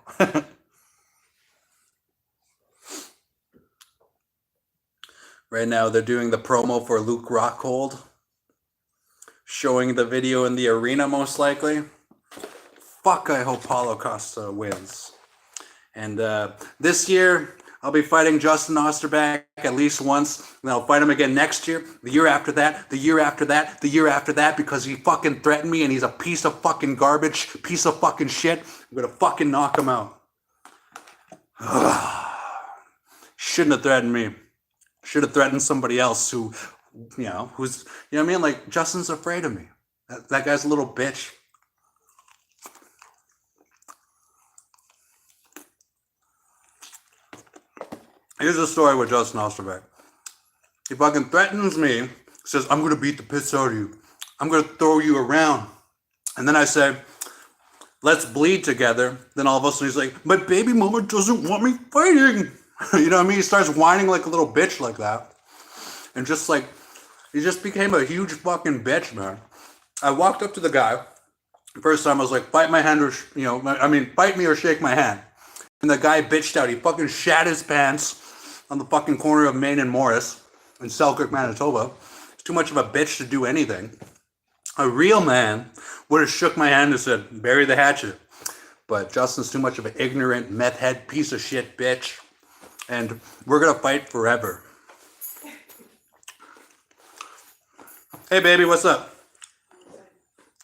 Right now, they're doing the promo for Luke Rockhold, showing the video in the arena most likely. Fuck, I hope Paulo Costa wins. And this year, I'll be fighting Justin Osterback at least once, and I'll fight him again next year, the year after that, the year after that, the year after that, because he fucking threatened me and he's a piece of fucking garbage, piece of fucking shit. I'm gonna fucking knock him out. Shouldn't have threatened me. Should have threatened somebody else who's, what I mean? Like, Justin's afraid of me. That guy's a little bitch. Here's the story with Justin Osterbeck. He fucking threatens me, says, I'm going to beat the piss out of you. I'm going to throw you around. And then I say, let's bleed together. Then all of a sudden he's like, my baby mama doesn't want me fighting. You know what I mean? He starts whining like a little bitch like that. And just like, he just became a huge fucking bitch, man. I walked up to the guy. First time I was like, bite my hand or, bite me or shake my hand. And the guy bitched out. He fucking shat his pants on the fucking corner of Main and Morris in Selkirk, Manitoba. He's too much of a bitch to do anything. A real man would have shook my hand and said, bury the hatchet. But Justin's too much of an ignorant, meth head, piece of shit bitch. And we're going to fight forever. Hey, baby, what's up?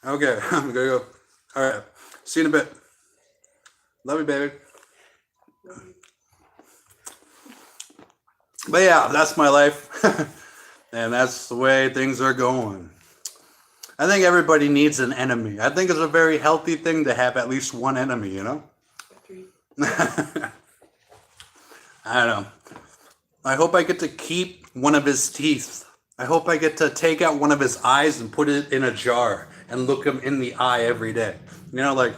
Okay, I'm going to go. All right, see you in a bit. Love you, baby. But yeah, that's my life. And that's the way things are going. I think everybody needs an enemy. I think it's a very healthy thing to have at least one enemy, you know? I don't know. I hope I get to keep one of his teeth. I hope I get to take out one of his eyes and put it in a jar and look him in the eye every day. You know, like,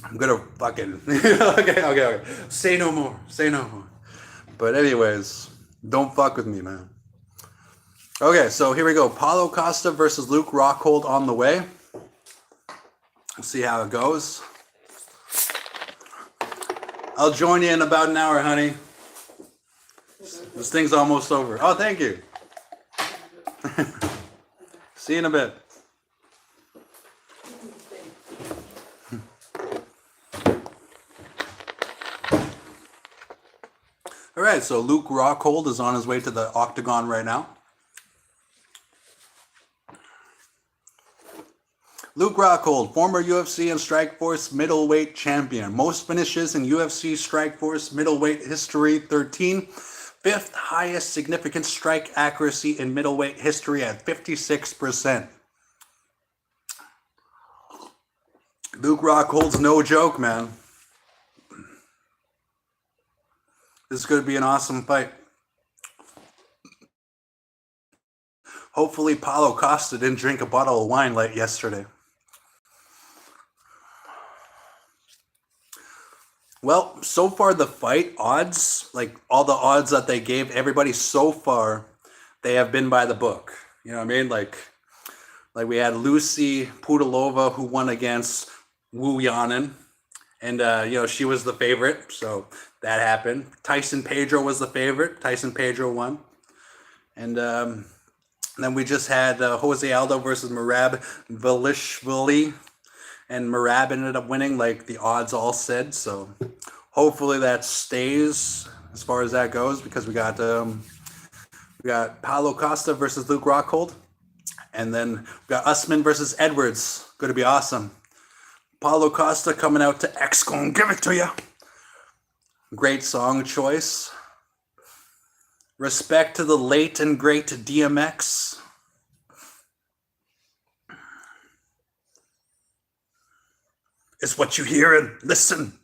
I'm gonna fucking. Okay. Say no more. Say no more. But, anyways, don't fuck with me, man. Okay, so here we go. Paulo Costa versus Luke Rockhold on the way. We'll see how it goes. I'll join you in about an hour, honey. This thing's almost over. Oh, thank you. See you in a bit. All right, so Luke Rockhold is on his way to the octagon right now. Luke Rockhold, former UFC and Strikeforce middleweight champion. Most finishes in UFC Strikeforce middleweight history, 13. Fifth highest significant strike accuracy in middleweight history at 56%. Luke Rockhold's no joke, man. This is going to be an awesome fight. Hopefully Paulo Costa didn't drink a bottle of wine late yesterday. Well, so far the fight odds, like all the odds that they gave everybody so far, they have been by the book. You know what I mean? Like we had Lucy Pudilova who won against Wu Yanin. And, she was the favorite, so that happened. Tyson Pedro was the favorite. Tyson Pedro won. And then we just had Jose Aldo versus Merab Velishvili. And Merab ended up winning, like the odds all said. So hopefully that stays as far as that goes, because we got Paulo Costa versus Luke Rockhold. And then we got Usman versus Edwards. Going to be awesome. Paulo Costa coming out to X Gon' Give It To Ya. Great song choice. Respect to the late and great DMX. It's what you hear and listen.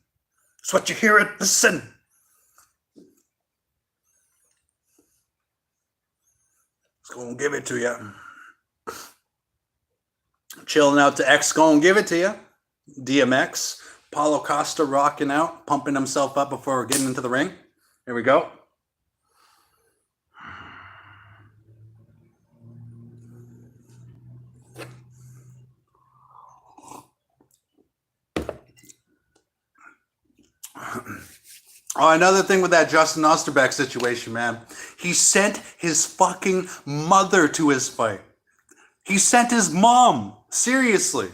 It's what you hear and listen. It's gonna give it to you. Chilling out to X Gon' Give It To Ya. DMX. Paulo Costa rocking out, pumping himself up before getting into the ring. Here we go. Oh, another thing with that Justin Osterbeck situation, man. He sent his fucking mother to his fight. He sent his mom. Seriously.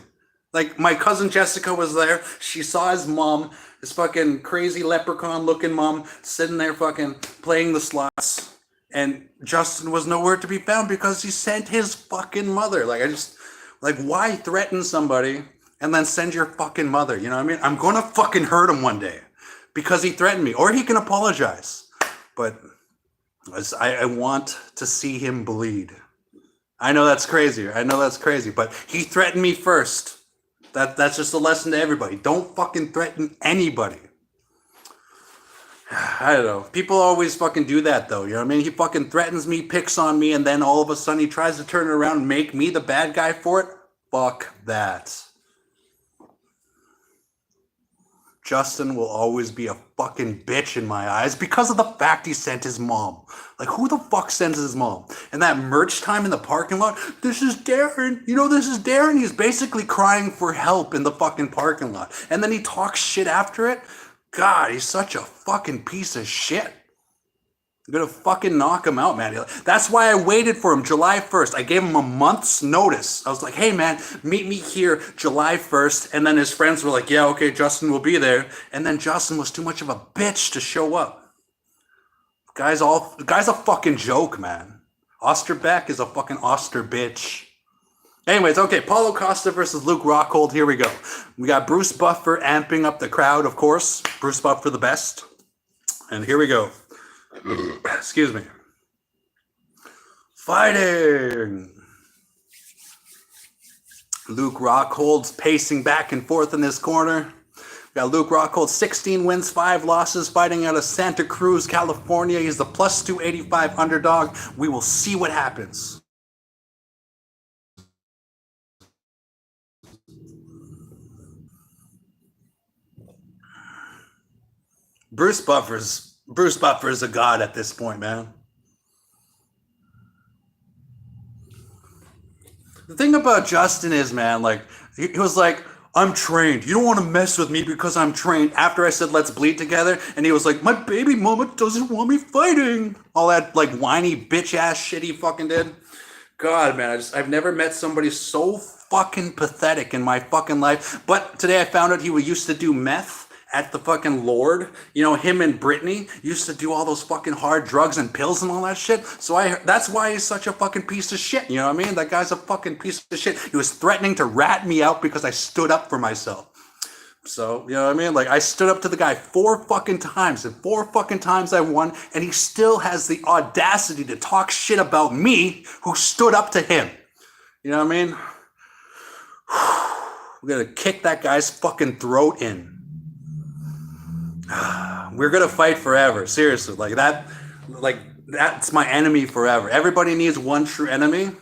Like, my cousin Jessica was there. She saw his mom, his fucking crazy leprechaun-looking mom, sitting there fucking playing the slots. And Justin was nowhere to be found because he sent his fucking mother. Why threaten somebody and then send your fucking mother? You know what I mean? I'm gonna fucking hurt him one day because he threatened me. Or he can apologize. But I want to see him bleed. I know that's crazy. But he threatened me first. That's just a lesson to everybody. Don't fucking threaten anybody. I don't know. People always fucking do that, though. You know what I mean? He fucking threatens me, picks on me, and then all of a sudden he tries to turn it around and make me the bad guy for it. Fuck that. Justin will always be a fucking bitch in my eyes because of the fact he sent his mom. Like, who the fuck sends his mom? And that merch time in the parking lot, this is Darren. This is Darren. He's basically crying for help in the fucking parking lot. And then he talks shit after it. God, he's such a fucking piece of shit. I'm gonna fucking knock him out, man. That's why I waited for him July 1st. I gave him a month's notice. I was like, hey, man, meet me here July 1st. And then his friends were like, yeah, okay, Justin will be there. And then Justin was too much of a bitch to show up. The guy's a fucking joke, man. Osterbeck is a fucking Oster bitch. Anyways, okay, Paulo Costa versus Luke Rockhold. Here we go. We got Bruce Buffer amping up the crowd, of course. Bruce Buffer the best. And here we go. Excuse me. Fighting. Luke Rockhold's pacing back and forth in this corner. We got Luke Rockhold, 16 wins, 5 losses, fighting out of Santa Cruz, California. He's the plus 285 underdog. We will see what happens. Bruce Buffer's a god at this point, man. The thing about Justin is, man, like, he was like, I'm trained. You don't want to mess with me because I'm trained. After I said, let's bleed together. And he was like, my baby mama doesn't want me fighting. All that, like, whiny bitch ass shit he fucking did. God, man, I've never met somebody so fucking pathetic in my fucking life. But today I found out he used to do meth at the fucking Lord. You know, him and Brittany used to do all those fucking hard drugs and pills and all that shit. So that's why he's such a fucking piece of shit. You know what I mean? That guy's a fucking piece of shit. He was threatening to rat me out because I stood up for myself. So, you know what I mean? Like, I stood up to the guy 4 fucking times, and 4 fucking times I won, and he still has the audacity to talk shit about me who stood up to him. You know what I mean? We're gonna kick that guy's fucking throat in. We're gonna fight forever. Seriously, that's my enemy forever. Everybody needs one true enemy,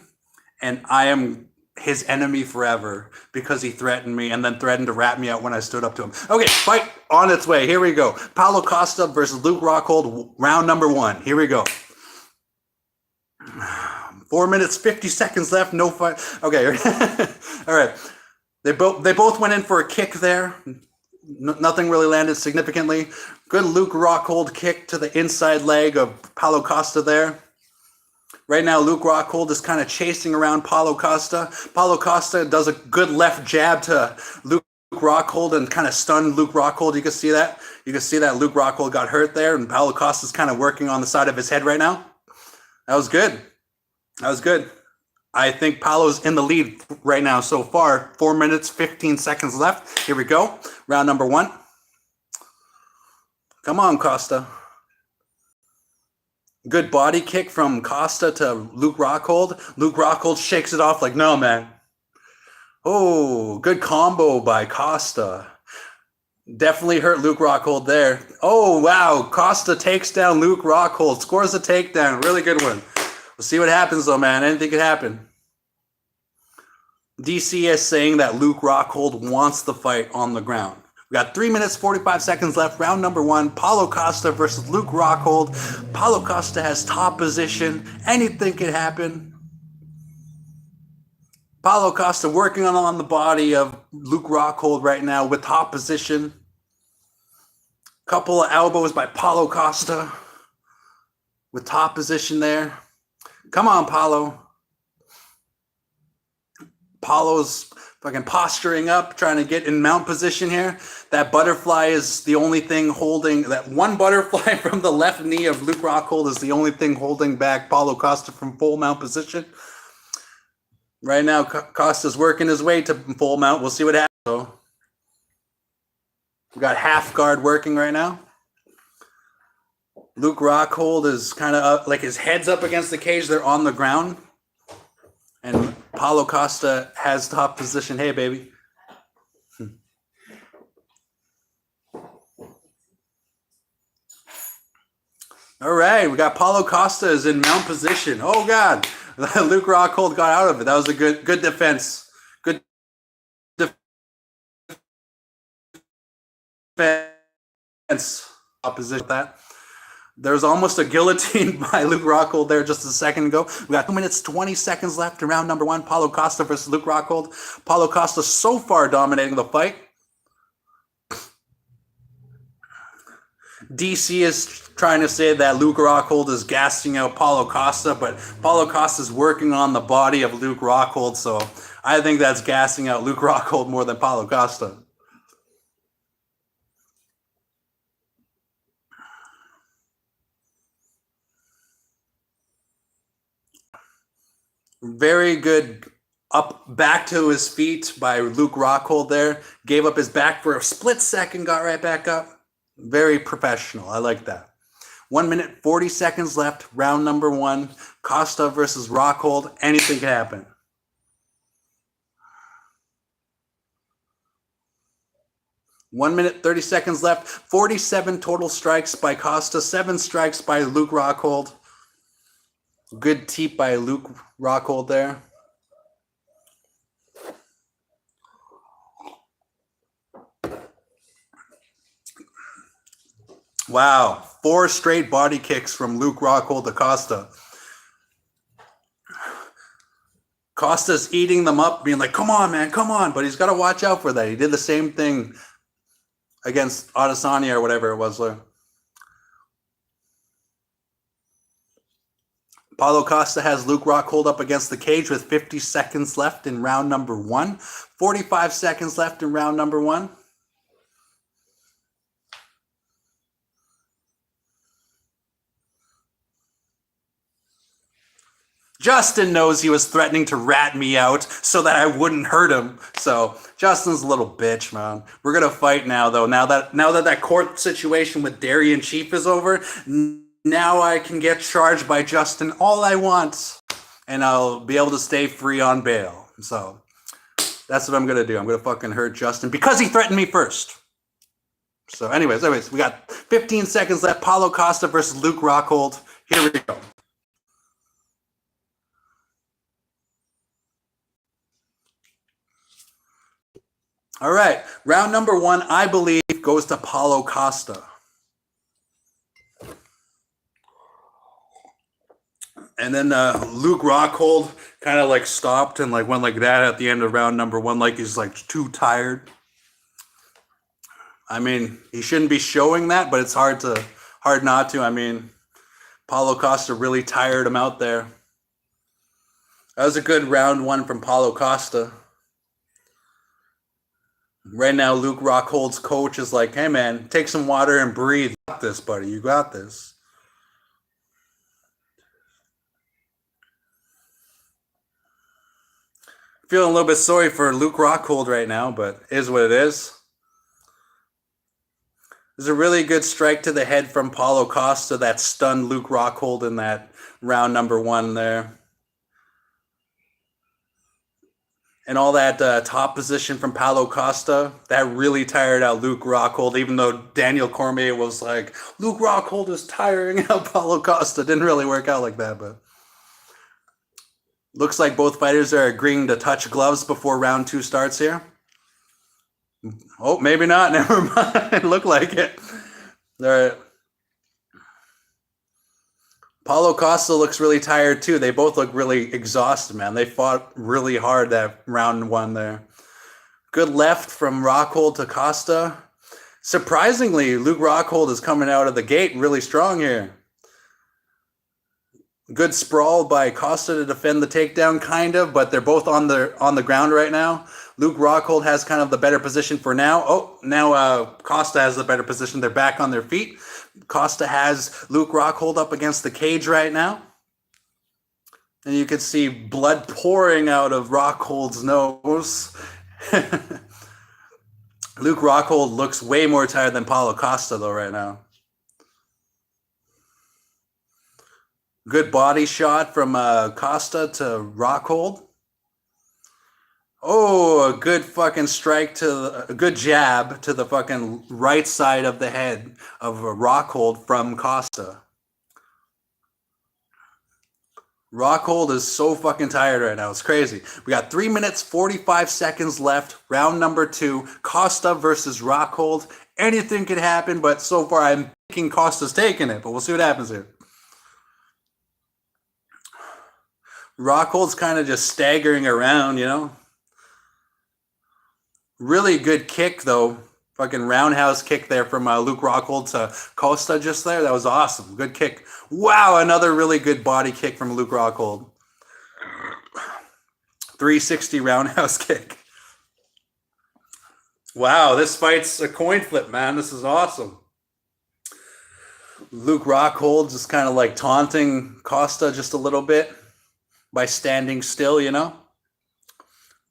and I am his enemy forever because he threatened me and then threatened to rat me out when I stood up to him. Okay, fight on its way. Here we go. Paulo Costa versus Luke Rockhold, round number 1. Here we go. 4 minutes, 50 seconds left. No fight. Okay. All right. They both went in for a kick there. Nothing really landed significantly. Good Luke Rockhold kick to the inside leg of Paulo Costa there. Right now, Luke Rockhold is kind of chasing around Paulo Costa. Paulo Costa does a good left jab to Luke Rockhold and kind of stunned Luke Rockhold. You can see that. You can see that Luke Rockhold got hurt there, and Paulo Costa's kind of working on the side of his head right now. That was good. That was good. I think Paulo's in the lead right now so far. 4 minutes, 15 seconds left. Here we go. Round number 1. Come on, Costa. Good body kick from Costa to Luke Rockhold. Luke Rockhold shakes it off like, no, man. Oh, good combo by Costa. Definitely hurt Luke Rockhold there. Oh, wow. Costa takes down Luke Rockhold. Scores a takedown. Really good one. We'll see what happens, though, man. Anything could happen. DC is saying that Luke Rockhold wants the fight on the ground. We got 3 minutes, 45 seconds left. Round number 1, Paulo Costa versus Luke Rockhold. Paulo Costa has top position. Anything could happen. Paulo Costa working on the body of Luke Rockhold right now with top position. Couple of elbows by Paulo Costa with top position there. Come on, Paulo. Paulo's fucking posturing up, trying to get in mount position here. That butterfly is the only thing holding, that one butterfly from the left knee of Luke Rockhold is the only thing holding back Paulo Costa from full mount position. Right now, Costa's working his way to full mount. We'll see what happens, though. We got half guard working right now. Luke Rockhold is kind of up, like his head's up against the cage. They're on the ground. And Paulo Costa has top position. Hey, baby. All right, we got Paulo Costa is in mount position. Oh, God. Luke Rockhold got out of it. That was a good defense. Good defense opposition with that. There's almost a guillotine by Luke Rockhold there just a second ago. We got 2 minutes, 20 seconds left in round number 1. Paulo Costa versus Luke Rockhold. Paulo Costa so far dominating the fight. DC is trying to say that Luke Rockhold is gassing out Paulo Costa, but Paulo Costa is working on the body of Luke Rockhold, so I think that's gassing out Luke Rockhold more than Paulo Costa. Very good up back to his feet by Luke Rockhold there. Gave up his back for a split second, got right back up. Very professional. I like that. 1 minute, 40 seconds left, round number 1. Costa versus Rockhold. Anything can happen. One minute, 30 seconds left. 47 total strikes by Costa. 7 strikes by Luke Rockhold. Good teep by Luke Rockhold there. Wow. 4 straight body kicks from Luke Rockhold to Costa. Costa's eating them up, being like, come on, man, come on. But he's got to watch out for that. He did the same thing against Adesanya or whatever it was. Paulo Costa has Luke Rockhold up against the cage with 50 seconds left in round number 1. 45 seconds left in round number 1. Justin knows he was threatening to rat me out so that I wouldn't hurt him. So Justin's a little bitch, man. We're gonna fight now, though. Now that court situation with Darian Chief is over, now I can get charged by Justin all I want, and I'll be able to stay free on bail. So that's what I'm gonna do. I'm gonna fucking hurt Justin because he threatened me first. So anyways, we got 15 seconds left. Paulo Costa versus Luke Rockhold. Here we go. All right, round number 1, I believe, goes to Paulo Costa. And then Luke Rockhold kind of like stopped and like went like that at the end of round number 1, like he's like too tired. I mean, he shouldn't be showing that, but it's hard not to. I mean, Paulo Costa really tired him out there. That was a good round 1 from Paulo Costa. Right now, Luke Rockhold's coach is like, hey, man, take some water and breathe. You got this, buddy. You got this. Feeling a little bit sorry for Luke Rockhold right now, but it is what it is. There's a really good strike to the head from Paulo Costa that stunned Luke Rockhold in that round number 1 there. And all that top position from Paulo Costa, that really tired out Luke Rockhold, even though Daniel Cormier was like, Luke Rockhold is tiring out Paulo Costa. Didn't really work out like that, but looks like both fighters are agreeing to touch gloves before round 2 starts here. Oh, maybe not. Never mind. Looked like it. All right. Paulo Costa looks really tired too. They both look really exhausted, man. They fought really hard that round 1 there. Good left from Rockhold to Costa. Surprisingly, Luke Rockhold is coming out of the gate really strong here. Good sprawl by Costa to defend the takedown, kind of, but they're both on the ground right now. Luke Rockhold has kind of the better position for now. Oh, now Costa has the better position. They're back on their feet. Costa has Luke Rockhold up against the cage right now. And you can see blood pouring out of Rockhold's nose. Luke Rockhold looks way more tired than Paulo Costa, though, right now. Good body shot from Costa to Rockhold. Oh, a good fucking strike a good jab to the fucking right side of the head of Rockhold from Costa. Rockhold is so fucking tired right now. It's crazy. We got 3 minutes, 45 seconds left. Round number 2, Costa versus Rockhold. Anything could happen, but so far I'm thinking Costa's taking it, but we'll see what happens here. Rockhold's kind of just staggering around, you know. Really good kick, though. Fucking roundhouse kick there from Luke Rockhold to Costa just there. That was awesome. Good kick. Wow, another really good body kick from Luke Rockhold. 360 roundhouse kick. Wow, this fight's a coin flip, man. This is awesome. Luke Rockhold just kind of like taunting Costa just a little bit by standing still, you know.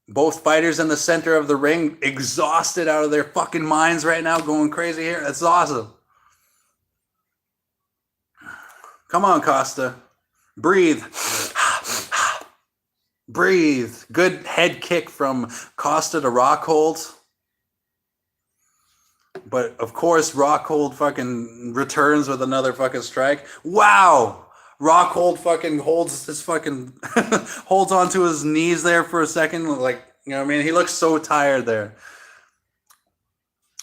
Both fighters in the center of the ring, exhausted out of their fucking minds right now, going crazy here. That's awesome. Come on, Costa. Breathe. Breathe. Good head kick from Costa to Rockhold. But of course, Rockhold fucking returns with another fucking strike. Wow! Rockhold fucking holds his fucking holds onto his knees there for a second. Like, you know what I mean? He looks so tired there.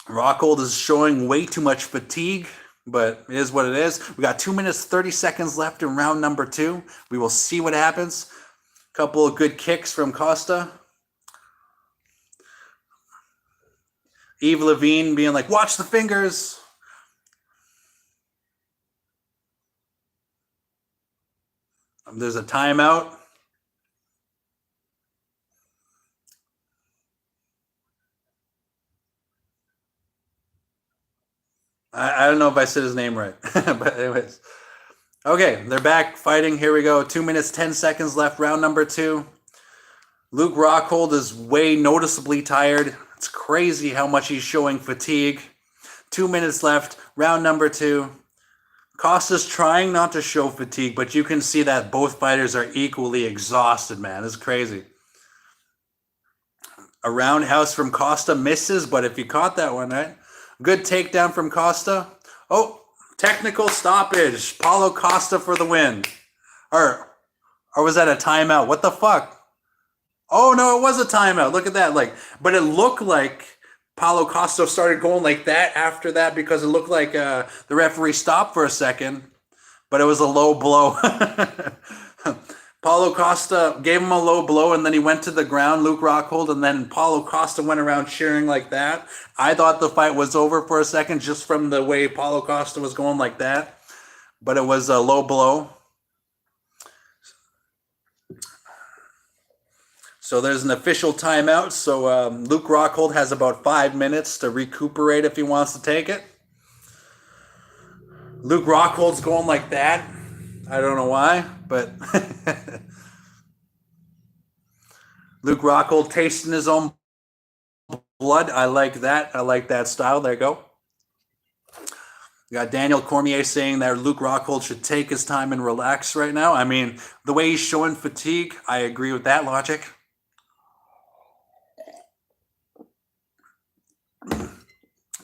Rockhold is showing way too much fatigue, but it is what it is. We got 2 minutes, 30 seconds left in round number 2. We will see what happens. Couple of good kicks from Costa. Eve Levine being like, watch the fingers. There's a timeout. I don't know if I said his name right, but anyways. Okay, they're back fighting. Here we go. 2 minutes, 10 seconds left, round number 2. Luke Rockhold is way noticeably tired. It's crazy how much he's showing fatigue. 2 minutes left, round number 2. Costa's trying not to show fatigue, but you can see that both fighters are equally exhausted, man. It's crazy. A roundhouse from Costa misses, but if you caught that one, right? Good takedown from Costa. Oh, technical stoppage. Paulo Costa for the win. Or was that a timeout? What the fuck? Oh, no, it was a timeout. Look at that. But it looked like Paulo Costa started going like that after that because it looked like the referee stopped for a second, but it was a low blow. Paulo Costa gave him a low blow, and then he went to the ground, Luke Rockhold, and then Paulo Costa went around cheering like that. I thought the fight was over for a second just from the way Paulo Costa was going like that, but it was a low blow. So there's an official timeout. So Luke Rockhold has about 5 minutes to recuperate if he wants to take it. Luke Rockhold's going like that. I don't know why, but Luke Rockhold tasting his own blood. I like that. I like that style. There you go. We got Daniel Cormier saying that Luke Rockhold should take his time and relax right now. I mean, the way he's showing fatigue, I agree with that logic.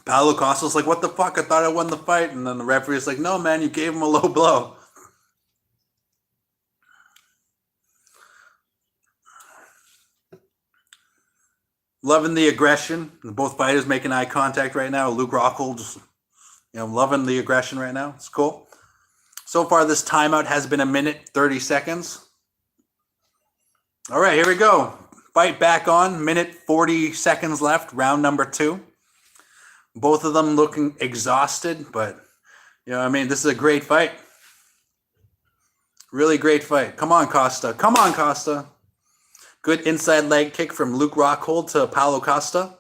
Paulo Costa's like, what the fuck? I thought I won the fight. And then the referee's like, no, man, you gave him a low blow. Loving the aggression. Both fighters making eye contact right now. Luke Rockhold just, loving the aggression right now. It's cool. So far, this timeout has been 1 minute, 30 seconds. All right, here we go. Fight back on. 1:40 seconds left. Round number 2. Both of them looking exhausted, but, this is a great fight. Really great fight. Come on, Costa. Come on, Costa. Good inside leg kick from Luke Rockhold to Paulo Costa.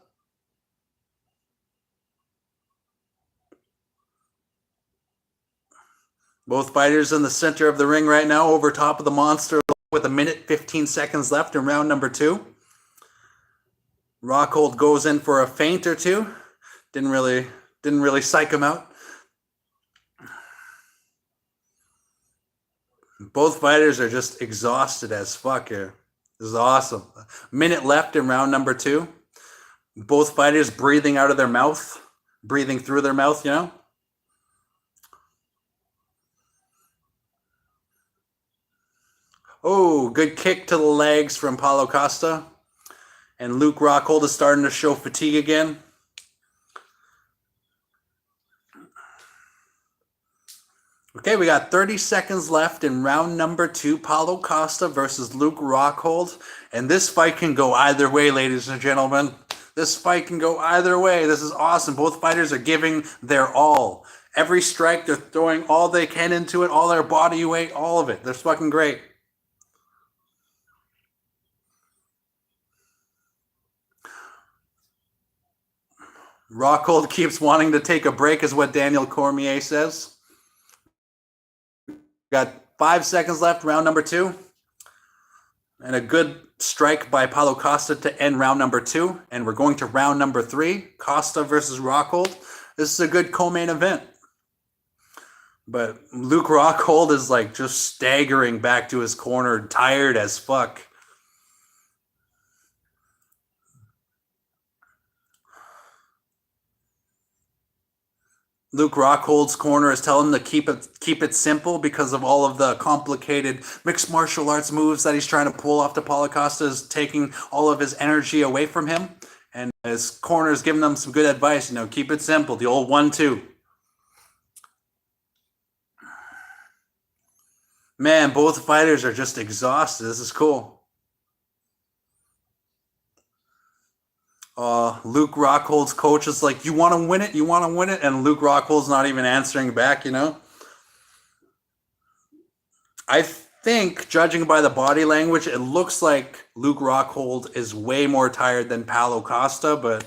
Both fighters in the center of the ring right now, over top of the monster with 1 minute, 15 seconds left in round number 2. Rockhold goes in for a feint or two. Didn't really psych him out. Both fighters are just exhausted as fuck here. This is awesome. 1 minute left in round number 2. Both fighters breathing out of their mouth, breathing through their mouth, Oh, good kick to the legs from Paulo Costa. And Luke Rockhold is starting to show fatigue again. Okay, we got 30 seconds left in round number 2. Paulo Costa versus Luke Rockhold. And this fight can go either way, ladies and gentlemen. This fight can go either way. This is awesome. Both fighters are giving their all. Every strike, they're throwing all they can into it, all their body weight, all of it. They're fucking great. Rockhold keeps wanting to take a break, is what Daniel Cormier says. Got 5 seconds left, round number 2. And a good strike by Paulo Costa to end round number 2. And we're going to round number 3, Costa versus Rockhold. This is a good co-main event. But Luke Rockhold is like just staggering back to his corner, tired as fuck. Luke Rockhold's corner is telling him to keep it simple because of all of the complicated mixed martial arts moves that he's trying to pull off. To Paulo Costa is taking all of his energy away from him, and his corner is giving him some good advice. Keep it simple. The old 1-2. Man, both fighters are just exhausted. This is cool. Luke Rockhold's coach is like, "You want to win it? You want to win it?" And Luke Rockhold's not even answering back. I think, judging by the body language, it looks like Luke Rockhold is way more tired than Paulo Costa, but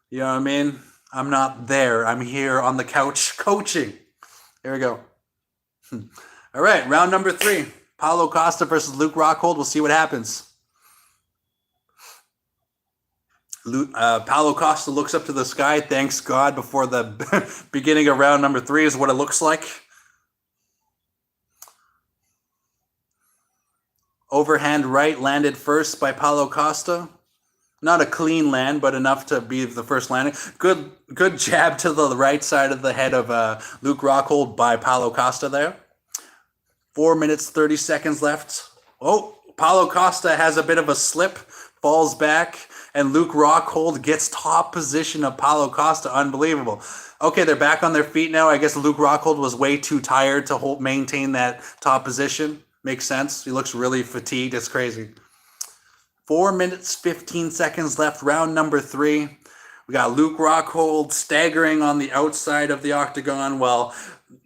you know what I mean? I'm not there. I'm here on the couch coaching. Here we go. All right, round number 3. Paulo Costa versus Luke Rockhold. We'll see what happens. Paulo Costa looks up to the sky, thanks God, before the beginning of round number 3 is what it looks like. Overhand right landed first by Paulo Costa. Not a clean land, but enough to be the first landing. Good jab to the right side of the head of Luke Rockhold by Paulo Costa there. 4 minutes, 30 seconds left. Oh, Paulo Costa has a bit of a slip, falls back, and Luke Rockhold gets top position of Paulo Costa. Unbelievable. Okay, they're back on their feet now. I guess Luke Rockhold was way too tired to maintain that top position. Makes sense. He looks really fatigued. It's crazy. 4 minutes, 15 seconds left. Round number 3. We got Luke Rockhold staggering on the outside of the octagon while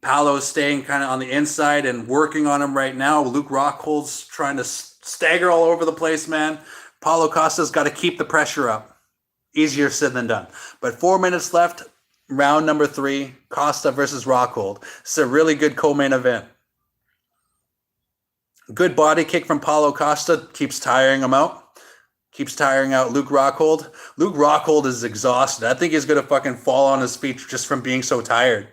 Paulo's staying kind of on the inside and working on him right now. Luke Rockhold's trying to stagger all over the place, man. Paulo Costa's got to keep the pressure up. Easier said than done. But 4 minutes left. Round number 3. Costa versus Rockhold. It's a really good co-main event. Good body kick from Paulo Costa. Keeps tiring him out. Keeps tiring out Luke Rockhold. Luke Rockhold is exhausted. I think he's going to fucking fall on his feet just from being so tired.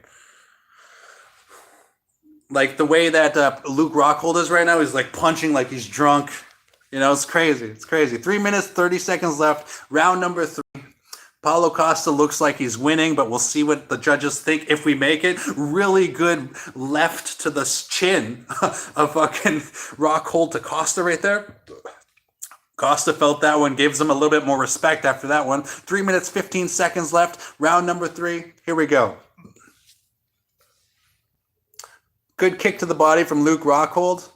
Like the way that Luke Rockhold is right now, he's like punching like he's drunk. It's crazy. It's crazy. 3 minutes, 30 seconds left. Round number 3. Paulo Costa looks like he's winning, but we'll see what the judges think if we make it. Really good left to the chin of fucking Rockhold to Costa right there. Costa felt that one, gives him a little bit more respect after that one. 3 minutes, 15 seconds left. Round number 3. Here we go. Good kick to the body from Luke Rockhold.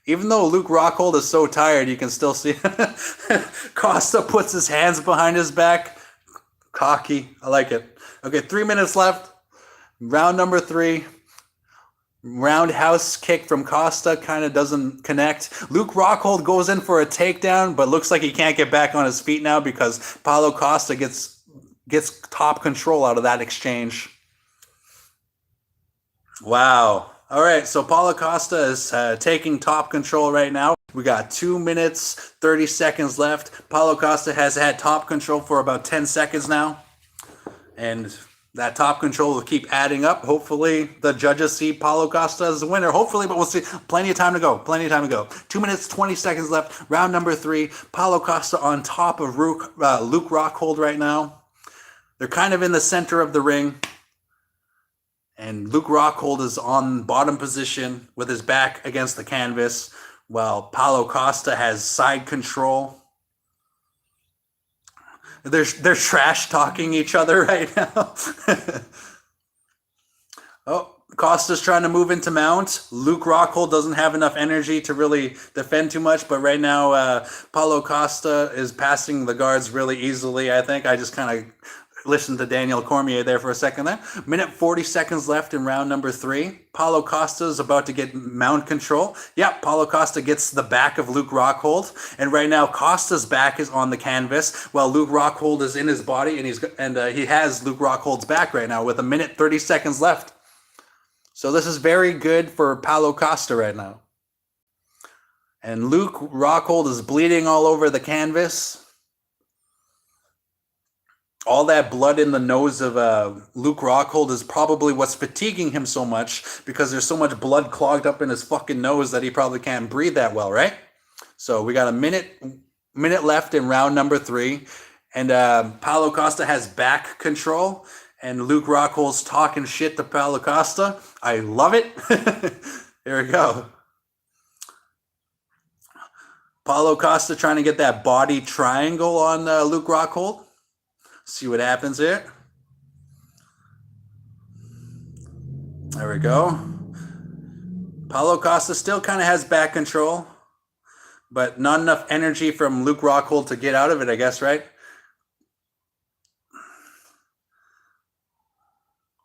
Even though Luke Rockhold is so tired, you can still see Costa puts his hands behind his back. Cocky. I like it. Okay, 3 minutes left. Round number 3. Roundhouse kick from Costa kind of doesn't connect. Luke Rockhold goes in for a takedown, but looks like he can't get back on his feet now because Paulo Costa gets top control out of that exchange. Wow. All right, so Paulo Costa is taking top control right now. We got 2 minutes, 30 seconds left. Paulo Costa has had top control for about 10 seconds now. And that top control will keep adding up. Hopefully, the judges see Paulo Costa as the winner. Hopefully, but we'll see. Plenty of time to go. 2 minutes, 20 seconds left. Round number 3. Paulo Costa on top of Luke Rockhold right now. They're kind of in the center of the ring. And Luke Rockhold is on bottom position with his back against the canvas, while Paulo Costa has side control. They're trash talking each other right now. Oh, Costa's trying to move into mount. Luke Rockhold doesn't have enough energy to really defend too much, but right now Paulo Costa is passing the guards really easily, I think. I just kind of listened to Daniel Cormier there for a second there. Minute 40 seconds left in round number 3. Paulo Costa is about to get mount control. Yeah, Paulo Costa gets the back of Luke Rockhold, and right now Costa's back is on the canvas while Luke Rockhold is in his body, and he has Luke Rockhold's back right now with a minute 30 seconds left. So this is very good for Paulo Costa right now. And Luke Rockhold is bleeding all over the canvas. all that blood in the nose of Luke Rockhold is probably what's fatiguing him so much, because there's so much blood clogged up in his fucking nose that he probably can't breathe that well, right? So we got a minute left in round number 3, and Paulo Costa has back control, and Luke Rockhold's talking shit to Paulo Costa. I love it. Here we go. Paulo Costa trying to get that body triangle on Luke Rockhold. See what happens here. There we go. Paulo Costa still kind of has back control, but not enough energy from Luke Rockhold to get out of it, I guess, right?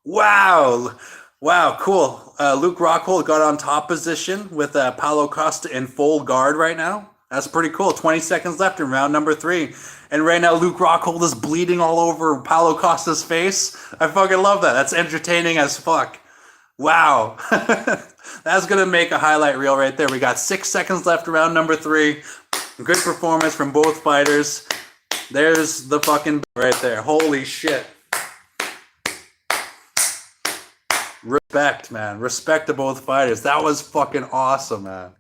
Wow. Wow, cool. Luke Rockhold got on top position with Paulo Costa in full guard right now. That's pretty cool. 20 seconds left in round number 3. And right now, Luke Rockhold is bleeding all over Paulo Costa's face. I fucking love that. That's entertaining as fuck. Wow. That's going to make a highlight reel right there. We got 6 seconds left in round number 3. Good performance from both fighters. There's the fucking right there. Holy shit. Respect, man. Respect to both fighters. That was fucking awesome, man.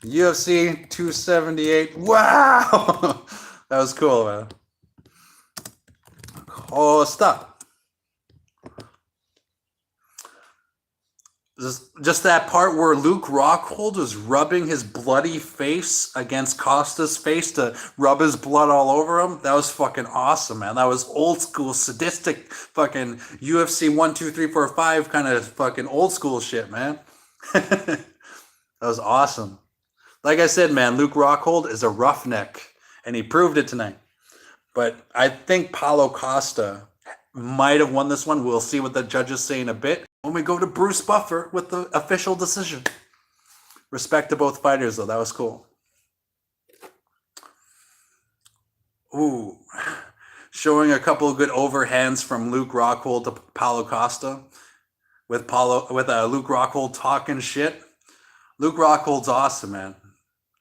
UFC 278. Wow. That was cool, man. Oh, stop. Just that part where Luke Rockhold was rubbing his bloody face against Costa's face to rub his blood all over him. That was fucking awesome, man. That was old school, sadistic fucking UFC 1, 2, 3, 4, 5 kind of fucking old school shit, man. That was awesome. Like I said, man, Luke Rockhold is a roughneck, and he proved it tonight. But I think Paulo Costa might have won this one. We'll see what the judges say in a bit when we go to Bruce Buffer with the official decision. Respect to both fighters, though. That was cool. Ooh. Showing a couple of good overhands from Luke Rockhold to Paulo Costa. With Luke Rockhold talking shit. Luke Rockhold's awesome, man.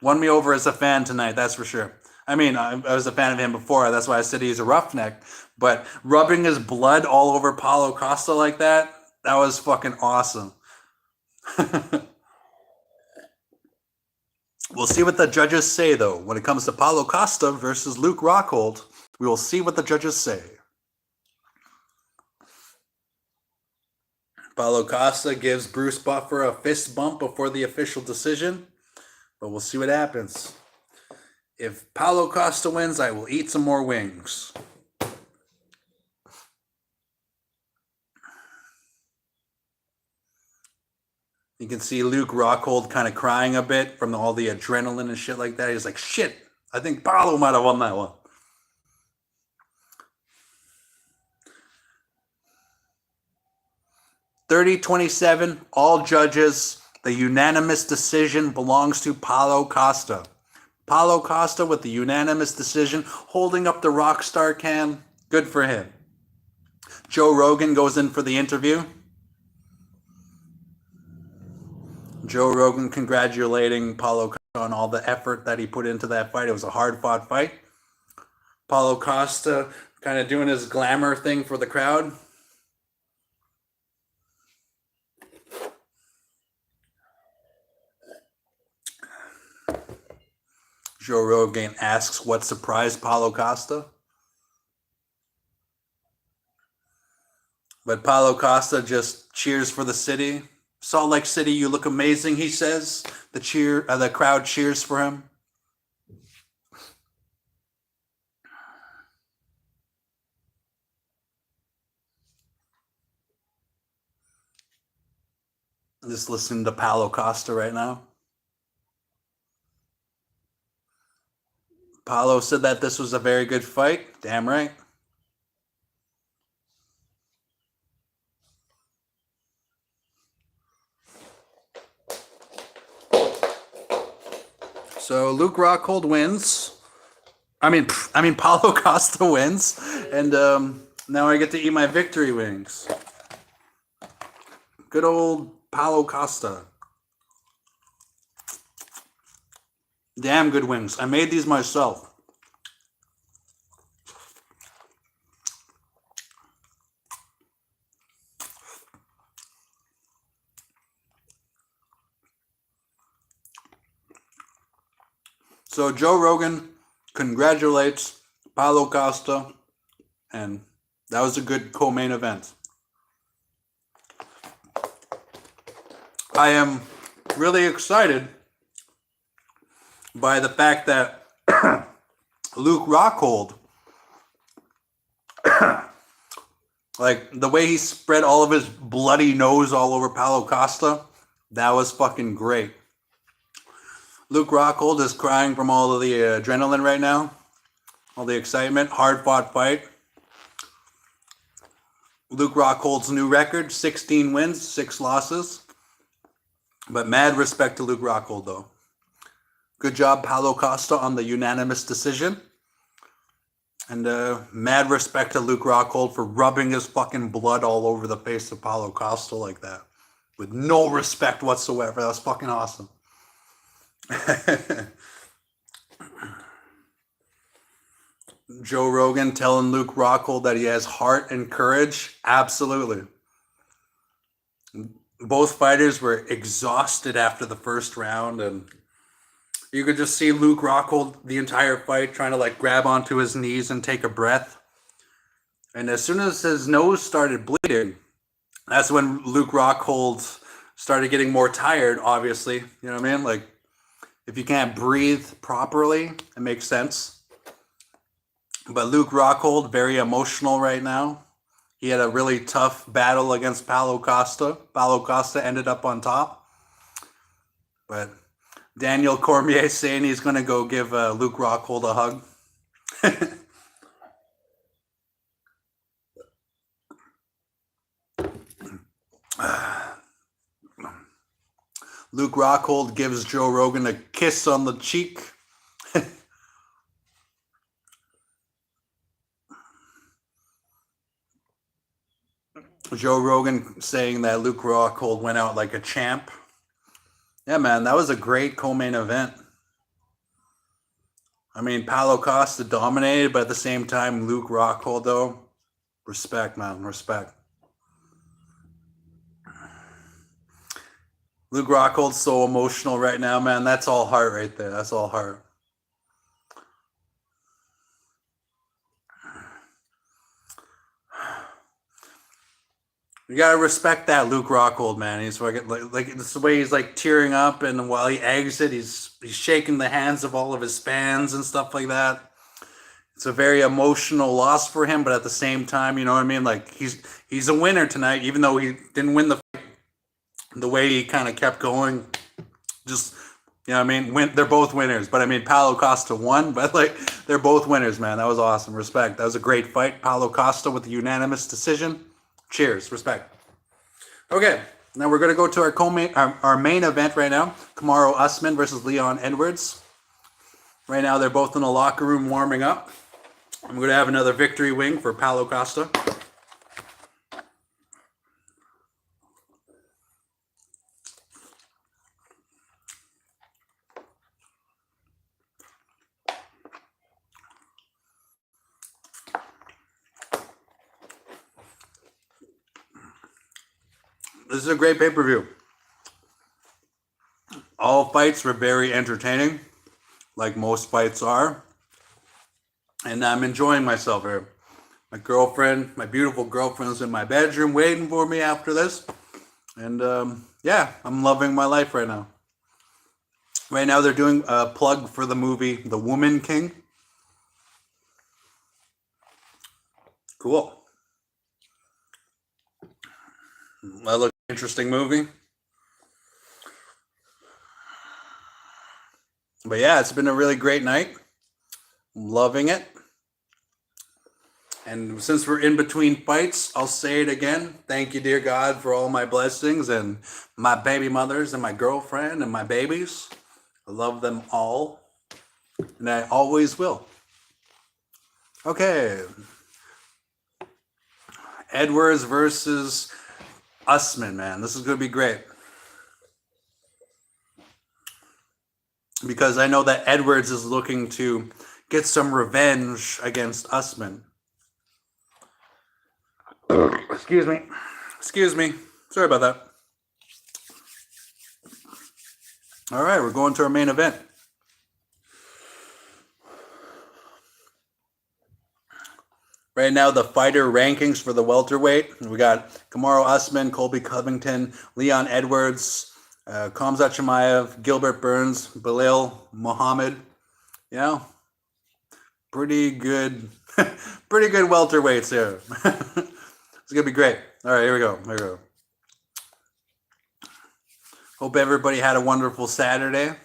Won me over as a fan tonight, that's for sure. I mean, I was a fan of him before. That's why I said he's a roughneck. But rubbing his blood all over Paulo Costa like that, that was fucking awesome. We'll see what the judges say, though. When it comes to Paulo Costa versus Luke Rockhold, we will see what the judges say. Paulo Costa gives Bruce Buffer a fist bump before the official decision, but we'll see what happens. If Paulo Costa wins, I will eat some more wings. You can see Luke Rockhold kind of crying a bit from all the adrenaline and shit like that. He's like, shit, I think Paulo might have won that one. 30-27, all judges. The unanimous decision belongs to Paulo Costa. Paulo Costa with the unanimous decision, holding up the Rockstar can. Good for him. Joe Rogan goes in for the interview. Joe Rogan congratulating Paulo Costa on all the effort that he put into that fight. It was a hard-fought fight. Paulo Costa kind of doing his glamour thing for the crowd. Joe Rogan asks what surprised Paulo Costa. But Paulo Costa just cheers for the city. Salt Lake City, you look amazing, he says. The crowd cheers for him. Just listening to Paulo Costa right now. Paulo said that this was a very good fight. Damn right. So Luke Rockhold wins. I mean, Paulo Costa wins, and now I get to eat my victory wings. Good old Paulo Costa. Damn good wings. I made these myself. So Joe Rogan congratulates Paulo Costa, and that was a good co-main event. I am really excited by the fact that Luke Rockhold, like the way he spread all of his bloody nose all over Paulo Costa, that was fucking great. Luke Rockhold is crying from all of the adrenaline right now, all the excitement, hard-fought fight. Luke Rockhold's new record, 16 wins, 6 losses. But mad respect to Luke Rockhold, though. Good job, Paulo Costa, on the unanimous decision. And mad respect to Luke Rockhold for rubbing his fucking blood all over the face of Paulo Costa like that. With no respect whatsoever. That was fucking awesome. Joe Rogan telling Luke Rockhold that he has heart and courage. Absolutely. Both fighters were exhausted after the first round, and you could just see Luke Rockhold the entire fight trying to like grab onto his knees and take a breath. And as soon as his nose started bleeding, that's when Luke Rockhold started getting more tired, obviously. You know what I mean? Like, if you can't breathe properly, it makes sense. But Luke Rockhold, very emotional right now. He had a really tough battle against Paulo Costa. Paulo Costa ended up on top. But Daniel Cormier saying he's going to go give Luke Rockhold a hug. Luke Rockhold gives Joe Rogan a kiss on the cheek. Joe Rogan saying that Luke Rockhold went out like a champ. Yeah, man, that was a great co-main event. I mean, Paulo Costa dominated, but at the same time, Luke Rockhold, though, respect, man, respect. Luke Rockhold's so emotional right now, man. That's all heart right there. That's all heart. You gotta respect that Luke Rockhold, man. He's like it's the way he's like tearing up, and while he exits, he's shaking the hands of all of his fans and stuff like that. It's a very emotional loss for him, but at the same time, you know what I mean? Like he's a winner tonight, even though he didn't win the fight. The way he kind of kept going, just you know what I mean? They're both winners, but I mean Paulo Costa won, but like they're both winners, man. That was awesome. Respect. That was a great fight. Paulo Costa with a unanimous decision. Cheers, respect. Okay, now we're gonna go to our main event right now. Kamaru Usman versus Leon Edwards. Right now, they're both in the locker room warming up. I'm gonna have another victory wing for Paulo Costa. This is a great pay-per-view. All fights were very entertaining, like most fights are. And I'm enjoying myself here. My girlfriend, my beautiful girlfriend's in my bedroom waiting for me after this. And yeah, I'm loving my life right now. Right now they're doing a plug for the movie The Woman King. Cool. That looks like an interesting movie. But yeah, it's been a really great night. I'm loving it. And since we're in between fights, I'll say it again. Thank you, dear God, for all my blessings and my baby mothers and my girlfriend and my babies. I love them all. And I always will. Okay. Edwards versus Usman, man. This is going to be great. Because I know that Edwards is looking to get some revenge against Usman. Excuse me. Excuse me. Sorry about that. All right, we're going to our main event. Right now, the fighter rankings for the welterweight. We got Kamaru Usman, Colby Covington, Leon Edwards, Khamzat Chimaev, Gilbert Burns, Belal Muhammad. You know, pretty good, pretty good welterweights here. It's gonna be great. All right, here we go. Here we go. Hope everybody had a wonderful Saturday.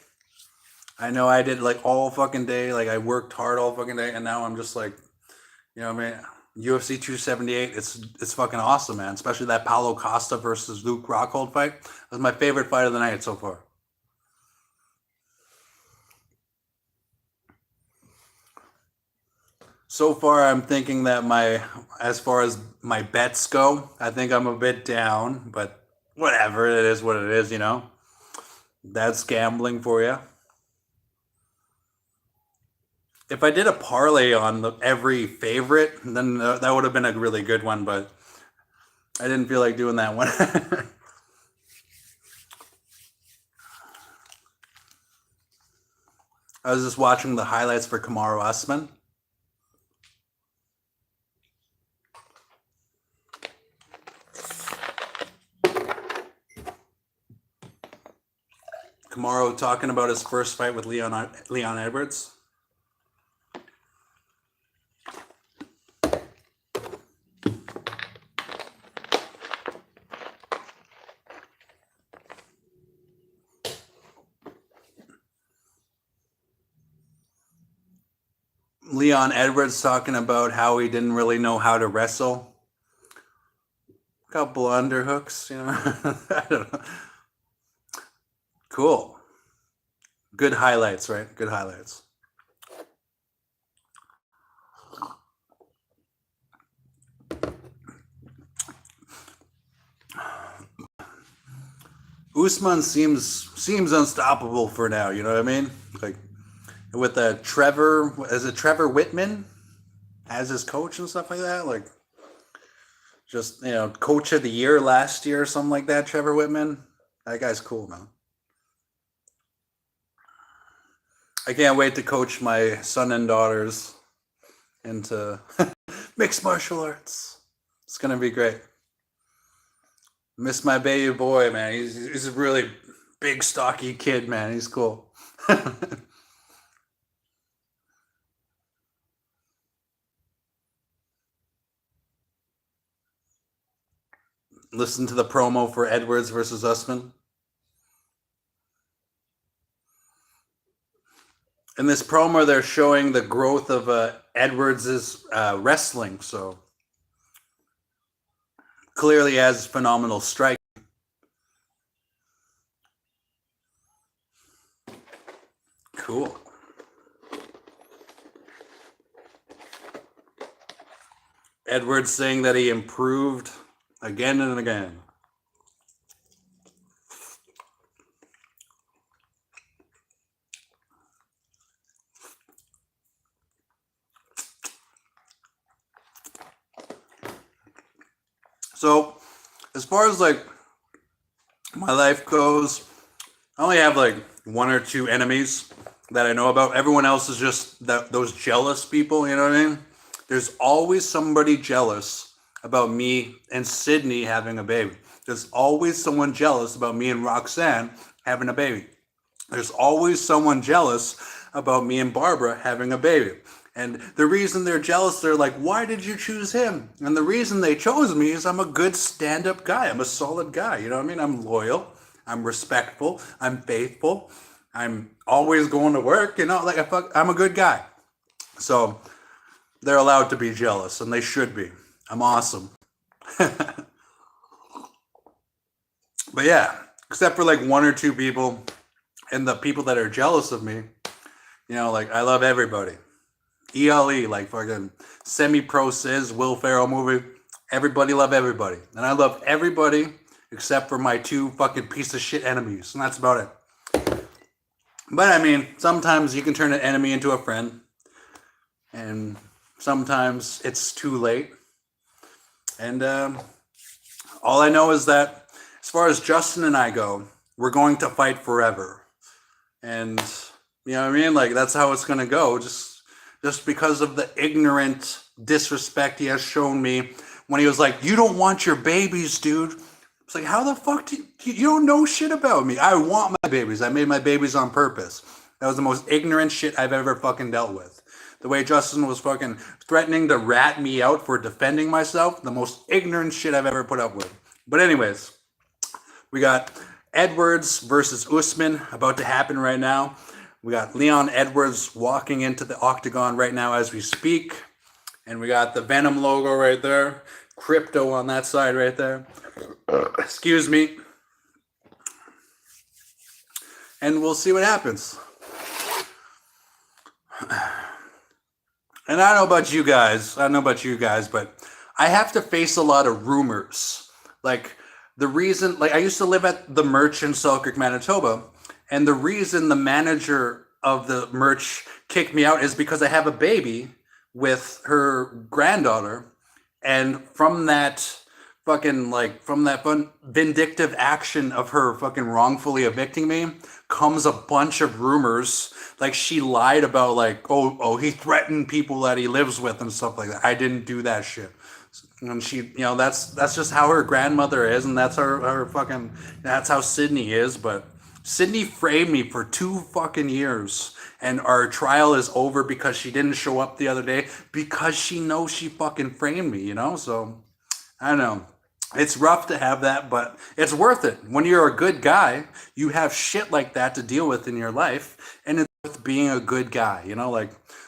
I know I did like all fucking day. Like I worked hard all fucking day, and now I'm just like, you know, man. UFC 278, it's fucking awesome, man. Especially that Paulo Costa versus Luke Rockhold fight. That was my favorite fight of the night so far. So far, I'm thinking that as far as my bets go, I think I'm a bit down, but whatever, it is what it is, you know? That's gambling for you. If I did a parlay on every favorite, then that would have been a really good one, but I didn't feel like doing that one. I was just watching the highlights for Kamaru Usman. Kamaru talking about his first fight with Leon Edwards. Leon Edwards talking about how he didn't really know how to wrestle. Couple underhooks, you know. I don't know. Cool. Good highlights, right? Good highlights. Usman seems unstoppable for now, you know what I mean? Like with Trevor Whitman as his coach and stuff like that, like just, you know, coach of the year last year or something like that, Trevor Whitman. That guy's cool, man. I can't wait to coach my son and daughters into mixed martial arts. It's gonna be great. Miss my baby boy, man. He's a really big, stocky kid, man. He's cool. Listen to the promo for Edwards versus Usman. In this promo, they're showing the growth of Edwards' wrestling. So clearly has phenomenal strike. Cool. Edwards saying that he improved again and again. So, as far as like my life goes, I only have like one or two enemies that I know about. Everyone else is just those jealous people, you know what I mean? There's always somebody jealous about me and Sydney having a baby. There's always someone jealous about me and Roxanne having a baby. There's always someone jealous about me and Barbara having a baby. And the reason they're jealous, they're like, why did you choose him? And the reason they chose me is I'm a good stand-up guy. I'm a solid guy. You know what I mean? I'm loyal. I'm respectful. I'm faithful. I'm always going to work. You know, like I'm a good guy. So they're allowed to be jealous, and they should be. I'm awesome. But yeah, except for like one or two people, and the people that are jealous of me, you know, like I love everybody. ELE, like fucking semi-pro Sis, Will Ferrell movie. Everybody love everybody. And I love everybody except for my two fucking piece of shit enemies. And that's about it. But I mean, sometimes you can turn an enemy into a friend. And sometimes it's too late. And all I know is that as far as Justin and I go, we're going to fight forever. And you know what I mean? Like that's how it's going to go. Just because of the ignorant disrespect he has shown me when he was like, "You don't want your babies, dude." It's like, how the fuck do you don't know shit about me? I want my babies. I made my babies on purpose. That was the most ignorant shit I've ever fucking dealt with. The way Justin was fucking threatening to rat me out for defending myself, the most ignorant shit I've ever put up with. But anyways, we got Edwards versus Usman about to happen right now. We got Leon Edwards walking into the octagon right now as we speak. And we got the Venom logo right there. Crypto on that side right there. Excuse me. And we'll see what happens. And I don't know about you guys. But I have to face a lot of rumors. Like, the reason, like, I used to live at the Merch in Selkirk, Manitoba. And the reason the manager of the Merch kicked me out is because I have a baby with her granddaughter. And from that vindictive action of her fucking wrongfully evicting me comes a bunch of rumors. Like, she lied about, like, he threatened people that he lives with and stuff like that. I didn't do that shit. And she, that's just how her grandmother is, and that's that's how Sydney is. But Sydney framed me for 2 fucking years, and our trial is over because she didn't show up the other day because she knows she fucking framed me, So I don't know. It's rough to have that, but it's worth it. When you're a good guy, you have shit like that to deal with in your life, and it's worth being a good guy,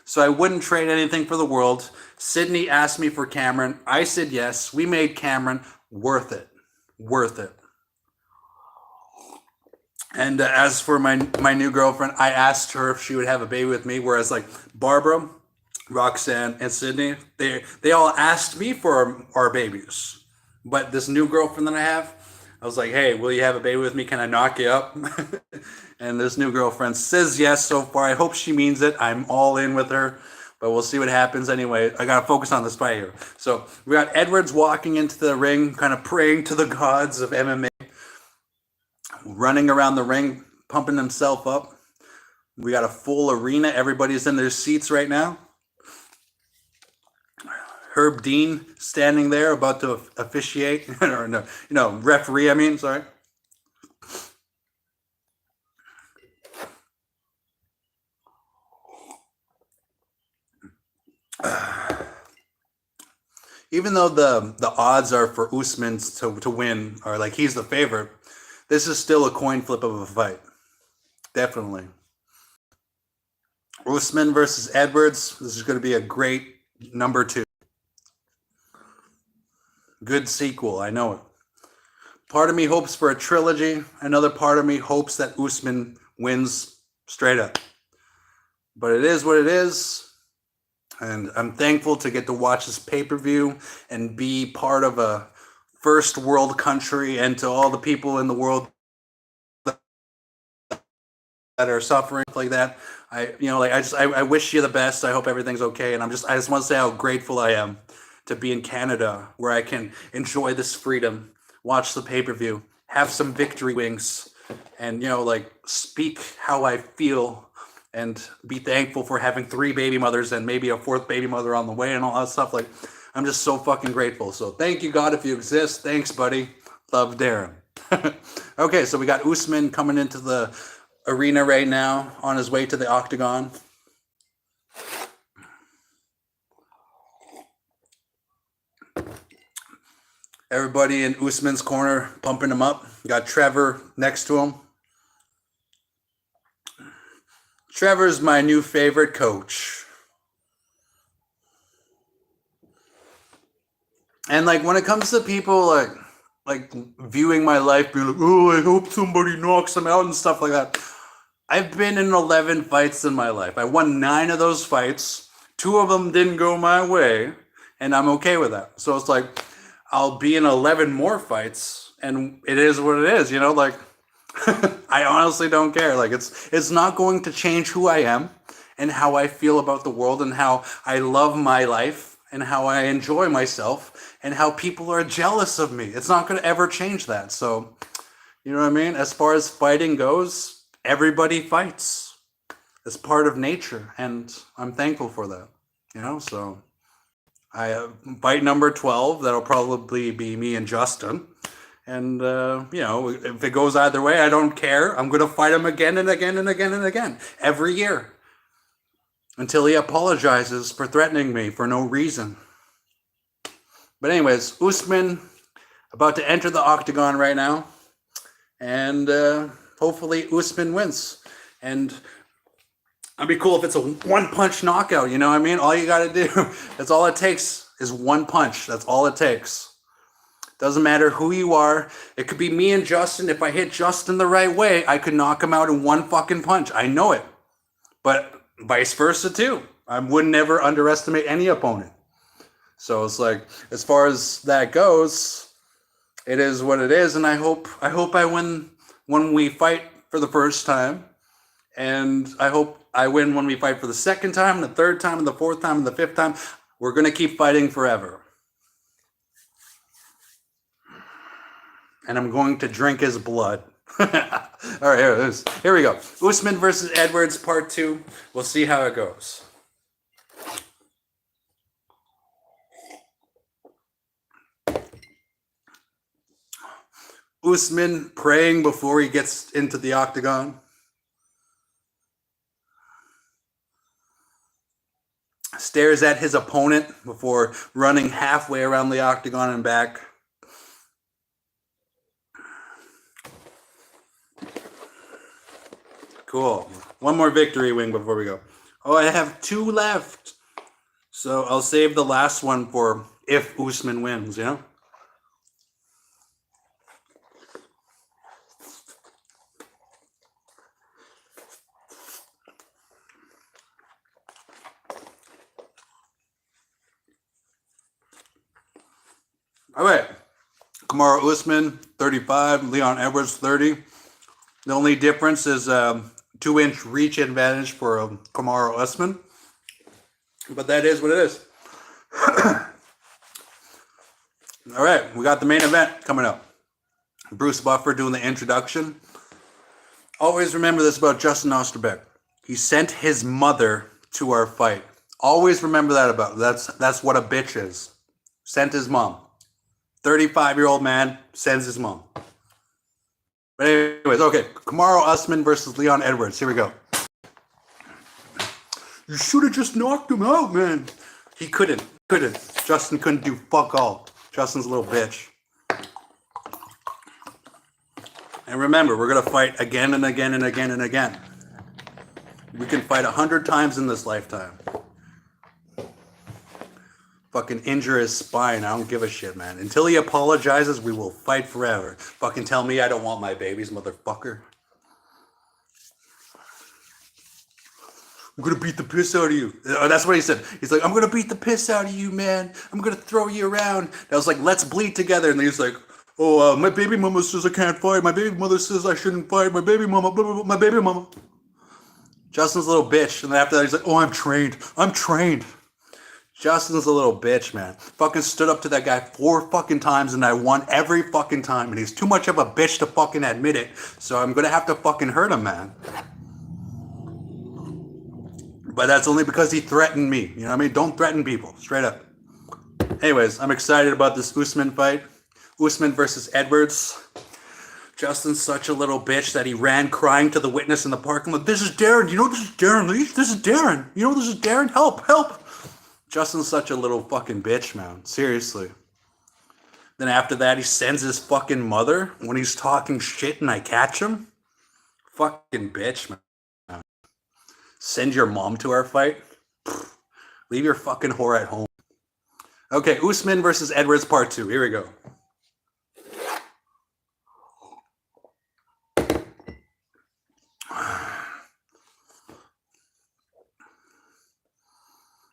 So I wouldn't trade anything for the world. Sydney asked me for Cameron. I said yes. We made Cameron. Worth it. Worth it. And as for my new girlfriend, I asked her if she would have a baby with me, whereas like Barbara, Roxanne, and Sydney, they all asked me for our babies. But this new girlfriend that I have, I was like, hey, will you have a baby with me? Can I knock you up? And this new girlfriend says yes so far. I hope she means it. I'm all in with her. But we'll see what happens anyway. I got to focus on this fight here. So we got Edwards walking into the ring, kind of praying to the gods of MMA, running around the ring, pumping himself up. We got a full arena. Everybody's in their seats right now. Herb Dean standing there about to officiate, or no, referee, sorry. Even though the odds are for Usman to win, or like he's the favorite, this is still a coin flip of a fight. Definitely. Usman versus Edwards. This is going to be a great number 2. Good sequel, I know it. Part of me hopes for a trilogy. Another part of me hopes that Usman wins straight up. But it is what it is. And I'm thankful to get to watch this pay-per-view and be part of a first world country, and to all the people in the world that are suffering like that. I wish you the best. I hope everything's okay. And I just want to say how grateful I am to be in Canada, where I can enjoy this freedom, watch the pay-per-view, have some victory wings, and speak how I feel, and be thankful for having 3 baby mothers and maybe a 4th baby mother on the way and all that stuff. Like, I'm just so fucking grateful. So thank you, God, if you exist. Thanks, buddy. Love, Darren. Okay, so we got Usman coming into the arena right now on his way to the octagon. Everybody in Usman's corner pumping him up. Got Trevor next to him. Trevor's my new favorite coach. And like, when it comes to people like viewing my life, being like, oh, I hope somebody knocks him out and stuff like that. I've been in 11 fights in my life. I won 9 of those fights. 2 of them didn't go my way, and I'm okay with that. So it's like, I'll be in 11 more fights, and it is what it is, like. I honestly don't care. Like, it's not going to change who I am and how I feel about the world and how I love my life and how I enjoy myself and how people are jealous of me. It's not going to ever change that. So, you know what I mean? As far as fighting goes, everybody fights. It's part of nature, and I'm thankful for that. So Fight number 12, that'll probably be me and Justin. And, you know, if it goes either way, I don't care. I'm going to fight him again and again and again and again every year until he apologizes for threatening me for no reason. But anyways, Usman about to enter the octagon right now. And hopefully Usman wins. And it'd be cool if it's a one-punch knockout, you know what I mean? All you got to do, that's all it takes is one punch. That's all it takes. Doesn't matter who you are. It could be me and Justin. If I hit Justin the right way, I could knock him out in one fucking punch. I know it. But vice versa too. I would never underestimate any opponent. So it's like, as far as that goes, it is what it is. And I hope I win when we fight for the first time. And I hope I win when we fight for the second time, the third time, and the fourth time, and the fifth time. We're going to keep fighting forever. And I'm going to drink his blood. All right, here we go. Usman versus Edwards, part 2. We'll see how it goes. Usman praying before he gets into the octagon. Stares at his opponent before running halfway around the octagon and back. Cool. One more victory wing before we go. Oh, I have 2 left. So I'll save the last one for if Usman wins, you know? All right. Kamaru Usman, 35. Leon Edwards, 30. The only difference is 2-inch reach advantage for Kamaru Usman. But that is what it is. All right, we got the main event coming up. Bruce Buffer doing the introduction. Always remember this about Justin Osterbeck. He sent his mother to our fight. Always remember that about. That's what a bitch is. Sent his mom. 35-year-old man sends his mom. But anyways, okay. Kamaru Usman versus Leon Edwards. Here we go. You should have just knocked him out, man. He couldn't. Justin couldn't do fuck all. Justin's a little bitch. And remember, we're going to fight again and again and again and again. We can fight 100 times in this lifetime. Fucking injure his spine. I don't give a shit, man. Until he apologizes, we will fight forever. Fucking tell me I don't want my babies, motherfucker. I'm gonna beat the piss out of you. That's what he said. He's like, I'm gonna beat the piss out of you, man. I'm gonna throw you around. I was like, let's bleed together. And he's like, oh, my baby mama says I can't fight. My baby mother says I shouldn't fight. My baby mama, blah, blah, blah, my baby mama. Justin's a little bitch. And then after that, he's like, oh, I'm trained. Justin's a little bitch, man. Fucking stood up to that guy 4 fucking times and I won every fucking time. And he's too much of a bitch to fucking admit it. So I'm gonna have to fucking hurt him, man. But that's only because he threatened me. You know what I mean? Don't threaten people. Straight up. Anyways, I'm excited about this Usman fight. Usman versus Edwards. Justin's such a little bitch that he ran crying to the witness in the parking lot. This is Darren. You know this is Darren. This is Darren. You know this is Darren. Help. Justin's such a little fucking bitch, man. Seriously. Then after that, he sends his fucking mother when he's talking shit and I catch him. Fucking bitch, man. Send your mom to our fight? Leave your fucking whore at home. Okay, Usman versus Edwards part 2. Here we go.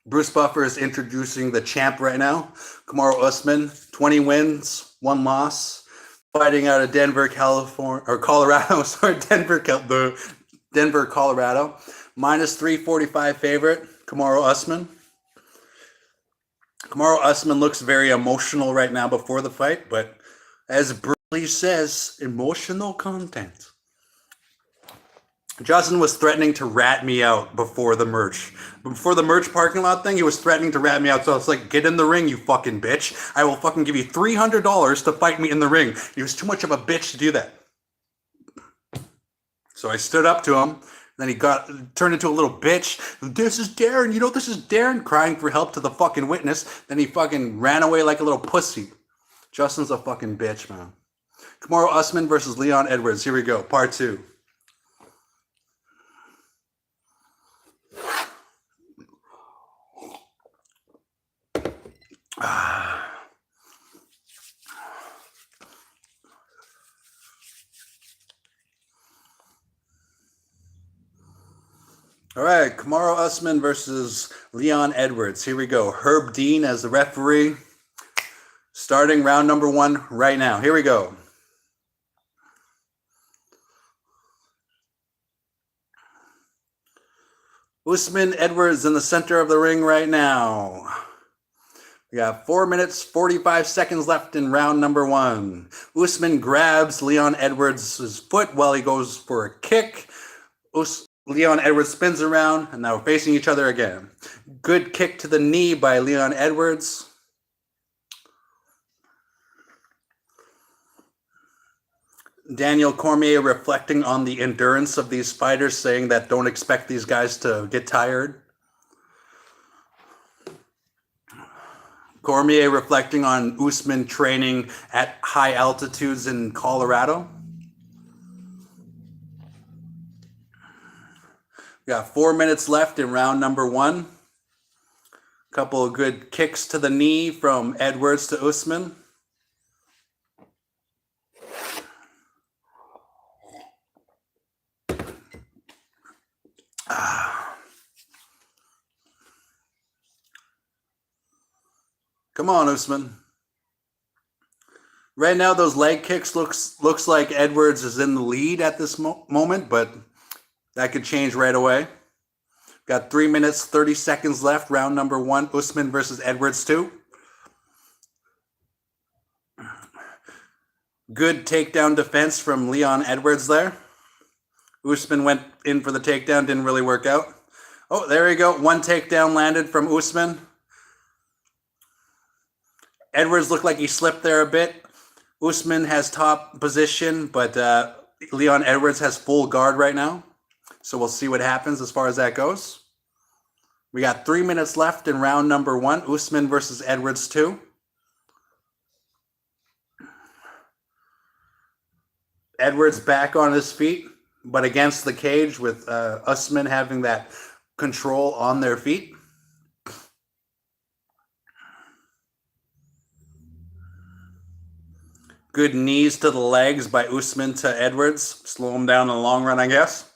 Bruce Buffer is introducing the champ right now. Kamaru Usman, 20 wins, 1 loss. Fighting out of Denver, California, or Colorado. Sorry, Denver, Colorado. Minus 345 favorite, Kamaru Usman. Kamaru Usman looks very emotional right now before the fight, but as Bruce Lee says, emotional content. Justin was threatening to rat me out before the merch. Before the merch parking lot thing, he was threatening to rat me out. So it's like, get in the ring, you fucking bitch. I will fucking give you $300 to fight me in the ring. He was too much of a bitch to do that. So I stood up to him. Then he turned into a little bitch. This is Darren. You know this is Darren, crying for help to the fucking witness. Then he fucking ran away like a little pussy. Justin's a fucking bitch, man. Kamaru Usman versus Leon Edwards. Here we go, part 2. All right, Kamaru Usman versus Leon Edwards. Here we go. Herb Dean as the referee. Starting round number 1 right now. Here we go. Usman Edwards in the center of the ring right now. We got 4 minutes, 45 seconds left in round number 1. Usman grabs Leon Edwards' foot while he goes for a kick. Leon Edwards spins around, and now we're facing each other again. Good kick to the knee by Leon Edwards. Daniel Cormier reflecting on the endurance of these fighters, saying that don't expect these guys to get tired. Cormier reflecting on Usman training at high altitudes in Colorado. We got 4 minutes left in round number 1. Couple of good kicks to the knee from Edwards to Usman. Come on, Usman. Right now, those leg kicks looks like Edwards is in the lead at this moment, but that could change right away. Got 3 minutes, 30 seconds left. Round number 1, Usman versus Edwards 2. Good takedown defense from Leon Edwards there. Usman went in for the takedown, didn't really work out. Oh, there we go. 1 takedown landed from Usman. Edwards looked like he slipped there a bit. Usman has top position, but Leon Edwards has full guard right now. So we'll see what happens as far as that goes. We got 3 minutes left in round number 1. Usman versus Edwards 2. Edwards back on his feet, but against the cage with Usman having that control on their feet. Good knees to the legs by Usman to Edwards. Slow him down in the long run, I guess.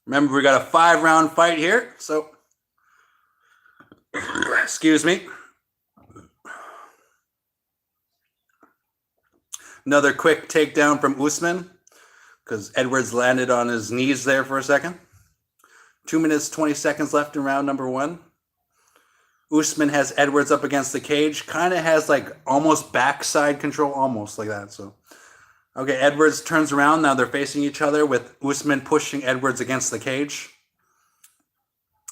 Remember, we got a 5-round fight here, so excuse me. Another quick takedown from Usman because Edwards landed on his knees there for a second. 2 minutes, 20 seconds left in round number 1. Usman has Edwards up against the cage. Kind of has like almost backside control, almost like that. So, okay, Edwards turns around. Now they're facing each other with Usman pushing Edwards against the cage.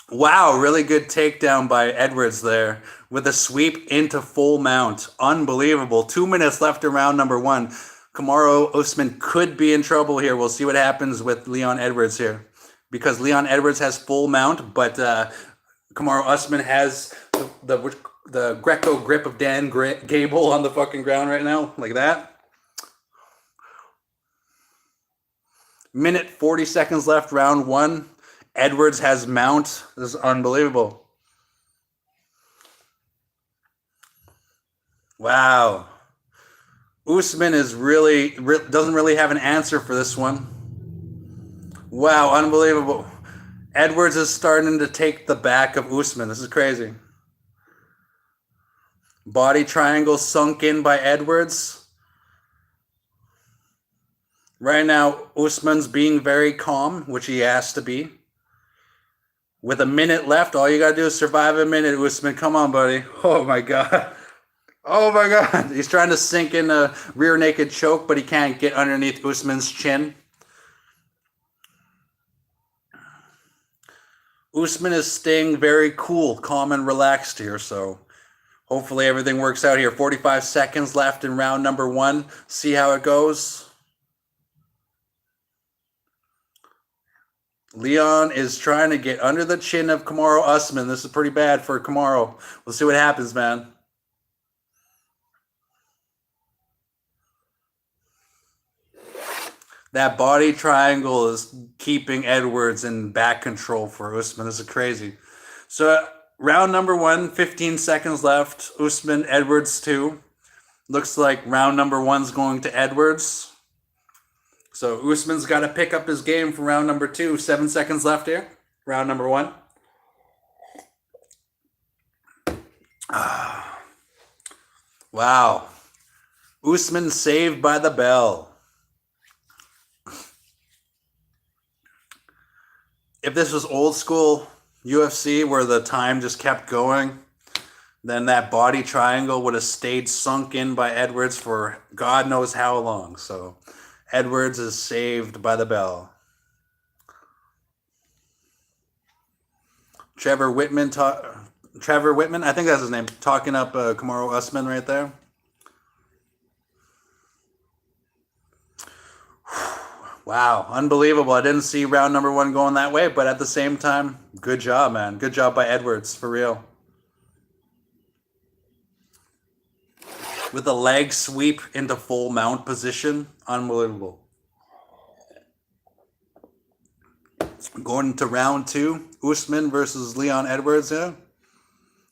Wow, really good takedown by Edwards there with a sweep into full mount. Unbelievable. 2 minutes left in round number 1. Kamaru Usman could be in trouble here. We'll see what happens with Leon Edwards here because Leon Edwards has full mount, but Kamaru Usman has the Greco grip of Dan Gable on the fucking ground right now, like that. Minute 40 seconds left, round 1. Edwards has mount. This is unbelievable. Wow. Usman is doesn't really have an answer for this one. Wow, unbelievable. Edwards is starting to take the back of Usman. This is crazy. Body triangle sunk in by Edwards. Right now, Usman's being very calm, which he has to be. With a minute left, all you got to do is survive a minute, Usman. Come on, buddy. Oh, my God. Oh, my God. He's trying to sink in a rear naked choke, but he can't get underneath Usman's chin. Usman is staying very cool, calm, and relaxed here, so hopefully everything works out here. 45 seconds left in round number 1. See how it goes. Leon is trying to get under the chin of Kamaru Usman. This is pretty bad for Kamaru. We'll see what happens, man. That body triangle is keeping Edwards in back control for Usman. This is crazy. So round number 1, 15 seconds left. Usman, Edwards 2. Looks like round number 1's going to Edwards. So Usman's got to pick up his game for round number 2. 7 seconds left here. Round number 1. Wow. Usman saved by the bell. If this was old school UFC where the time just kept going, then that body triangle would have stayed sunk in by Edwards for God knows how long. So Edwards is saved by the bell. Trevor Whitman, I think that's his name, talking up Kamaru Usman right there. Wow, unbelievable. I didn't see round number 1 going that way, but at the same time, good job, man. Good job by Edwards, for real. With a leg sweep into full mount position, unbelievable. Going to round 2, Usman versus Leon Edwards here.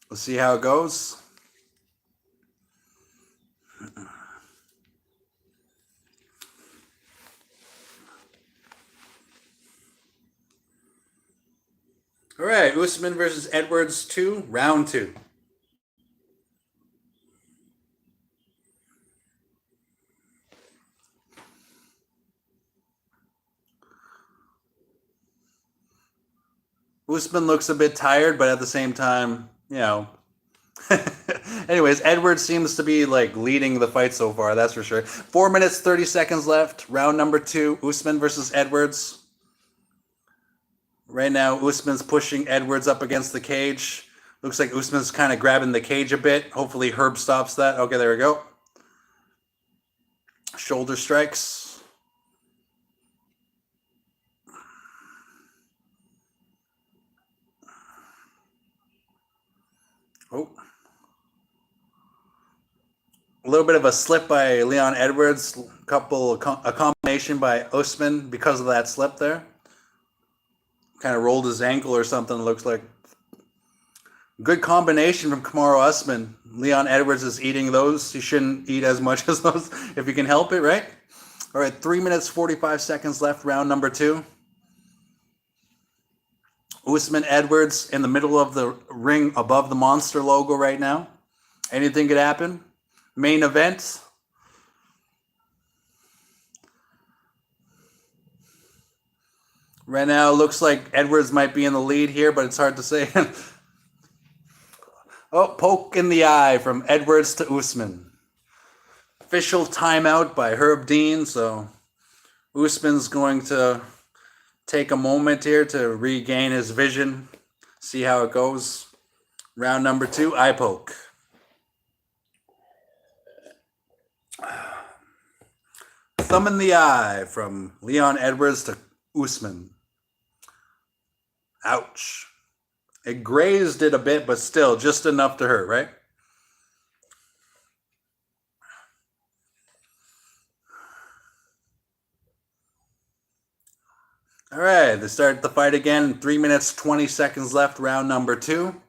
We'll see how it goes. All right, Usman versus Edwards 2, round 2. Usman looks a bit tired, but at the same time, you know. Anyways, Edwards seems to be like leading the fight so far, that's for sure. 4 minutes, 30 seconds left. Round number 2, Usman versus Edwards. Right now, Usman's pushing Edwards up against the cage. Looks like Usman's kind of grabbing the cage a bit. Hopefully Herb stops that. Okay, there we go. Shoulder strikes. Oh. A little bit of a slip by Leon Edwards. A combination by Usman because of that slip there. Kind of rolled his ankle or something, looks like. Good combination from Kamaru Usman. Leon Edwards is eating those. He shouldn't eat as much as those if you can help it, right? All right, 3 minutes, 45 seconds left, round number 2. Usman Edwards in the middle of the ring above the monster logo right now. Anything could happen. Main event. Right now, it looks like Edwards might be in the lead here, but it's hard to say. Oh, poke in the eye from Edwards to Usman. Official timeout by Herb Dean, so Usman's going to take a moment here to regain his vision, see how it goes. Round number 2, eye poke. Thumb in the eye from Leon Edwards to Usman. Ouch. It grazed it a bit, but still just enough to hurt, right? All right, they start the fight again. 3 minutes, 20 seconds left, round number 2.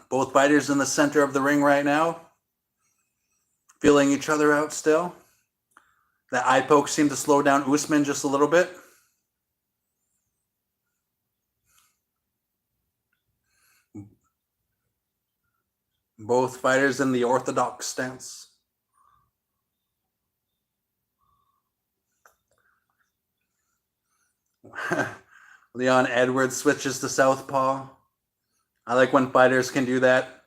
Both fighters in the center of the ring right now. Feeling each other out still. The eye poke seemed to slow down Usman just a little bit. Both fighters in the orthodox stance. Leon Edwards switches to southpaw. I like when fighters can do that.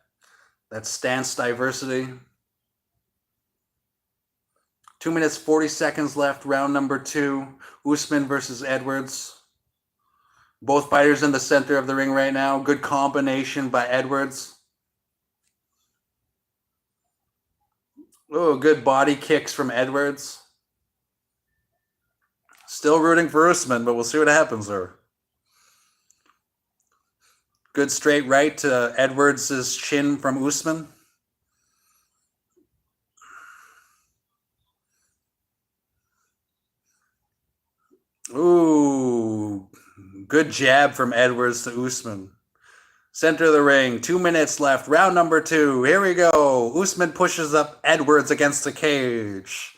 That stance diversity. 2 minutes, 40 seconds left, round number 2. Usman versus Edwards. Both fighters in the center of the ring right now. Good combination by Edwards. Oh, good body kicks from Edwards. Still rooting for Usman, but we'll see what happens there. Good straight right to Edwards' chin from Usman. Ooh, good jab from Edwards to Usman. Center of the ring, 2 minutes left, round number 2. Here we go. Usman pushes up Edwards against the cage.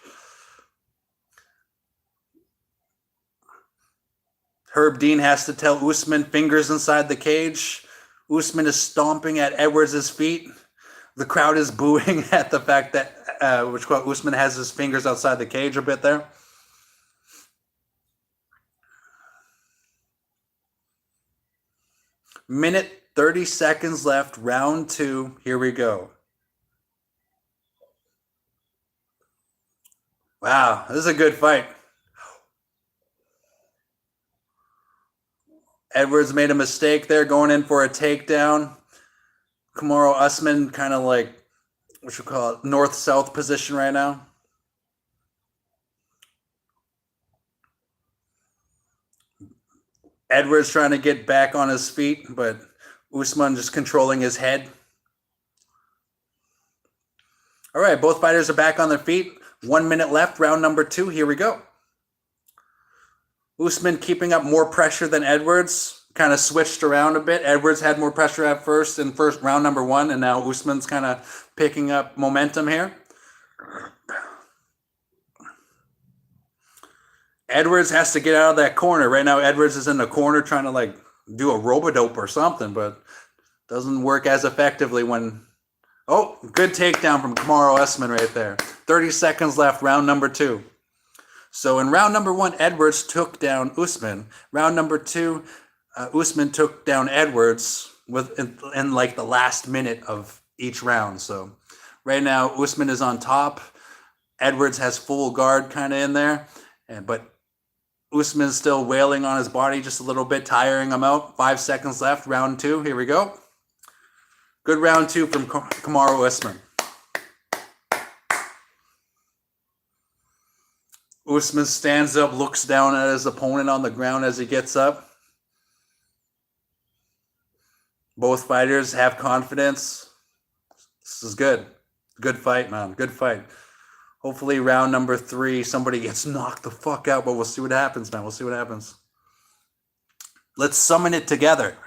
Herb Dean has to tell Usman fingers inside the cage. Usman is stomping at Edwards' feet. The crowd is booing at the fact that Usman has his fingers outside the cage a bit there. Minute 30 seconds left, round 2. Here we go. Wow, this is a good fight. Edwards made a mistake there going in for a takedown. Kamaru Usman kind of like, what you call it, north-south position right now. Edwards trying to get back on his feet, but Usman just controlling his head. All right, both fighters are back on their feet. 1 minute left, round number 2. Here we go. Usman keeping up more pressure than Edwards. Kind of switched around a bit. Edwards had more pressure at first in round number 1, and now Usman's kind of picking up momentum here. Edwards has to get out of that corner. Right now, Edwards is in the corner trying to like do a rope-a-dope or something, but doesn't work as effectively when... Oh, good takedown from Kamaru Usman right there. 30 seconds left, round number 2. So in round number 1, Edwards took down Usman. Round number 2, Usman took down Edwards in like the last minute of each round. So right now, Usman is on top. Edwards has full guard kind of in there, but Usman's still wailing on his body just a little bit, tiring him out. 5 seconds left, round 2. Here we go. Good round 2 from Kamaru Usman. Usman stands up, looks down at his opponent on the ground as he gets up. Both fighters have confidence. This is good. Good fight, man. Good fight. Hopefully round number 3, somebody gets knocked the fuck out, but we'll see what happens, man. We'll see what happens. Let's summon it together.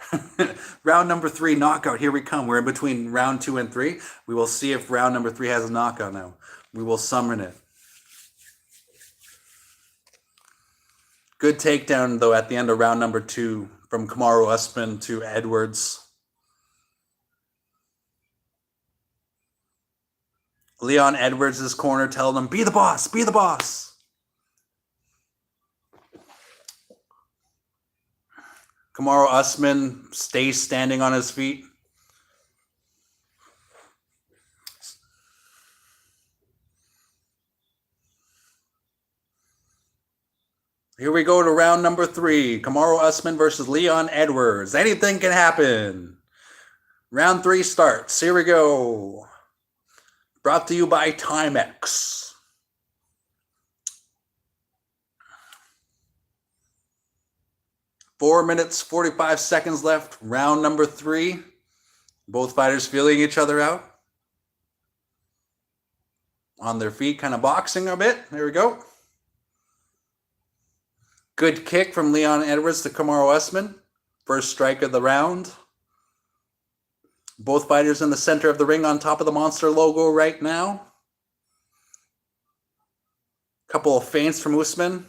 Round number 3, knockout. Here we come. We're in between round 2 and 3. We will see if round number 3 has a knockout now. We will summon it. Good takedown, though, at the end of round number 2 from Kamaru Usman to Edwards. Leon Edwards' corner telling him, be the boss, be the boss. Kamaru Usman stays standing on his feet. Here we go to round number 3. Kamaru Usman versus Leon Edwards. Anything can happen. Round 3 starts. Here we go. Brought to you by Timex. Four minutes, 45 seconds left. Round number 3. Both fighters feeling each other out. On their feet, kind of boxing a bit. There we go. Good kick from Leon Edwards to Kamaru Usman. First strike of the round. Both fighters in the center of the ring on top of the Monster logo right now. Couple of feints from Usman.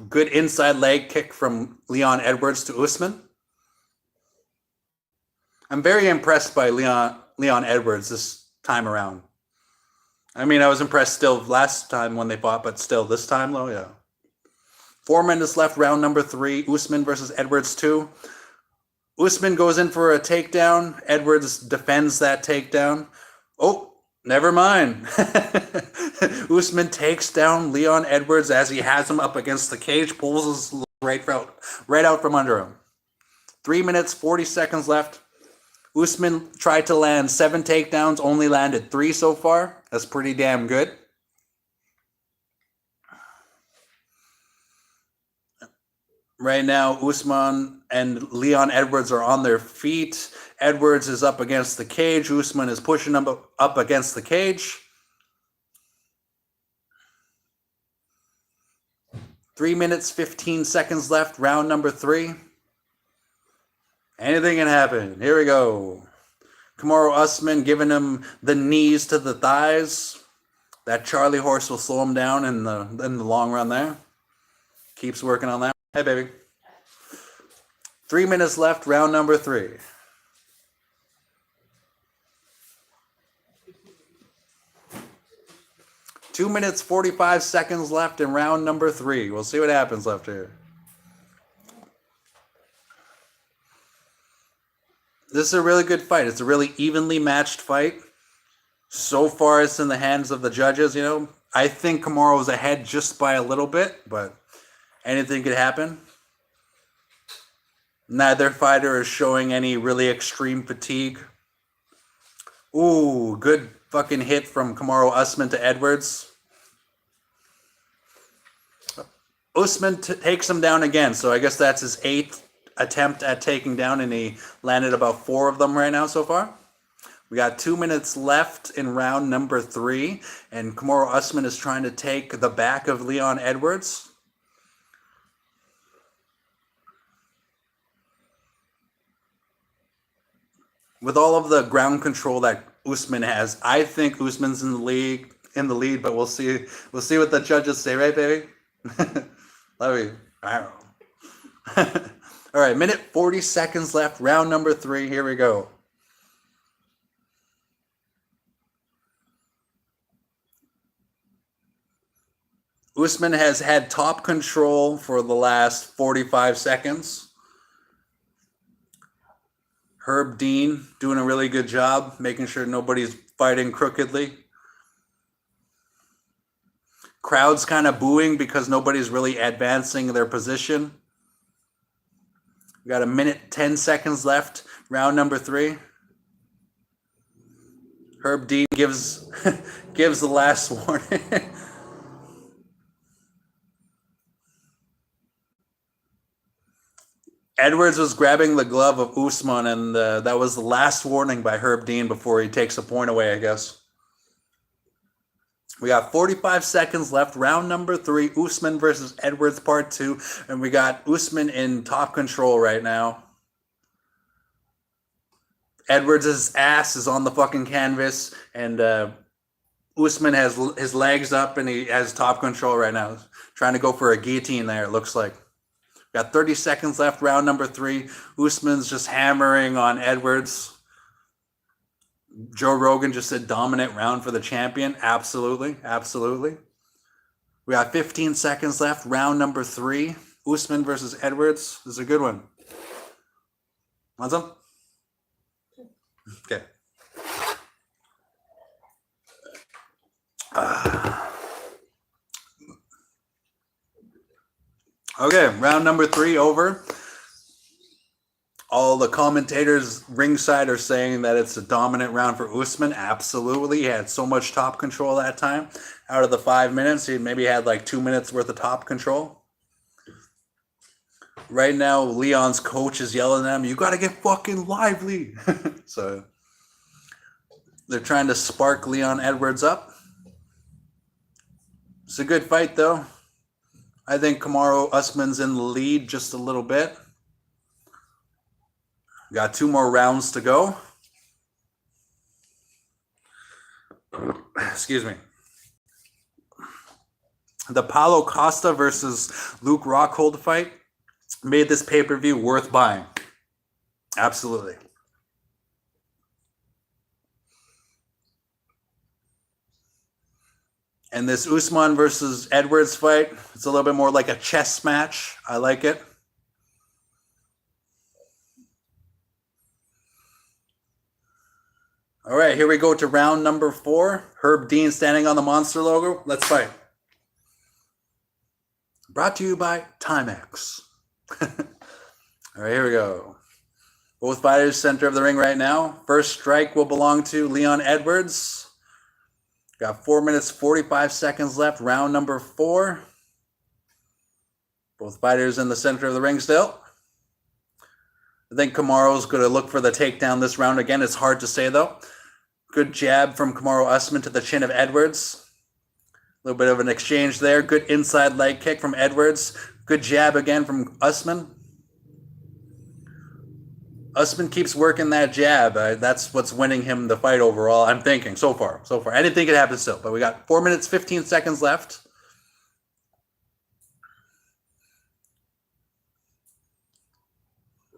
Good inside leg kick from Leon Edwards to Usman. I'm very impressed by Leon Edwards this time around. I mean, I was impressed still last time when they fought, but still this time, though, yeah. 4 minutes left, round number 3. Usman versus Edwards 2. Usman goes in for a takedown. Edwards defends that takedown. Oh, Never mind. Usman takes down Leon Edwards as he has him up against the cage, pulls his right out from under him. 3 minutes, 40 seconds left. Usman tried to land 7 takedowns, only landed 3 so far. That's pretty damn good. Right now, Usman and Leon Edwards are on their feet. Edwards is up against the cage. Usman is pushing him up against the cage. 3 minutes, 15 seconds left. Round number 3. Anything can happen. Here we go. Kamaru Usman giving him the knees to the thighs. That Charlie horse will slow him down in the long run there. Keeps working on that. Hey, baby. 3 minutes left, round number 3. Two minutes, 45 seconds left in round number 3. We'll see what happens left here. This is a really good fight. It's a really evenly matched fight. So far, it's in the hands of the judges, you know. I think Kamaru was ahead just by a little bit, but anything could happen. Neither fighter is showing any really extreme fatigue. Ooh, good fucking hit from Kamaru Usman to Edwards. Usman takes him down again, so I guess that's his 8th attempt at taking down, and he landed about 4 of them right now so far. We got 2 minutes left in round number 3, and Kamaru Usman is trying to take the back of Leon Edwards. With all of the ground control that Usman has, I think Usman's in the lead, but we'll see. We'll see what the judges say, right, baby? Love you. All right, minute 40 seconds left. Round number 3. Here we go. Usman has had top control for the last 45 seconds. Herb Dean doing a really good job, making sure nobody's fighting crookedly. Crowd's kind of booing because nobody's really advancing their position. We got a minute, 10 seconds left. Round number 3. Herb Dean gives the last warning. Edwards was grabbing the glove of Usman, and that was the last warning by Herb Dean before he takes a point away, I guess. We got 45 seconds left. Round number 3, Usman versus Edwards part 2. And we got Usman in top control right now. Edwards' ass is on the fucking canvas, and Usman has his legs up, and he has top control right now. Trying to go for a guillotine there, it looks like. Got 30 seconds left, round number 3. Usman's just hammering on Edwards. Joe Rogan just said dominant round for the champion. Absolutely, absolutely. We got 15 seconds left, round number 3. Usman versus Edwards. This is a good one. Want some? Okay. Okay, round number 3 over. All the commentators ringside are saying that it's a dominant round for Usman. Absolutely. He had so much top control that time. Out of the 5 minutes, he maybe had like 2 minutes worth of top control. Right now, Leon's coach is yelling at him, "You got to get fucking lively." So they're trying to spark Leon Edwards up. It's a good fight, though. I think Kamaru Usman's in the lead just a little bit. Got 2 more rounds to go. Excuse me. The Paulo Costa versus Luke Rockhold fight made this pay-per-view worth buying. Absolutely. And this Usman versus Edwards fight, it's a little bit more like a chess match. I like it. All right, here we go to round number 4. Herb Dean standing on the monster logo. Let's fight. Brought to you by Timex. All right, here we go. Both fighters center of the ring right now. First strike will belong to Leon Edwards. Got 4 minutes, 45 seconds left. Round number 4. Both fighters in the center of the ring still. I think Kamaru's going to look for the takedown this round again. It's hard to say, though. Good jab from Kamaru Usman to the chin of Edwards. A little bit of an exchange there. Good inside leg kick from Edwards. Good jab again from Usman. Usman keeps working that jab. That's what's winning him the fight overall, I'm thinking, so far. Anything could happen still, but we got 4 minutes, 15 seconds left.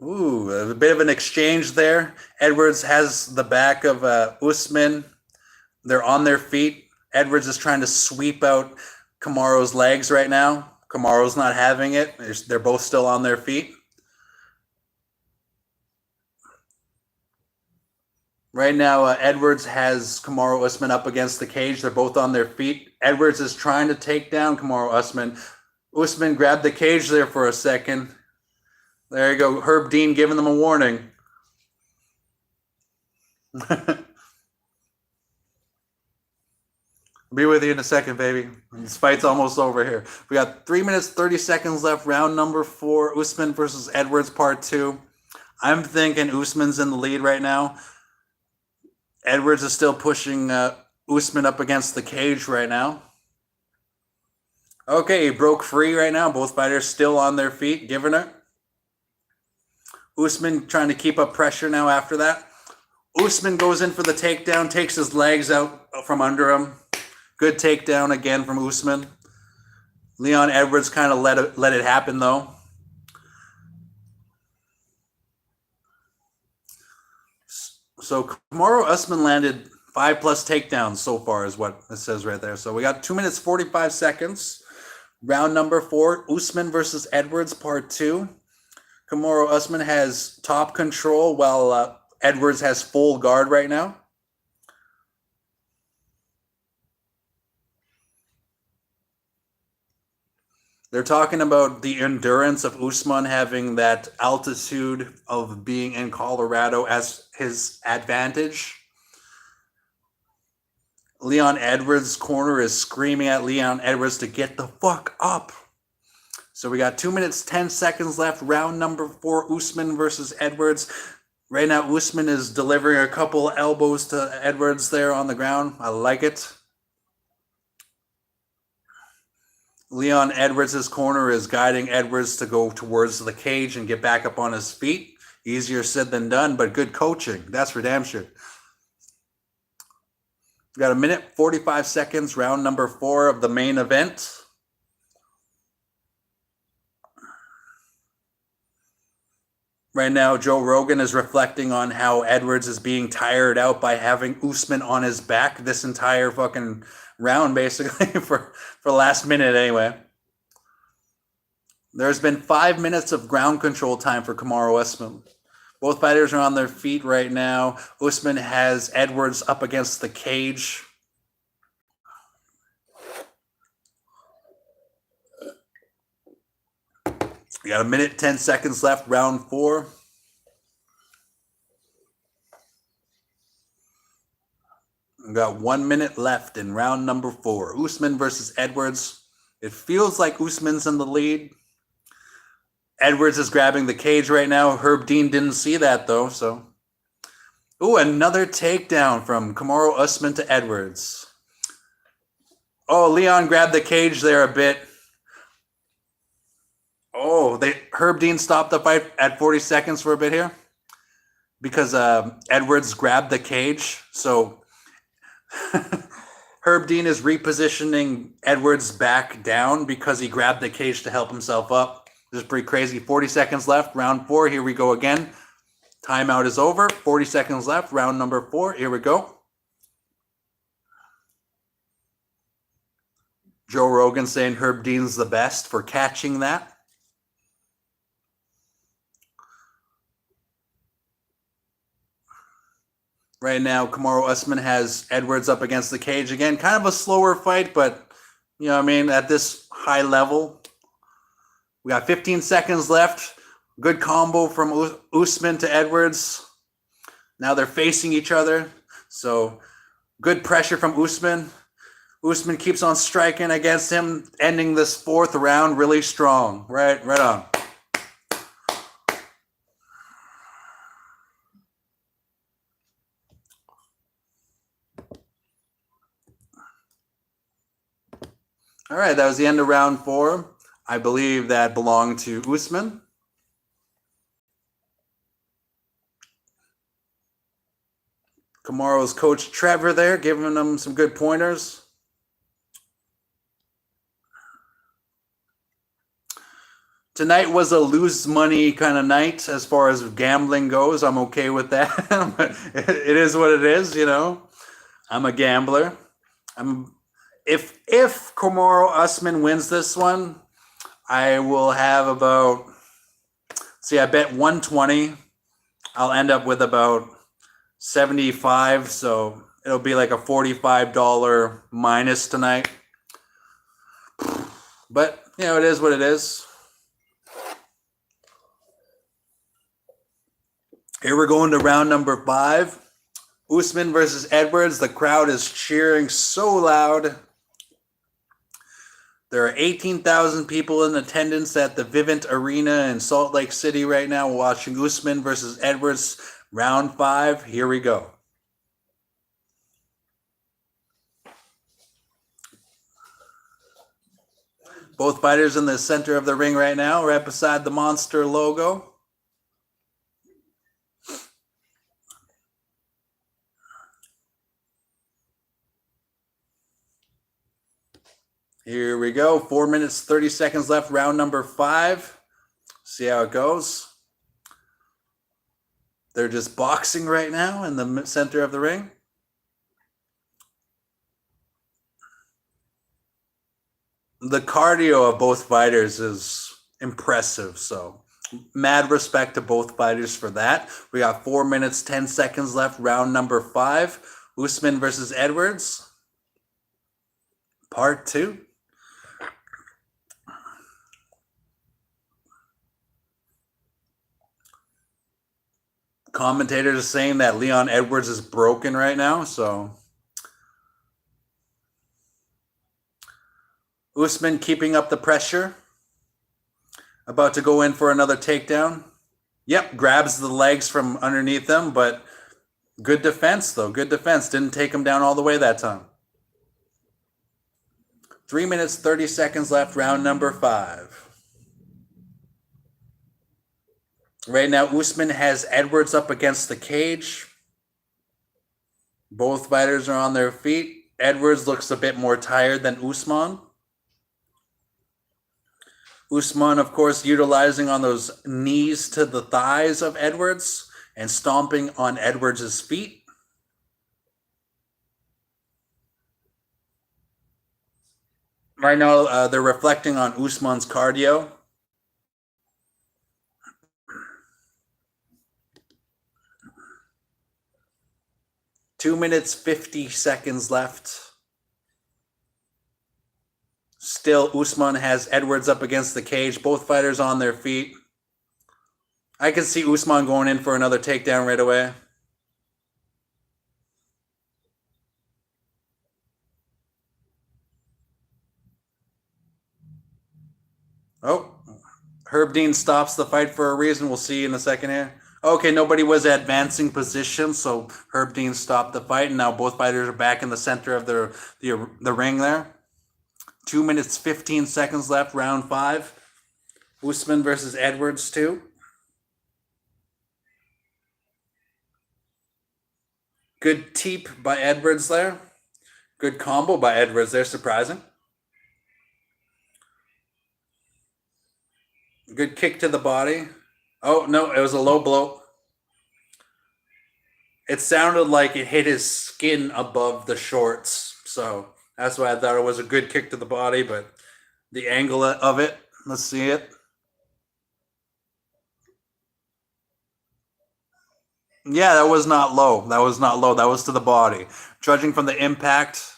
Ooh, a bit of an exchange there. Edwards has the back of Usman. They're on their feet. Edwards is trying to sweep out Kamaru's legs right now. Kamaru's not having it. They're both still on their feet. Right now, Edwards has Kamaru Usman up against the cage. They're both on their feet. Edwards is trying to take down Kamaru Usman. Usman grabbed the cage there for a second. There you go. Herb Dean giving them a warning. Be with you in a second, baby. This fight's almost over here. We got 3 minutes, 30 seconds left. Round number 4, Usman versus Edwards, part 2. I'm thinking Usman's in the lead right now. Edwards is still pushing Usman up against the cage right now. Okay, he broke free right now. Both fighters still on their feet, giving it. Usman trying to keep up pressure now after that. Usman goes in for the takedown, takes his legs out from under him. Good takedown again from Usman. Leon Edwards kind of let it happen, though. So Kamaru Usman landed 5+ takedowns so far is what it says right there. So we got 2 minutes, 45 seconds. Round number 4, Usman versus Edwards, part 2. Kamaru Usman has top control while Edwards has full guard right now. They're talking about the endurance of Usman having that altitude of being in Colorado as his advantage. Leon Edwards' corner is screaming at Leon Edwards to get the fuck up. So we got 2 minutes, 10 seconds left. Round number 4, Usman versus Edwards. Right now, Usman is delivering a couple elbows to Edwards there on the ground. I like it. Leon Edwards' corner is guiding Edwards to go towards the cage and get back up on his feet. Easier said than done, but good coaching. That's for damn sure. We got 1 minute, 45 seconds, round number 4 of the main event. Right now, Joe Rogan is reflecting on how Edwards is being tired out by having Usman on his back this entire fucking round, basically, for last minute anyway. There's been 5 minutes of ground control time for Kamaru Usman. Both fighters are on their feet right now. Usman has Edwards up against the cage. We got 1 minute, 10 seconds left, round 4. We got 1 minute left in round number 4. Usman versus Edwards. It feels like Usman's in the lead. Edwards is grabbing the cage right now. Herb Dean didn't see that, though, so. Ooh, another takedown from Kamaru Usman to Edwards. Oh, Leon grabbed the cage there a bit. Oh, Herb Dean stopped the fight at 40 seconds for a bit here because Edwards grabbed the cage. So Herb Dean is repositioning Edwards back down because he grabbed the cage to help himself up. This is pretty crazy. 40 seconds left. Round 4. Here we go again. Timeout is over. 40 seconds left. Round number 4. Here we go. Joe Rogan saying Herb Dean's the best for catching that. Right Right now, Kamaru Usman has Edwards up against the cage again. Kind of a slower fight, but you know what I mean, at this high level. We got 15 seconds left. Good combo from Usman to Edwards. Now they're facing each other. So good pressure from Usman. Usman keeps on striking against him, ending this fourth round really strong. Right on. All right, that was the end of round 4. I believe that belonged to Usman. Kamaru's coach Trevor there, giving him some good pointers. Tonight was a lose money kind of night as far as gambling goes. I'm okay with that. It is what it is, you know. I'm a gambler. If Kamaru Usman wins this one, I will have about, I bet 120. I'll end up with about 75, so it'll be like a $45 minus tonight. But, you know, it is what it is. Here we're going to round number 5. Usman versus Edwards. The crowd is cheering so loud. There are 18,000 people in attendance at the Vivint Arena in Salt Lake City right now watching Usman versus Edwards, round 5. Here we go. Both fighters in the center of the ring right now, right beside the Monster logo. Here we go. 4 minutes, 30 seconds left. Round number 5. See how it goes. They're just boxing right now in the center of the ring. The cardio of both fighters is impressive. So mad respect to both fighters for that. We got 4 minutes, 10 seconds left. Round number 5. Usman versus Edwards. Part 2. Commentators are saying that Leon Edwards is broken right now, so Usman keeping up the pressure. About to go in for another takedown. Yep, grabs the legs from underneath him, but good defense, though. Good defense. Didn't take him down all the way that time. 3 minutes, 30 seconds left, round number 5. Right now, Usman has Edwards up against the cage. Both fighters are on their feet. Edwards looks a bit more tired than Usman. Usman, of course, utilizing on those knees to the thighs of Edwards and stomping on Edwards' feet. Right now, they're reflecting on Usman's cardio. 2 minutes, 50 seconds left. Still, Usman has Edwards up against the cage. Both fighters on their feet. I can see Usman going in for another takedown right away. Oh, Herb Dean stops the fight for a reason. We'll see in a second here. Okay, nobody was advancing position, so Herb Dean stopped the fight, and now both fighters are back in the center of the ring there. 2 minutes, 15 seconds left, round 5. Usman versus Edwards, 2. Good teep by Edwards there. Good combo by Edwards there, surprising. Good kick to the body. Oh, no, it was a low blow. It sounded like it hit his skin above the shorts. So that's why I thought it was a good kick to the body, but the angle of it, let's see it. Yeah, that was not low. That was not low. That was to the body. Judging from the impact,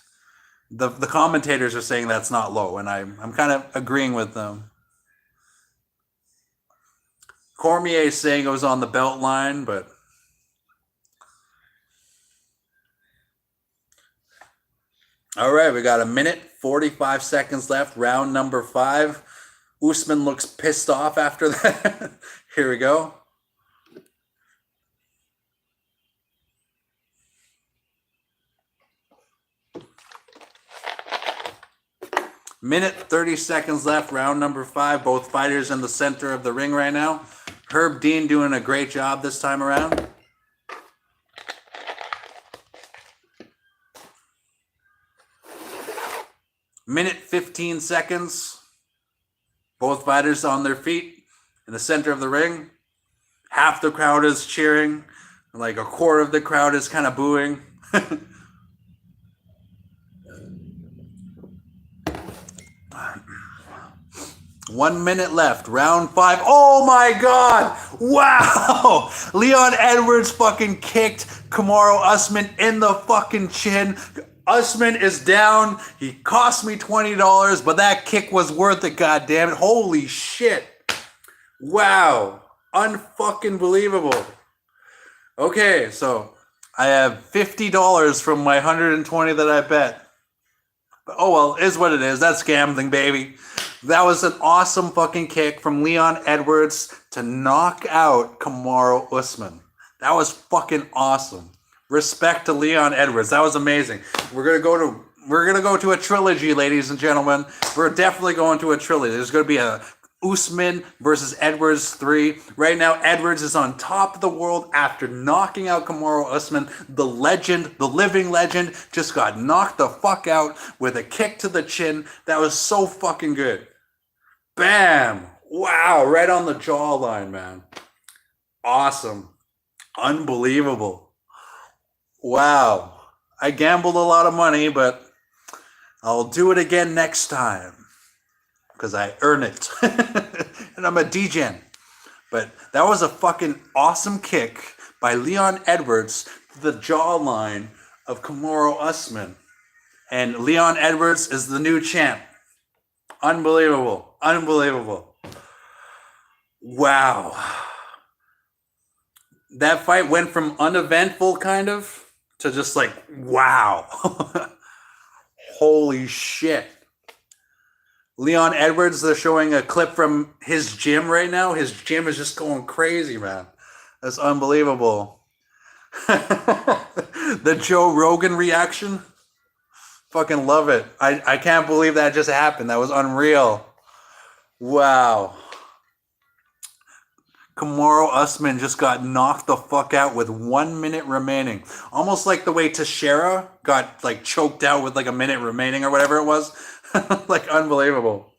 the commentators are saying that's not low, and I'm kind of agreeing with them. Cormier is saying it was on the belt line, but all right, we got a minute 45 seconds left. Round number 5. Usman looks pissed off after that. Here we go. Minute 30 seconds left. Round number 5. Both fighters in the center of the ring right now. Herb Dean doing a great job this time around. Minute 15 seconds. Both fighters on their feet in the center of the ring. Half the crowd is cheering. Like a quarter of the crowd is kind of booing. 1 minute left. Round 5. Oh my God. Wow. Leon Edwards fucking kicked Kamaru Usman in the fucking chin. Usman is down. He cost me $20, but that kick was worth it, goddammit. Holy shit. Wow. Unfucking believable. Okay, so I have $50 from my $120 that I bet. Oh well, is what it is. That's gambling, baby. That was an awesome fucking kick from Leon Edwards to knock out Kamaru Usman. That was fucking awesome. Respect to Leon Edwards. That was amazing. We're gonna go to a trilogy, ladies and gentlemen. We're definitely going to a trilogy. There's gonna be a Usman versus Edwards 3. Right now, Edwards is on top of the world after knocking out Kamaru Usman. The legend, the living legend, just got knocked the fuck out with a kick to the chin. That was so fucking good. Bam! Wow, right on the jawline, man. Awesome. Unbelievable. Wow. I gambled a lot of money, but I'll do it again next time. Because I earn it. And I'm a degen. But that was a fucking awesome kick by Leon Edwards to the jawline of Kamaru Usman. And Leon Edwards is the new champ. Unbelievable. Unbelievable. Wow. That fight went from uneventful kind of to just like, wow. Holy shit. Leon Edwards, they're showing a clip from his gym right now. His gym is just going crazy, man. That's unbelievable. The Joe Rogan reaction. Fucking love it. I can't believe that just happened. That was unreal. Wow. Kamaru Usman just got knocked the fuck out with 1 minute remaining. Almost like the way Teixeira got like choked out with like a minute remaining or whatever it was. Like unbelievable.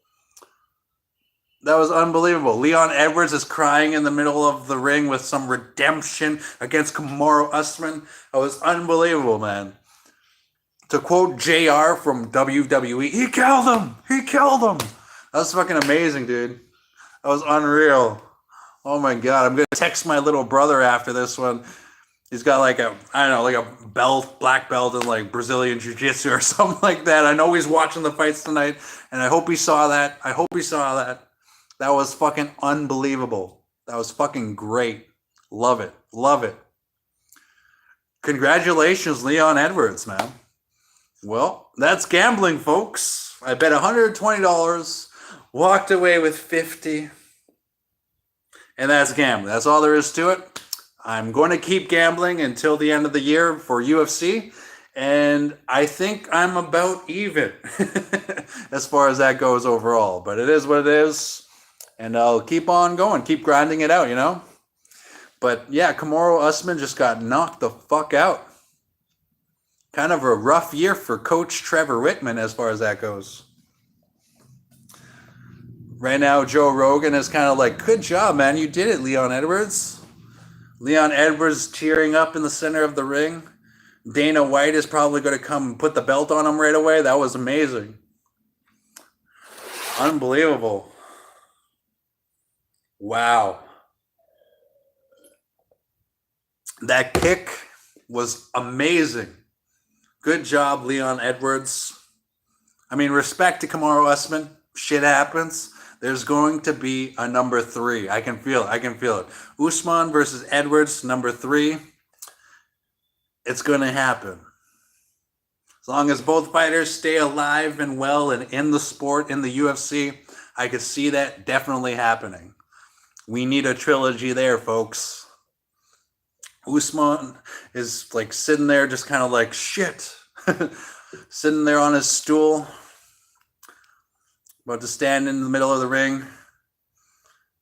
That was unbelievable. Leon Edwards is crying in the middle of the ring with some redemption against Kamaru Usman. That was unbelievable, man. To quote JR from WWE, he killed him. He killed him. That was fucking amazing, dude. That was unreal. Oh my God. I'm going to text my little brother after this one. He's got like a, I don't know, like a belt, black belt in like Brazilian Jiu-Jitsu or something like that. I know he's watching the fights tonight, and I hope he saw that. I hope he saw that. That was fucking unbelievable. That was fucking great. Love it. Love it. Congratulations, Leon Edwards, man. Well, that's gambling, folks. I bet $120, walked away with 50, and that's gambling. That's all there is to it. I'm going to keep gambling until the end of the year for UFC, and I think I'm about even as far as that goes overall. But it is what it is, and I'll keep on going, keep grinding it out, you know? But yeah, Kamaru Usman just got knocked the fuck out. Kind of a rough year for Coach Trevor Whitman as far as that goes. Right now, Joe Rogan is kind of like, good job, man. You did it, Leon Edwards. Leon Edwards cheering up in the center of the ring. Dana White is probably going to come and put the belt on him right away. That was amazing. Unbelievable. Wow. That kick was amazing. Good job, Leon Edwards. I mean, respect to Kamaru Usman. Shit happens. There's going to be a number 3. I can feel it. I can feel it. Usman versus Edwards, number 3. It's going to happen. As long as both fighters stay alive and well and in the sport, in the UFC, I could see that definitely happening. We need a trilogy there, folks. Usman is like sitting there just kind of like, shit. Sitting there on his stool, about to stand in the middle of the ring.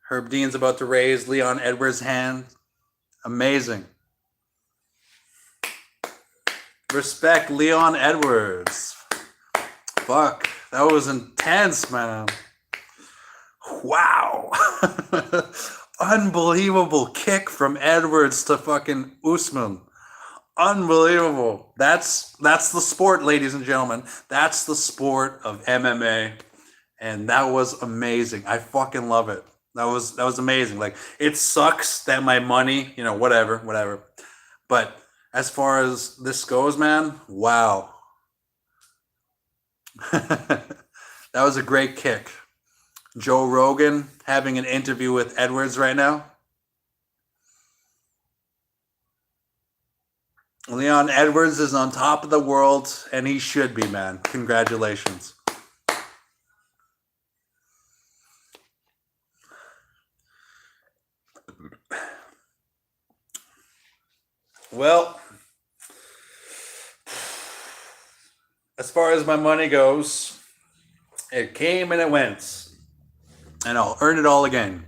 Herb Dean's about to raise Leon Edwards' hand. Amazing. Respect Leon Edwards. Fuck, that was intense, man. Wow. Unbelievable kick from Edwards to fucking Usman. Unbelievable. That's the sport, ladies and gentlemen. That's the sport of MMA. And that was amazing. I fucking love it. That was amazing. Like, it sucks that my money, whatever. But as far as this goes, man, wow. That was a great kick. Joe Rogan having an interview with Edwards right now. Leon Edwards is on top of the world, and he should be, man. Congratulations. Well, as far as my money goes, it came and it went. And I'll earn it all again.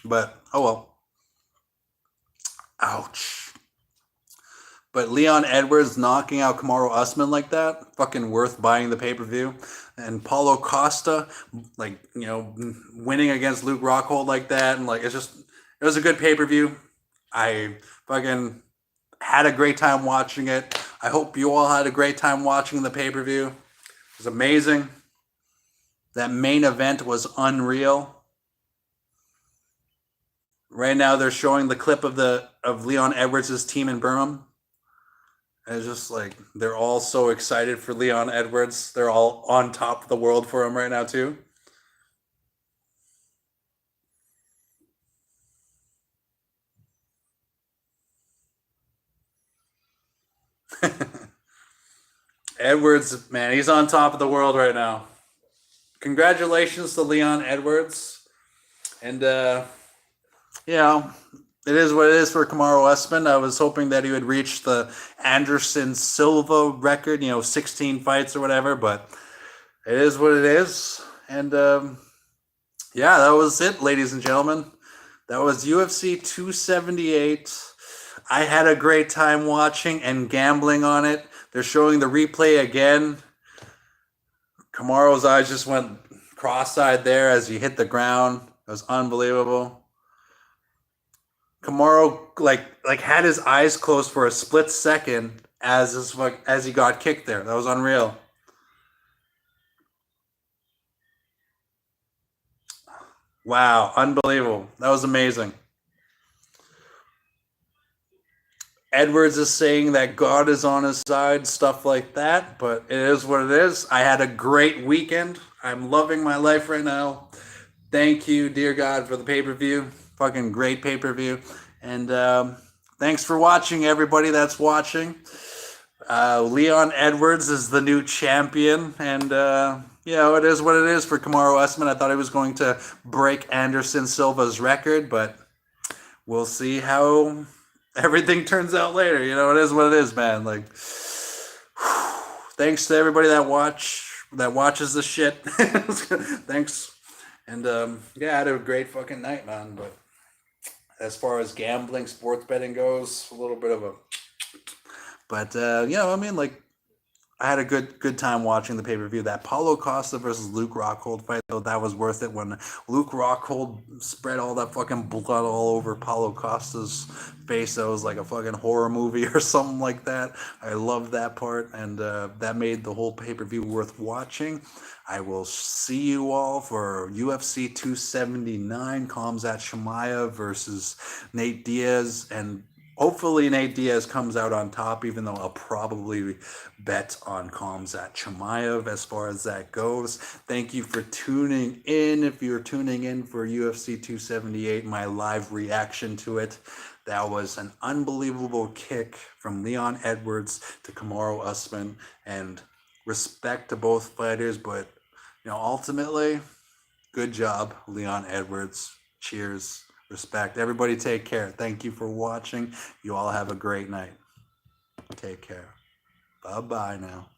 But, oh well. Ouch. But Leon Edwards knocking out Kamaru Usman like that, fucking worth buying the pay-per-view. And Paulo Costa, like, winning against Luke Rockhold like that. And, like, it was a good pay-per-view. I fucking had a great time watching it. I hope you all had a great time watching the pay-per-view. It was amazing. That main event was unreal. Right now they're showing the clip of Leon Edwards' team in Birmingham. And it's just like they're all so excited for Leon Edwards. They're all on top of the world for him right now too. Edwards, man, he's on top of the world right now. Congratulations to Leon Edwards. And, it is what it is for Kamaru Usman. I was hoping that he would reach the Anderson Silva record, 16 fights or whatever, but it is what it is. And, that was it, ladies and gentlemen. That was UFC 278. I had a great time watching and gambling on it. They're showing the replay again. Kamaru's eyes just went cross-eyed there as he hit the ground. It was unbelievable. Kamaru like had his eyes closed for a split second as he got kicked there. That was unreal. Wow, unbelievable. That was amazing. Edwards is saying that God is on his side, stuff like that, but it is what it is. I had a great weekend. I'm loving my life right now. Thank you, dear God, for the pay-per-view. Fucking great pay-per-view. And thanks for watching, everybody that's watching. Leon Edwards is the new champion, and it is what it is for Kamaru Usman. I thought he was going to break Anderson Silva's record, but we'll see how everything turns out later. It is what it is, man. Like, thanks to everybody that watches this shit. Thanks. And I had a great fucking night, man. But as far as gambling, sports betting goes, a little bit of a. But I had a good time watching the pay-per-view. That Paulo Costa versus Luke Rockhold fight, though, that was worth it. When Luke Rockhold spread all that fucking blood all over Paulo Costa's face, that was like a fucking horror movie or something like that. I loved that part, and that made the whole pay-per-view worth watching. I will see you all for UFC 279, Khamzat Chimaev versus Nate Diaz, and Hopefully Nate Diaz comes out on top, even though I'll probably bet on Khamzat Chimaev as far as that goes. Thank you for tuning in. If you're tuning in for UFC 278, my live reaction to it, that was an unbelievable kick from Leon Edwards to Kamaru Usman, and respect to both fighters, but ultimately, good job, Leon Edwards. Cheers. Respect. Everybody take care. Thank you for watching. You all have a great night. Take care. Bye-bye now.